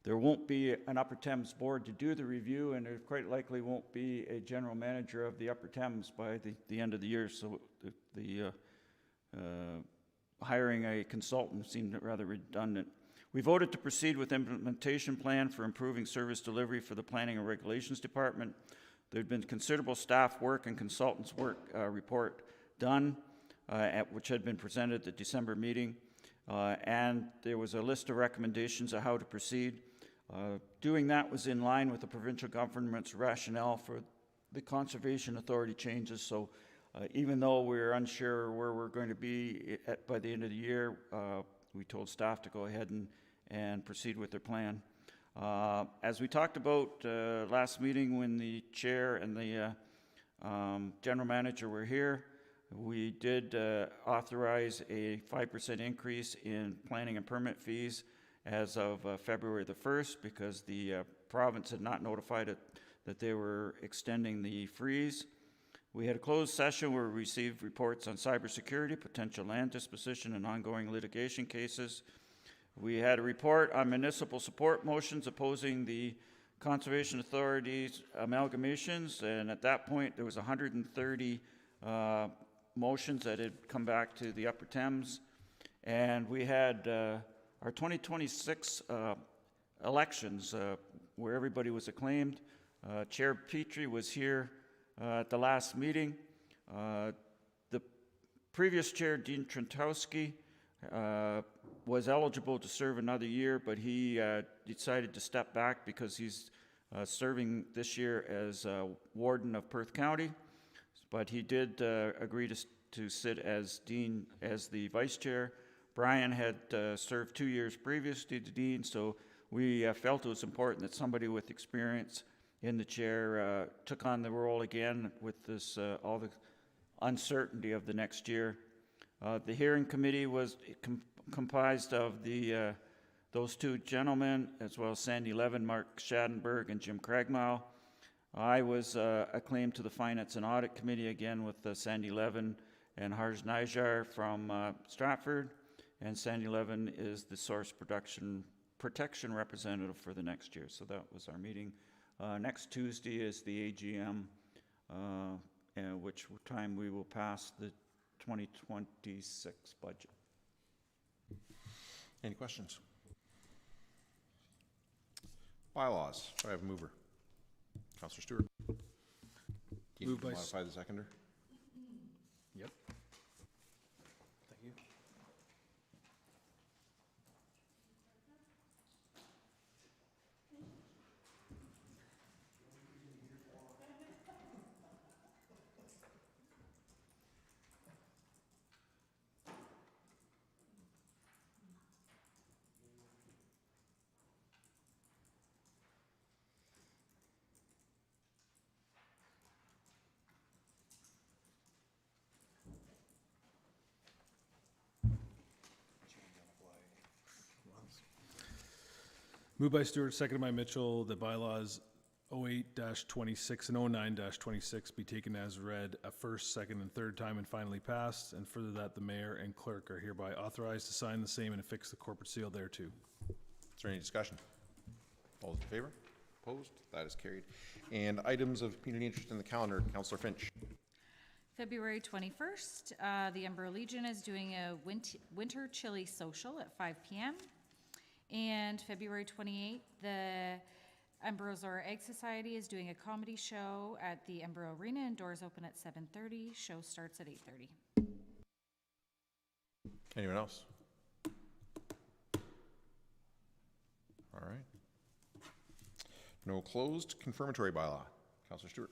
there won't be an Upper Thames board to do the review, and there quite likely won't be a general manager of the Upper Thames by the end of the year. So hiring a consultant seemed rather redundant. We voted to proceed with implementation plan for improving service delivery for the Planning and Regulations Department. There'd been considerable staff work and consultants work report done, which had been presented at the December meeting, and there was a list of recommendations of how to proceed. Doing that was in line with the provincial government's rationale for the Conservation Authority changes. So even though we're unsure where we're going to be by the end of the year, we told staff to go ahead and proceed with their plan. As we talked about last meeting, when the chair and the general manager were here, we did authorize a 5% increase in planning and permit fees as of February the 1st, because the province had not notified it that they were extending the freeze. We had a closed session where we received reports on cybersecurity, potential land disposition, and ongoing litigation cases. We had a report on municipal support motions opposing the Conservation Authority's amalgamations, and at that point there was 130 motions that had come back to the Upper Thames. And we had our 2026 elections where everybody was acclaimed. Chair Petrie was here at the last meeting. The previous chair, Dean Trentowski, was eligible to serve another year, but he decided to step back because he's serving this year as warden of Perth County. But he did agree to sit as dean, as the vice chair. Brian had served 2 years previous to the dean, so we felt it was important that somebody with experience in the chair took on the role again with this all the uncertainty of the next year. The hearing committee was comprised of those two gentlemen, as well as Sandy Levin, Mark Schadenberg, and Jim Cragmile. I was acclaimed to the Finance and Audit Committee again with Sandy Levin and Harj Najar from Stratford, and Sandy Levin is the source protection representative for the next year. So that was our meeting. Next Tuesday is the AGM, which time we will pass the 2026 budget. Any questions? Bylaws. Do I have a mover? Counselor Stewart. Do you need Moved to by modify the seconder? Yep. Thank you. Moved by Stewart, seconded by Mitchell, that bylaws 08-26 and 09-26 be taken as read a first, second, and third time and finally passed, and further that the mayor and clerk are hereby authorized to sign the same and affix the corporate seal thereto. Is there any discussion? All those in favor? Opposed? That is carried. And items of community interest in the calendar, Counselor Finch. February 21st, the Umbro Legion is doing a winter chili social at 5 p.m. And February 28th, the Umbro Zorra Egg Society is doing a comedy show at the Umbro Arena, and doors open at 7:30. Show starts at 8:30. Anyone else? All right. No closed. Confirmatory bylaw. Counselor Stewart.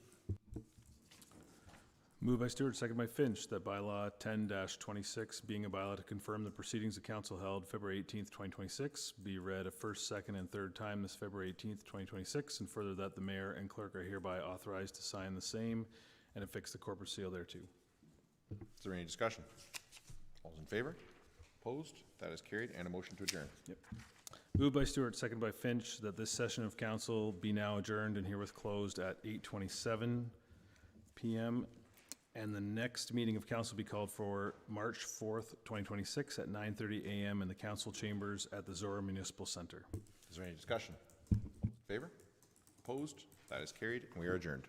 Moved by Stewart, seconded by Finch, that bylaw 10-26, being a bylaw to confirm the proceedings the council held February 18th, 2026, be read a first, second, and third time this February 18th, 2026, and further that the mayor and clerk are hereby authorized to sign the same and affix the corporate seal thereto. Is there any discussion? All those in favor? Opposed? That is carried. And a motion to adjourn. Yep. Moved by Stewart, seconded by Finch, that this session of council be now adjourned and herewith closed at 8:27 p.m. And the next meeting of council be called for March 4th, 2026 at 9:30 a.m. in the council chambers at the Zorra Municipal Center. Is there any discussion? Favor? Opposed? That is carried, and we are adjourned.